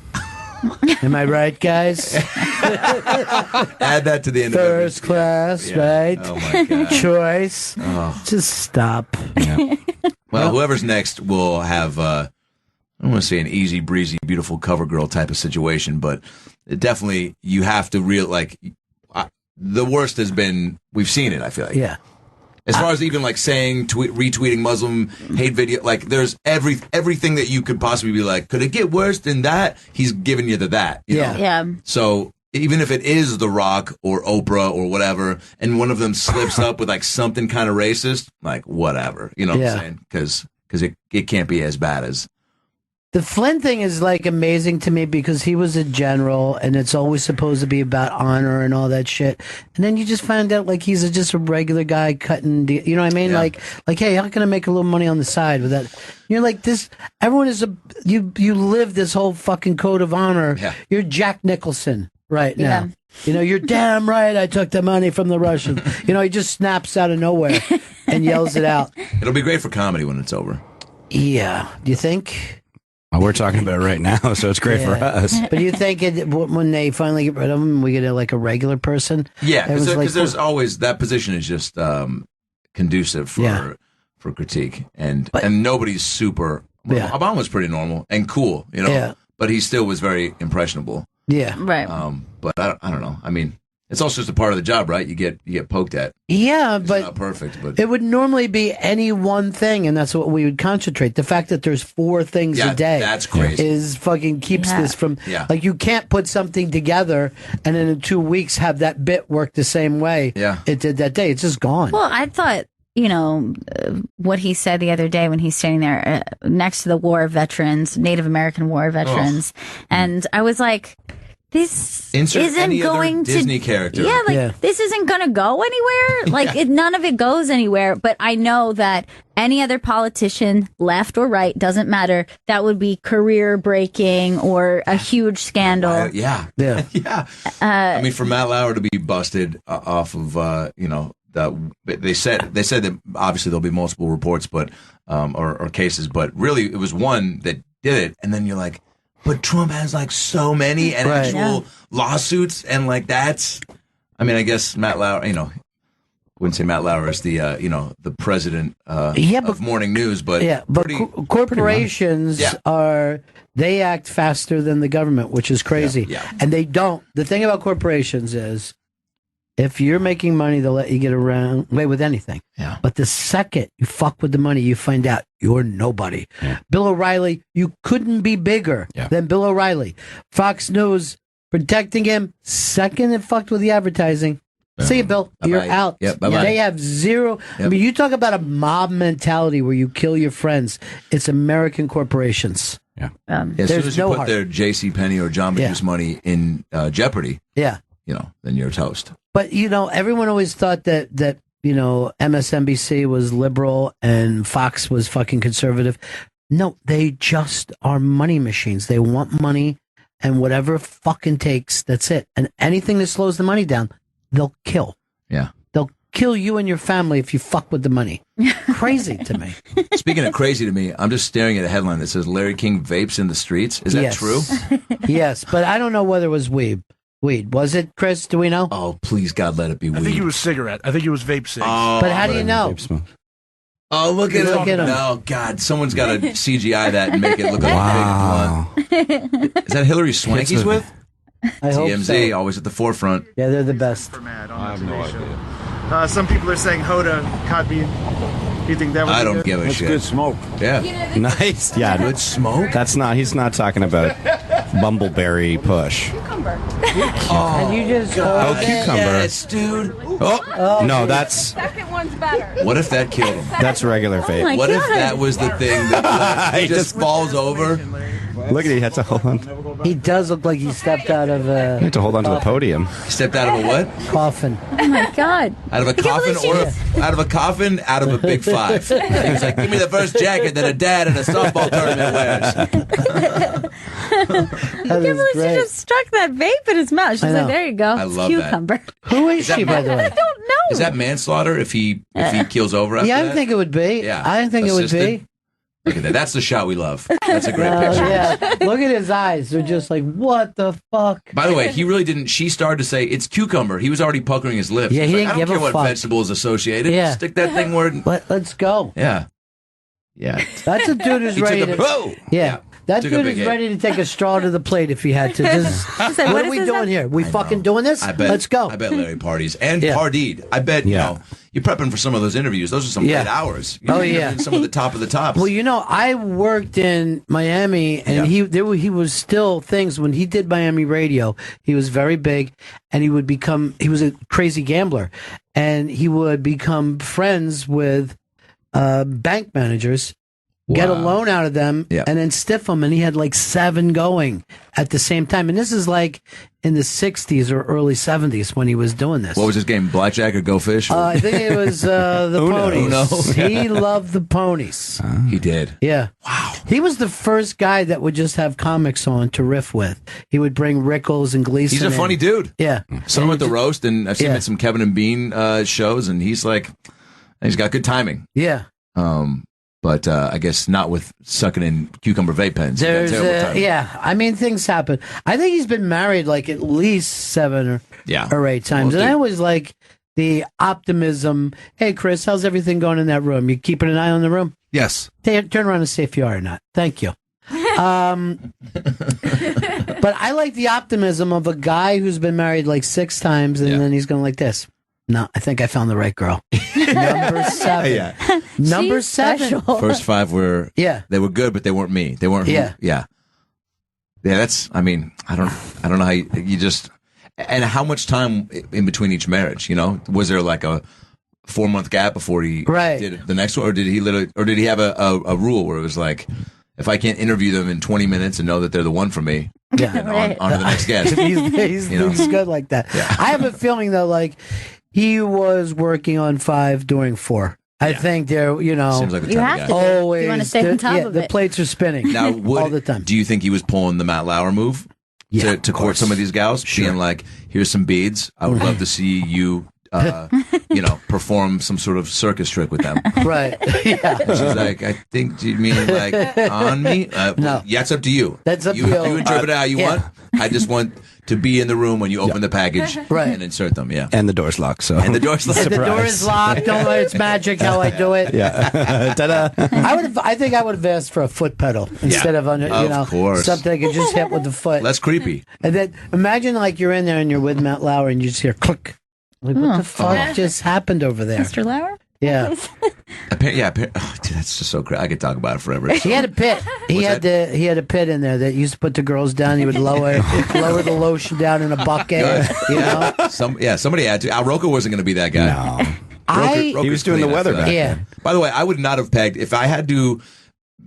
Am I right, guys? Add that to the end. First class, right? Oh my God. Choice. Oh. Just stop. Yeah. Well, whoever's next will have, I don't want to say an easy breezy, beautiful cover girl type of situation, but definitely you have to the worst has been, we've seen it, I feel like. Yeah. As far as even like saying, retweeting Muslim hate video, like there's everything that you could possibly be like, could it get worse than that? He's giving you that. You know? Yeah. So even if it is The Rock or Oprah or whatever, and one of them slips up with like something kind of racist, like whatever, you know what I'm saying? Because it can't be as bad as. The Flynn thing is like amazing to me because he was a general and it's always supposed to be about honor and all that shit. And then you just find out like he's just a regular guy cutting, you know what I mean? Yeah. Like, hey, how can I make a little money on the side with that? You're like this, everyone is you live this whole fucking code of honor. Yeah. You're Jack Nicholson right now. You know, you're damn right I took the money from the Russians. You know, he just snaps out of nowhere and yells it out. It'll be great for comedy when it's over. Yeah. Do you think? Well, we're talking about it right now, so it's great for us. But you think when they finally get rid of him, we get like a regular person? Yeah, because there's always that position is just conducive for critique, and nobody's super. Yeah. Obama's pretty normal and cool, you know. Yeah. But he still was very impressionable. Yeah, right. But I don't know. I mean, it's also just a part of the job, right? You get poked at. Yeah, It's but not perfect, but it would normally be any one thing, and that's what we would concentrate. The fact that there's 4 things a day, that's crazy. Is fucking keeps this from like you can't put something together and then in 2 weeks have that bit work the same way it did that day. It's just gone. Well, I thought, you know, what he said the other day when he's standing there next to the war veterans, Native American war veterans, and I was like, this isn't going to Disney character. Yeah, this isn't going to go anywhere. Like none of it goes anywhere. But I know that any other politician, left or right, doesn't matter. That would be career breaking or a huge scandal. Yeah. I mean, for Matt Lauer to be busted off of, you know, they said that obviously there'll be multiple reports, but or cases, but really it was one that did it, and then you're like. But Trump has like so many and actual lawsuits, and like that's. I mean, I guess Matt Lauer. You know, wouldn't say Matt Lauer is the you know the president of morning news, but corporations they act faster than the government, which is crazy. And they don't. The thing about corporations is, if you're making money, they'll let you get away with anything. Yeah. But the second you fuck with the money, you find out you're nobody. Yeah. Bill O'Reilly, you couldn't be bigger than Bill O'Reilly. Fox News protecting him. Second it fucked with the advertising. See you, Bill. Bye-bye. You're out. Yep, bye-bye. They have zero. I mean, you talk about a mob mentality where you kill your friends. It's American corporations. Yeah. As soon as you put their J.C. Penney or John Belushi money in Jeopardy, you know, then you're toast. But, you know, everyone always thought that, you know, MSNBC was liberal and Fox was fucking conservative. No, they just are money machines. They want money and whatever fucking takes, that's it. And anything that slows the money down, they'll kill. Yeah. They'll kill you and your family if you fuck with the money. Crazy to me. Speaking of crazy to me, I'm just staring at a headline that says Larry King vapes in the streets. Is that true? Yes, but I don't know whether it was weed. Was it, Chris? Do we know? Oh, please, God, let it be weed. I think it was cigarette. I think it was vape cigs. Oh, but how do you know? Oh, look at him. No, God, someone's got to CGI that and make it look like a big blunt. Is that Hillary Swanky's with? I hope TMZ, so. always at the forefront. Yeah, they're the best. I have no idea. Some people are saying Hoda caught me. Do you think that was I don't good? give a That's shit. good smoke. Yeah. Nice. Yeah. Good smoke? He's not talking about bumbleberry push. And you just cucumber. Yes, dude. Oh, no, that's Second one's better. What if that killed him? That's regular Oh vape. my What if God. that was the thing that he just falls over? Look at he had to hold on. He does look like he stepped out of a. He had to hold on to the podium. He stepped out of a what? Coffin. Oh my God. Out of a coffin out of a coffin, out of a big five. He was like, give me the first jacket that a dad in a softball tournament wears. I can't believe she just stuck that vape in his mouth. She's I like, know. there you go. I It's love that. cucumber. Who is that she, by the way? I don't know. Is that manslaughter if he keels over after Yeah, I that? think it would be. Yeah. I think it would be. Look at that. That's the shot we love. That's a great picture. Yeah. Look at his eyes. They're just like, what the fuck? By the way, he really didn't. She started to say it's cucumber. He was already puckering his lips. Yeah, he He's didn't like, I give don't a care what fuck. vegetable is associated. Yeah. Stick that thing where. Let's go. Yeah. Yeah. That's a dude who's He took ready a- to. Whoa! Yeah. That Took a dude big is hit. ready to take a straw to the plate if he had to. Just, She's like, what what are is we this? doing here? We fucking doing this? I bet. Let's go. I bet Larry parties and Yeah. partied. I bet you know you're prepping for some of those interviews. Those are some Yeah. late hours. Oh, You're yeah. interviewing some of the top of the tops. Well, you know, I worked in Miami, and he was still things when he did Miami radio. He was very big, and he was a crazy gambler, and he would become friends with bank managers, get a loan out of them, and then stiff them. And he had like 7 going at the same time. And this is like in the 60s or early 70s when he was doing this. What was his game? Blackjack or Go Fish? Or? I think it was the Uno. ponies. He loved the ponies. He did. Yeah. Wow. He was the first guy that would just have comics on to riff with. He would bring Rickles and Gleason. He's a funny dude. Yeah. Saw him at the roast, and I've seen him at some Kevin and Bean shows, and he's got good timing. Yeah. But I guess not with sucking in cucumber vape pens. He got There's terrible timing. yeah. I mean, things happen. I think he's been married like at least 7 or 8 times. Well, and I dude. always like the optimism. Hey, Chris, how's everything going in that room? You keeping an eye on the room? Yes. Turn around and see if you are or not. Thank you. But I like the optimism of a guy who's been married like 6 times, and then he's going like this. No, I think I found the right girl. Number 7. Yeah. Number She's 7. special. First 5 were they were good, but they weren't me. They weren't Yeah. yeah. That's I mean, I don't know how you just and how much time in between each marriage, you know? Was there like a 4-month gap before he did the next one, or did he have a rule where it was like if I can't interview them in 20 minutes and know that they're the one for me, then on to the next guest. he's You know? good like that. I have a feeling though, like he was working on 5 during 4. I think they're, Seems like the You type have of to. guy. always You wanna stay on top of the it. plates are spinning Now, all the time. do you think he was pulling the Matt Lauer move to court some of these gals? Being like, here's some beads. I would love to see you, perform some sort of circus trick with them. Right. Yeah. And she's like, I think, do you mean like on me? No. Yeah, it's up to you. That's up you. to you. You interpret it how you want. I just want to be in the room when you open the package and insert them. Yeah. And the door's locked. So And the door's locked. The door is locked. Don't worry, it's magic how I do it. Yeah. Ta-da. I think I would have asked for a foot pedal instead of Of course. something I could just hit with the foot. Less creepy. And then imagine like you're in there and you're with Matt Lauer and you just hear click. Like what the fuck just happened over there? Mr. Lauer? Yeah. Oh, dude, that's just so crazy. I could talk about it forever. He had a pit. He had a pit in there that used to put the girls down. He would lower the lotion down in a bucket. You know. Somebody had to. Al Roker wasn't going to be that guy. No. He was doing the weather back then. By the way, I would not have pegged if I had to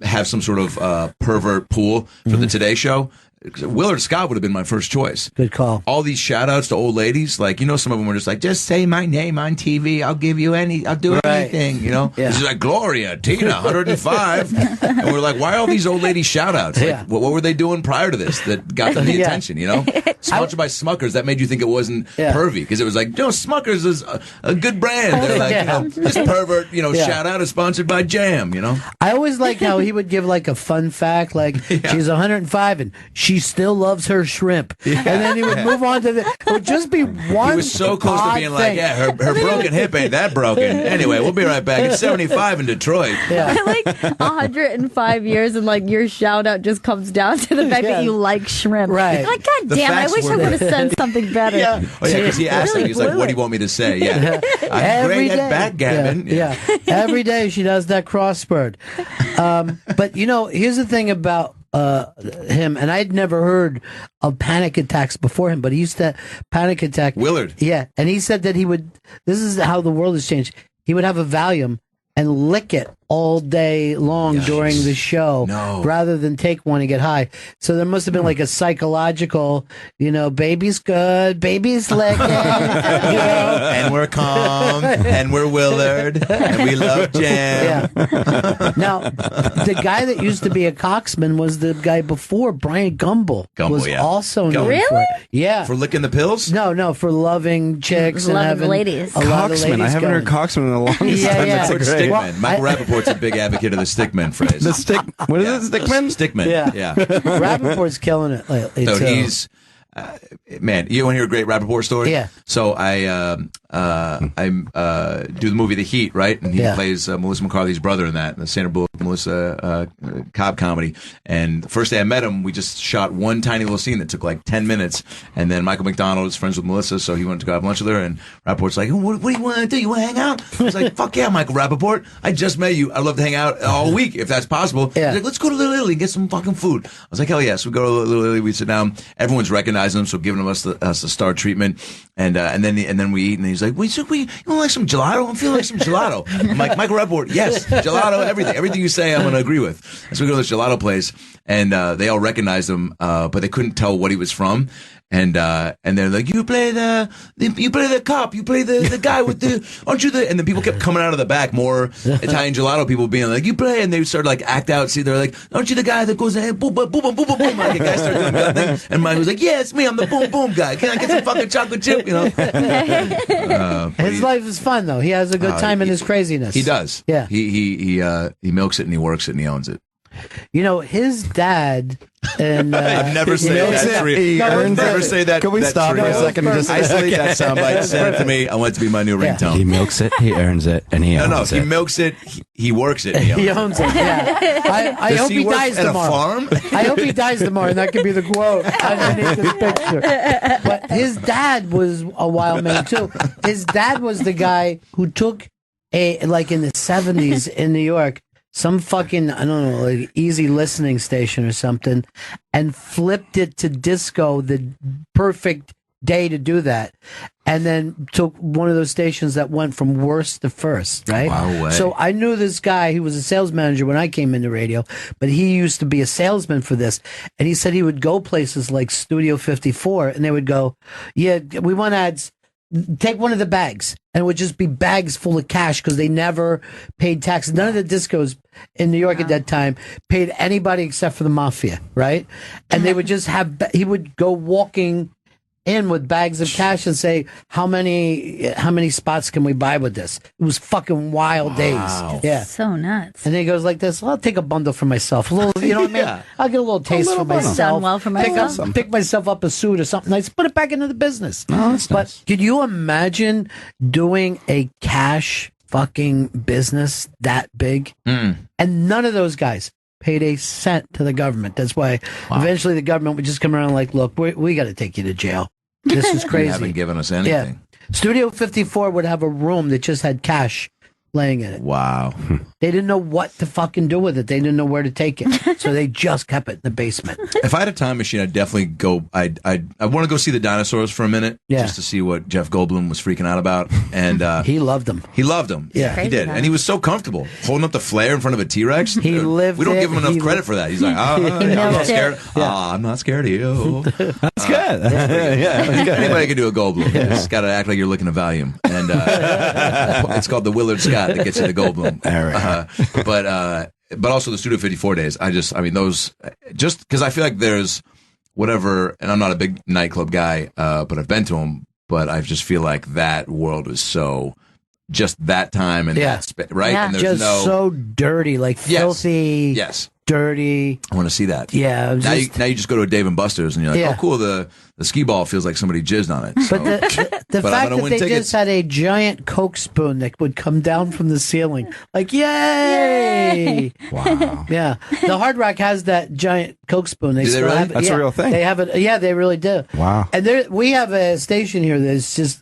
have some sort of pervert pool for the Today Show. Willard Scott would have been my first choice. Good call. All these shout outs to old ladies, like, some of them were just like, just say my name on TV. I'll do anything, Yeah. This is like Gloria, Tina, 105. And we're like, why are all these old ladies shout outs? Like, what were they doing prior to this that got them the attention, Sponsored by Smuckers, that made you think it wasn't pervy because it was like, Smuckers is a good brand. They're like, this pervert, shout out is sponsored by Jam, I always like how he would give like a fun fact, like she's 105 and she still loves her shrimp, and then he would move on to it would just be one. He was so close to being like, her broken hip ain't that broken. Anyway, we'll be right back. It's 75 in Detroit. I like 105 years, and like your shout out just comes down to the fact that you like shrimp. Right. You're like, God The damn, I facts wish I were would have there. said something better. Because he asked him, he's like, what do you want me to say? Yeah. I'm Every great day. at backgammon. Yeah. Every day she does that crossword. But here's the thing about him, and I'd never heard of panic attacks before him, but he used to panic attack. Willard. Yeah. And he said that he would, this is how the world has changed. he would have a Valium and lick it all day long during the show rather than take one and get high. So there must have been like a psychological, baby's good, baby's licking. And we're calm, and we're Willard, and we love jam. Yeah. Now, the guy that used to be a coxman was the guy before, Brian Gumble. Was also known for it. Yeah. For licking the pills? No, for loving chicks and having ladies. a lot of ladies. Coxman. I haven't heard Coxman in a long time. That's great. Stickman. Michael Rappaport's a big advocate of the stickman phrase. What is it? Stickman? Stickman. Yeah. Rappaport's killing it lately. So too. he's man. You want to hear a great Rappaport story? Yeah. So I do the movie The Heat, right? And he plays Melissa McCarthy's brother in that, the Sandra Bullock, Melissa cop comedy. And the first day I met him, we just shot one tiny little scene that took like 10 minutes. And then Michael McDonald is friends with Melissa, so he went to go have lunch with her. And Rappaport's like, what do you want to do? You want to hang out? I was like, fuck yeah, Michael Rappaport. I just met you. I'd love to hang out all week if that's possible. Yeah. He's like, let's go to Little Italy and get some fucking food. I was like, hell yeah. So we go to Little Italy, we sit down. Everyone's recognizing him, so giving us the star treatment. And then we eat, and he's like, you want like some gelato? I'm feeling like some gelato. I'm like, Michael Rappaport, yes, gelato, everything you say, I'm going to agree with. And so we go to this gelato place, and they all recognized him, but they couldn't tell what he was from. And they're like, you play the cop, you play the guy with aren't you the, and then people kept coming out of the back, more Italian gelato people being like, you play, and they started like act out, see, they're like, aren't you the guy that goes, hey, boom, boom, boom, boom, boom, boom, like a guy started doing that thing, and Mike was like, yeah, it's me, I'm the boom, boom guy, can I get some fucking chocolate chip, His life is fun, though. He has a good time in his craziness. He does. Yeah. He milks it, and he works it, and he owns it. His dad and I've never said that. Never say that. Can we stop for a second and just isolate that soundbite? Send it to me. I want it to be my new ringtone. He milks it, he earns it, and he owns it. He milks it, he works it, and he owns it. Yeah. I hope he dies tomorrow. Farm? I hope he dies tomorrow, and that could be the quote underneath this picture. But his dad was a wild man too. His dad was the guy who took like in the 70s in New York, some fucking, I don't know, like easy listening station or something, and flipped it to disco the perfect day to do that. And then took one of those stations that went from worst to first, right? Wow, way. So I knew this guy. He was a sales manager when I came into radio, but he used to be a salesman for this. And he said he would go places like Studio 54, and they would go, yeah, we want ads. Take one of the bags, and it would just be bags full of cash because they never paid taxes. None of the discos in New York at that time paid anybody except for the mafia, right? And they would just he would go walking in with bags of cash and say, how many spots can we buy with this? It was fucking wild days. Yeah. So nuts. And then he goes like this, well, I'll take a get a bundle for myself. A little, you know what I mean? I'll get a little taste for myself. Done well for myself. Pick myself up a suit or something nice. Put it back into the business. Oh, that's but nice. could you imagine doing a cash fucking business that big? And none of those guys paid a cent to the government. That's why eventually the government would just come around like, look, we got to take you to jail. This is crazy. You haven't given us anything. Yeah. Studio 54 would have a room that just had cash laying in it. Wow. They didn't know what to fucking do with it. They didn't know where to take it. So they just kept it in the basement. If I had a time machine, I'd definitely go. I want to go see the dinosaurs for a minute, just to see what Jeff Goldblum was freaking out about. And he loved them. He loved them. Yeah, he did. And he was so comfortable holding up the flare in front of a T-Rex. He lived. We don't it. give him enough credit for that. He's like, I'm not scared. I'm not scared of you. That's good. Anybody can do a Goldblum. You just got to act like you're looking at Valium. And it's called the Willard Scott that gets you the Goldblum. But also the Studio 54 days. I mean, those, just because I feel like there's whatever, and I'm not a big nightclub guy, but I've been to them, but I just feel like that world was so, just that time and that space, right? Yeah. And there's just so dirty, like filthy. Yes. Dirty. I want to see that. Yeah. Now you just go to a Dave and Buster's and you're like, oh, cool. The ski ball feels like somebody jizzed on it. So. But the fact that they just had a giant Coke spoon that would come down from the ceiling, like, yay! Wow. Yeah. The Hard Rock has that giant Coke spoon. Do they really? Have it. That's a real thing. They have it. Yeah, they really do. Wow. And we have a station here that's just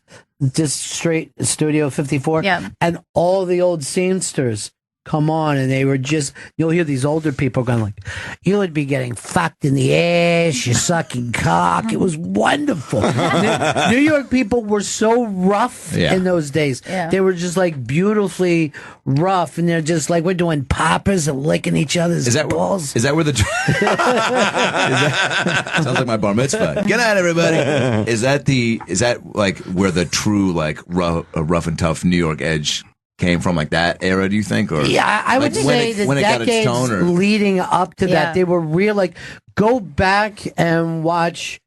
straight Studio 54. Yeah. And all the old scenesters come on, and they were just, you'll hear these older people going like, you would be getting fucked in the ass, you sucking cock. It was wonderful. New York people were so rough in those days. Yeah. They were just like beautifully rough, and they're just like, we're doing poppers and licking each other's balls. Is that where the sounds like my bar mitzvah? Get out, everybody! Is that like where the true like rough and tough New York edge came from, like that era? Do you think? Or yeah, I would say the decades leading up to that, they were real. Like, go back and watch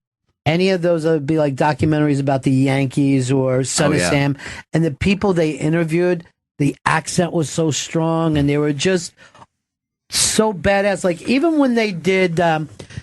any of those. Would be like documentaries about the Yankees or Son of Sam, and the people they interviewed. The accent was so strong, and they were just so badass. Like, even when they did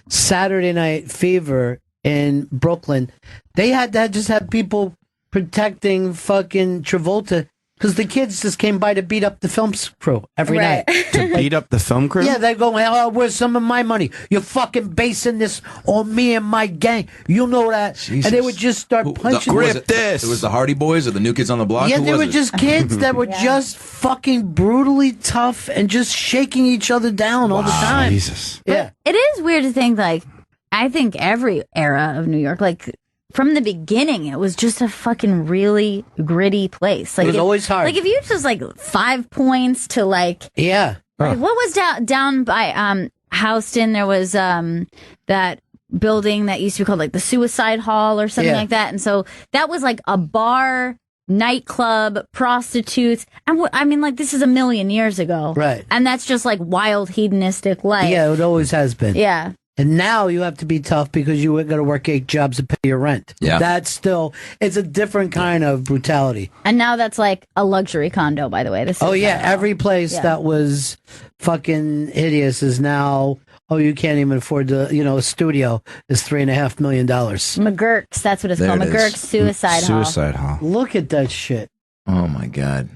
Saturday Night Fever in Brooklyn, they had to just have people protecting fucking Travolta because the kids just came by to beat up the film crew every night. To beat up the film crew? Yeah, they go, oh, where's some of my money? You're fucking basing this on me and my gang. You know that. Jesus. And they would just start punching. It was the Hardy Boys or the New Kids on the Block? Yeah, Who they was were it? just kids that were just fucking brutally tough and just shaking each other down all the time. Jesus. Yeah. It is weird to think, like, I think every era of New York, like, from the beginning, it was just a fucking really gritty place. Like, It was always hard. Like, if you just, like, 5 points to, like... Yeah. Like, what was down by Houston? There was that building that used to be called, like, the Suicide Hall or something like that. And so that was, like, a bar, nightclub, prostitutes. And I mean, like, this is a million years ago. Right. And that's just, like, wild, hedonistic life. Yeah, it always has been. Yeah. And now you have to be tough because you got to work 8 jobs to pay your rent. Yeah. That's still, it's a different kind of brutality. And now that's like a luxury condo, by the way. This Every place that was fucking hideous is now, you can't even afford a studio is $3.5 million. McGurk's, that's what it's called. It is. McGurk's Suicide Hall. Suicide Hall. Look at that shit. Oh my God.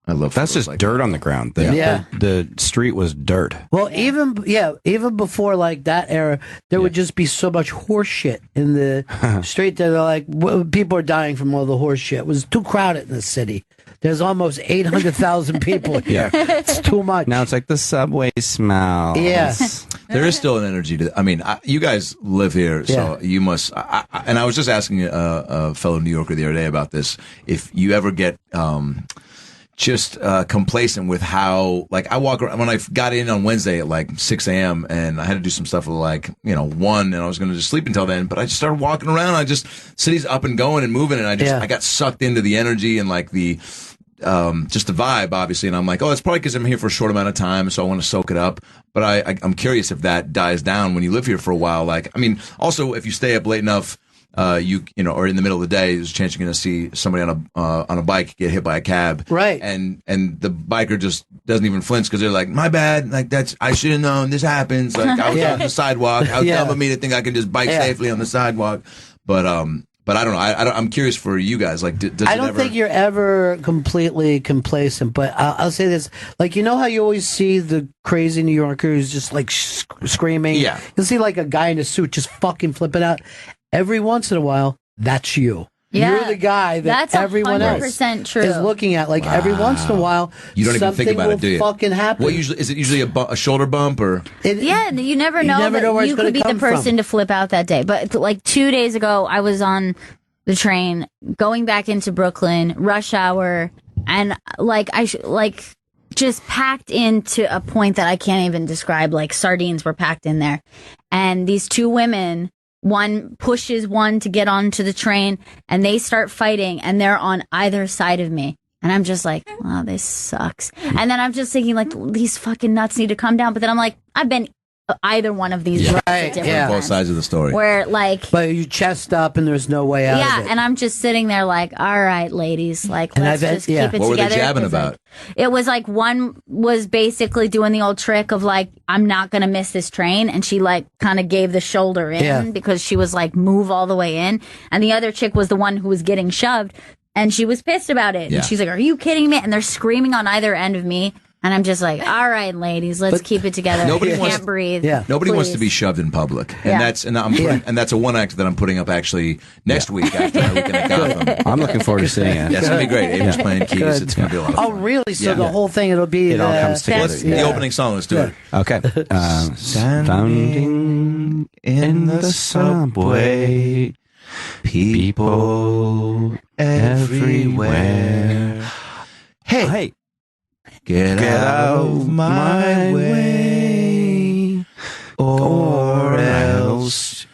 I love That's just like dirt on the ground. The street was dirt. Well, even before like that era, there would just be so much horse shit in the street that they're like, people are dying from all the horse shit. It was too crowded in the city. There's almost 800,000 people here. It's too much. Now it's like the subway smell. Yes. There is still an energy to. I mean, you guys live here, so you must. And I was just asking a fellow New Yorker the other day about this. If you ever get just complacent with how, like, I walk around, when I got in on Wednesday at like 6 a.m. and I had to do some stuff at like 1, and I was going to just sleep until then, but I just started walking around. City's up and going and moving, and I got sucked into the energy and like the just the vibe, obviously. And I'm like, it's probably because I'm here for a short amount of time, so I want to soak it up. But I'm curious if that dies down when you live here for a while. Like, I mean, also if you stay up late enough, or in the middle of the day, there's a chance you're going to see somebody on a bike get hit by a cab, right? And the biker just doesn't even flinch because they're like, "My bad, like I should have known this happens." Like, I was on the sidewalk. How dumb of me to think I can just bike safely on the sidewalk. But I don't know. I'm curious for you guys. Like, I don't think you're ever completely complacent, but I'll say this: like, how you always see the crazy New Yorkers just like screaming. Yeah, you'll see like a guy in a suit just fucking flipping out. Every once in a while, that's you. Yeah, you're the guy that everyone else true. is looking at. Like, every once in a while, you don't even think about it, do you? Fucking happen. What usually is it? Usually a shoulder bump or? You never know that you could be the person to flip out that day. But like 2 days ago, I was on the train going back into Brooklyn, rush hour, and like just packed into a point that I can't even describe. Like sardines were packed in there, and these 2 women. One pushes one to get onto the train, and they start fighting, and they're on either side of me. And I'm just like, oh, this sucks. And then I'm just thinking, like, these fucking nuts need to calm down. But then I'm like, I've been either one of these. Right, both sides of the story. Where, like... But you chest up, and there's no way out of it. And I'm just sitting there like, all right, ladies, like, let's just keep it together. What were they jabbing about? Like, it was like, one was basically doing the old trick of like, I'm not going to miss this train. And she like kind of gave the shoulder in because she was like, move all the way in. And the other chick was the one who was getting shoved. And she was pissed about it. Yeah. And she's like, are you kidding me? And they're screaming on either end of me. And I'm just like, all right, ladies, let's keep it together. Nobody You wants- can't breathe. Nobody wants Please. to be shoved in public, and Yeah. that's a one act that I'm putting up actually next week after my weekend at Gotham. I'm looking forward to seeing it. Yeah, it's gonna be great. Avery's playing keys. Good. It's gonna be a lot of Oh, fun. really? So Yeah. the whole thing, it'll be It all comes together. The opening song. Let's do it. Okay. Standing in the subway, people everywhere. Hey, get out of my way, or else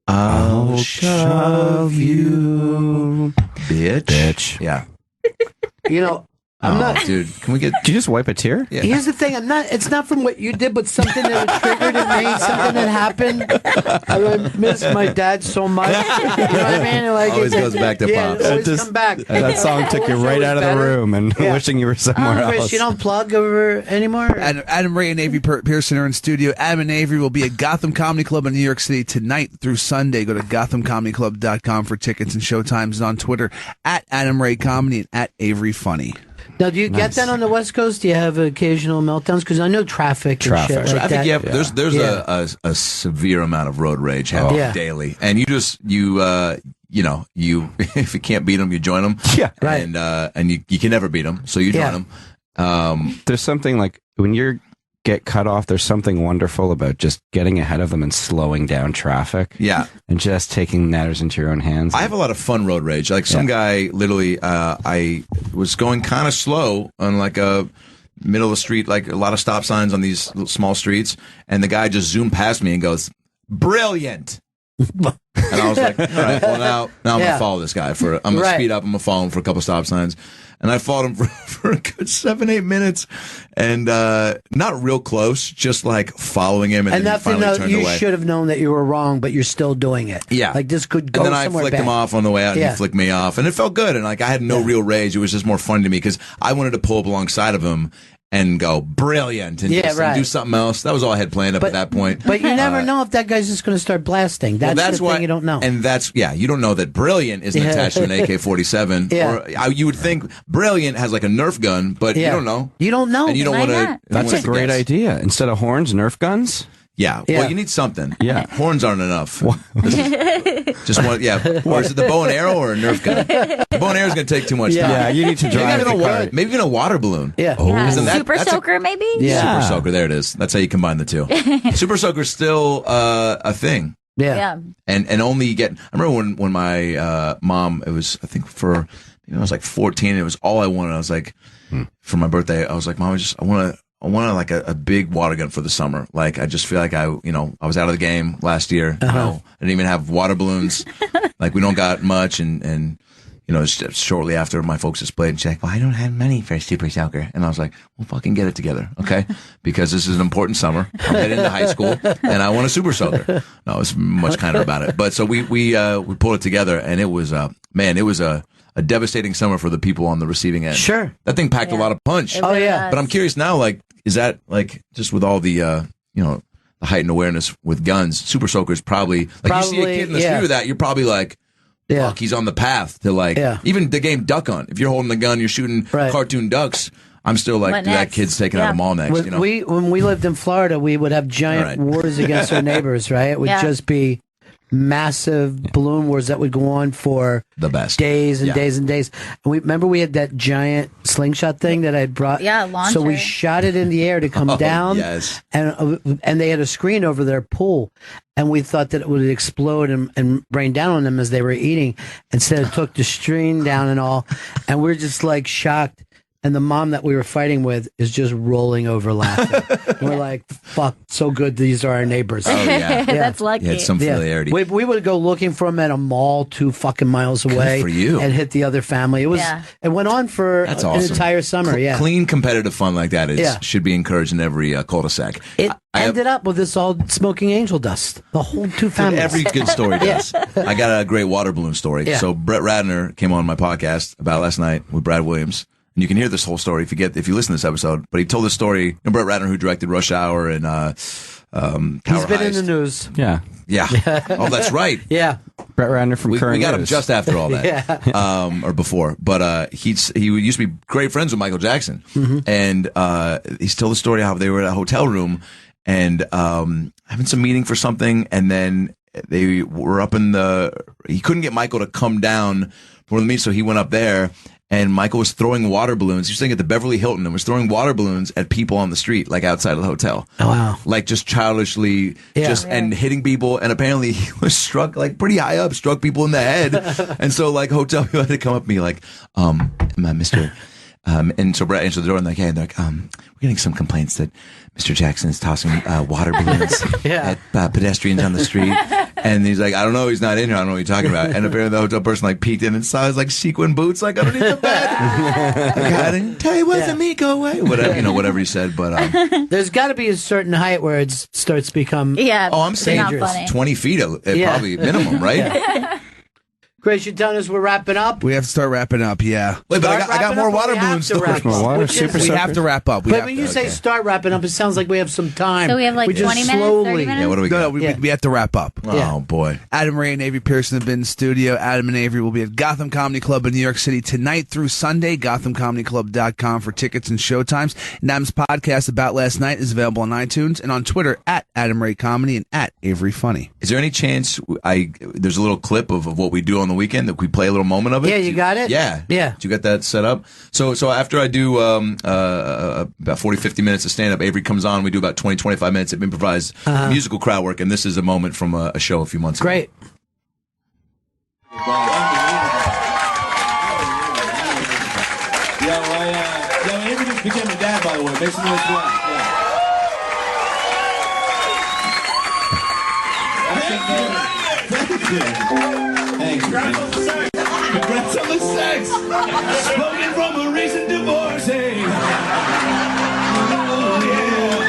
I'll shove you, bitch. Yeah. You know, I'm not. Dude, can we get? Did you just wipe a tear? Yeah. Here's the thing. It's not from what you did, but something that triggered in me. Something that happened. I miss my dad so much. You know what I mean? Like, Always goes back to yeah, Pops. Always Just- come back. That song took you right out of the room and wishing you were somewhere Chris, else. you don't plug over anymore? Adam Ray and Avery Pearson are in studio. Adam and Avery will be at Gotham Comedy Club in New York City tonight through Sunday. Go to GothamComedyClub.com for tickets and showtimes, and on Twitter at Adam Ray Comedy and at Avery Funny. Now, do you get that on the West Coast? Do you have occasional meltdowns? Because I know traffic and shit like I think that. there's a severe amount of road rage happening daily, and you if you can't beat them, you join them. Yeah, right. And you can never beat them, so you join them. There's something like when you get cut off, there's something wonderful about just getting ahead of them and slowing down traffic. Yeah. And just taking matters into your own hands. I have a lot of fun road rage. Like some guy, literally, I was going kind of slow on like a middle of the street, like a lot of stop signs on these little small streets, and the guy just zoomed past me and goes, "Brilliant." And I was like, all right, well now I'm gonna follow this guy I'm gonna speed up, I'm gonna follow him for a couple stop signs. And I followed him for a good 7-8 minutes, and not real close, just like following him, and then nothing. finally turned You away. should have known that you were wrong, but you're still doing it. Yeah, like this could go and then I somewhere flicked bad. him off on the way out, and Yeah. he flicked me off, and it felt good. And like I had no real rage; it was just more fun to me because I wanted to pull up alongside of him and go brilliant and, Yeah, and right. do something else. That was all I had planned up at that point. But you never know if that guy's just going to start blasting. That's the why thing you don't know. And you don't know that brilliant isn't Yeah. attached to an AK-47. Yeah. Or you would think brilliant has like a Nerf gun, but you don't know. You don't know. And you don't Why want to. not? That's a great idea. Instead of horns, Nerf guns? Yeah. Yeah. Well, you need something. Yeah. Horns aren't enough. Just one. Yeah. Or is it the bow and arrow or a Nerf gun? The bow and arrow is going to take too much time. Yeah, you need to drive the cart. Maybe even a water balloon. Yeah. Oh, isn't that- Super that's a- soaker, maybe? Super soaker. There it is. That's how you combine the two. Super soaker's still a thing. Yeah. And only get. I remember when my mom. It was I think for I was like 14. It was all I wanted. I was like for my birthday. I was like, Mom, I want like a big water gun for the summer. Like I just feel like I was out of the game last year. I didn't even have water balloons. Like we don't got much, and just shortly after my folks just played, and she's like, "Well, I don't have money for a super soaker," and I was like, "Well, fucking get it together, okay? Because this is an important summer. I'm heading into high school, and I want a super soaker." No, I was much kinder about it, but so we pulled it together, and it was it was a devastating summer for the people on the receiving end. Sure, that thing packed a lot of punch. Oh yeah, but I'm curious now, like, is that like just with all the the heightened awareness with guns, super soakers probably like you see a kid in the street with that, you're probably like, fuck, he's on the path to like even the game Duck Hunt. If you're holding the gun, you're shooting cartoon ducks. I'm still like, that kid's taking out a mall next. When we lived in Florida, we would have giant wars against our neighbors. Right, it would just be massive balloon wars that would go on for the best days and days and days. And we had that giant slingshot thing that I brought. Yeah, launcher. So we shot it in the air to come down. Yes. And they had a screen over their pool, and we thought that it would explode and rain down on them as they were eating. Instead, it took the screen down and all, and we're just like shocked. And the mom that we were fighting with is just rolling over laughing. We're like, fuck, so good. These are our neighbors. Oh, yeah. That's lucky. You had some familiarity. We would go looking for them at a mall 2 fucking miles away. for you. And hit the other family. It went on for That's an awesome. entire summer. Clean competitive fun like that should be encouraged in every cul-de-sac. It ended up with this all smoking angel dust. The whole 2 families. Every good story does. I got a great water balloon story. Yeah. So Brett Ratner came on my podcast about last night with Brad Williams. And you can hear this whole story if you listen to this episode. But he told this story. Brett Ratner, who directed Rush Hour and Tower He's been in Heist. the news. Yeah. Yeah. Oh, that's right. Yeah. Brett Ratner from we Current got him News. just after all that, or before. But he used to be great friends with Michael Jackson, and he's told the story how they were at a hotel room and having some meeting for something, and then they were up in he couldn't get Michael to come down for the meeting, so he went up there. And Michael was throwing water balloons. He was staying at the Beverly Hilton and was throwing water balloons at people on the street, like outside of the hotel. Oh, wow. Like just childishly, and hitting people. And apparently he was struck like pretty high up, struck people in the head. And so like hotel people had to come up to me like, Mr. And so Brett answered the door and like, hey, they're like, we're getting some complaints that Mr. Jackson is tossing water balloons at pedestrians on the street. And he's like, I don't know, he's not in here. I don't know what you're talking about. And apparently the hotel person like peeked in and saw his like sequin boots like underneath the bed. Like, I didn't tell you it wasn't me. Go away. Whatever he said. But there's got to be a certain height where it starts to become I'm saying dangerous. 20 feet probably minimum, right? Yeah. Grace, you're telling us we're wrapping up? We have to start wrapping up, yeah. Wait, but I got more water balloons. We have to wrap up. But when you say start wrapping up, it sounds like we have some time. So we have like 20 minutes, 30 minutes? Yeah, what do we got? We have to wrap up. Oh, boy. Adam Ray and Avery Pearson have been in studio. Adam and Avery will be at Gotham Comedy Club in New York City tonight through Sunday. GothamComedyClub.com for tickets and showtimes. And Adam's podcast About Last Night is available on iTunes and on Twitter at Adam Ray Comedy and at Avery Funny. Is there any chance there's a little clip of what we do on the weekend that we play a little moment of it? Yeah, you got it? Yeah. Did you get that set up? So after I do about 40, 50 minutes of stand-up, Avery comes on. We do about 20, 25 minutes of improvised musical crowd work, and this is a moment from a show a few months ago. Great. Avery just became a dad, by the way. Make some noise for that. Thank you. Congrats on the sex. Congrats on the sex. Spoken from a recent divorce. Hey. Oh, yeah.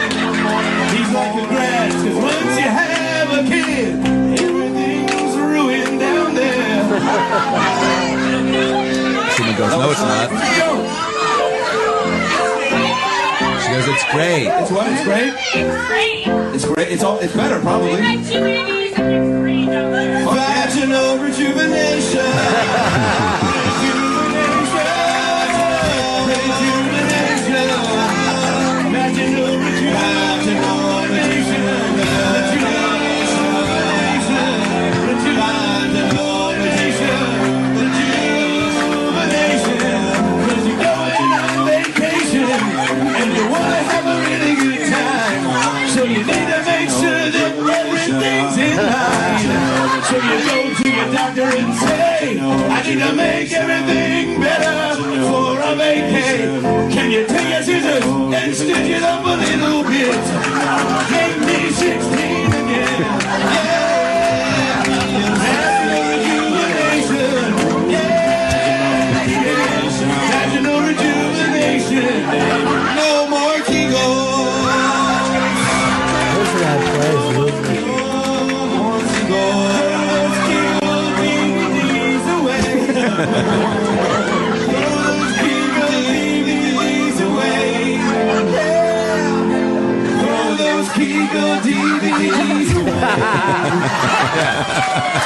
He's like, congrats, because once you have a kid, everything's ruined down there. Someone goes, no, it's not. She goes, it's great. It's what? It's great? It's great. It's great. It's better, probably. Vaginal rejuvenation. So you need to make sure that everything's in line. So you go to your doctor and say, I need to make everything better for a vacay. Can you take your scissors and stitch it up a little bit? Make me 16 again. Yeah. Vaginal rejuvenation. Yeah. Vaginal rejuvenation. No more Kegels.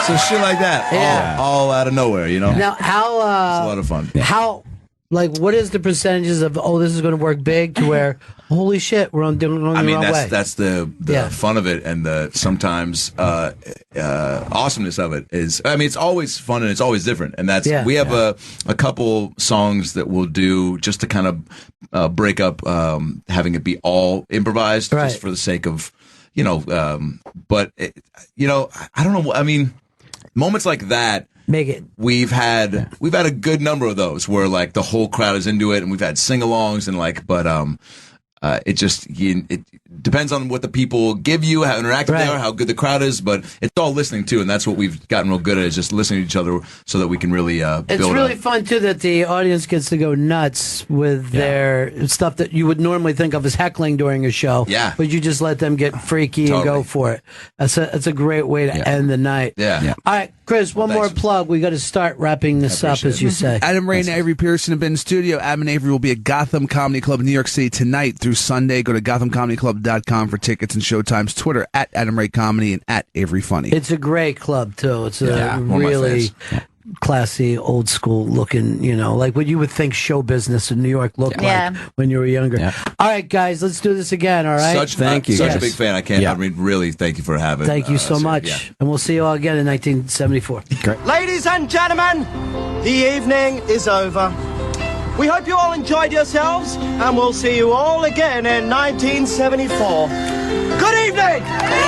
So shit like that, all out of nowhere, you know. Now, how it's a lot of fun. How, like, what is the percentages of this is going to work big to where holy shit we're on the wrong way? That's the fun of it, and the sometimes awesomeness of it is. I mean, it's always fun and it's always different, and that's we have a couple songs that we'll do just to kind of break up having it be all improvised, just for the sake of. But I don't know. I mean, moments like that make it. We've had a good number of those where like the whole crowd is into it, and we've had sing-alongs and like, but it just it depends on what the people give you, how interactive they are, how good the crowd is. But it's all listening too, and that's what we've gotten real good at, is just listening to each other so that we can really. It's really fun too that the audience gets to go nuts with their stuff that you would normally think of as heckling during a show. Yeah, but you just let them get freaky and go for it. That's a great way to end the night. Yeah. All right. Chris, one more plug. We got to start wrapping this up, as you say. Adam Ray and Avery Pearson have been in studio. Adam and Avery will be at Gotham Comedy Club in New York City tonight through Sunday. Go to GothamComedyClub.com for tickets and showtimes. Twitter at Adam Ray Comedy and at Avery Funny. It's a great club, too. It's a really classy, old school looking, like what you would think show business in New York looked like when you were younger. Yeah. All right, guys, let's do this again, all right? Thank you. Such a big fan. I mean, really, thank you for having Thank you so much. And we'll see you all again in 1974. Great. Ladies and gentlemen, the evening is over. We hope you all enjoyed yourselves, and we'll see you all again in 1974. Good evening!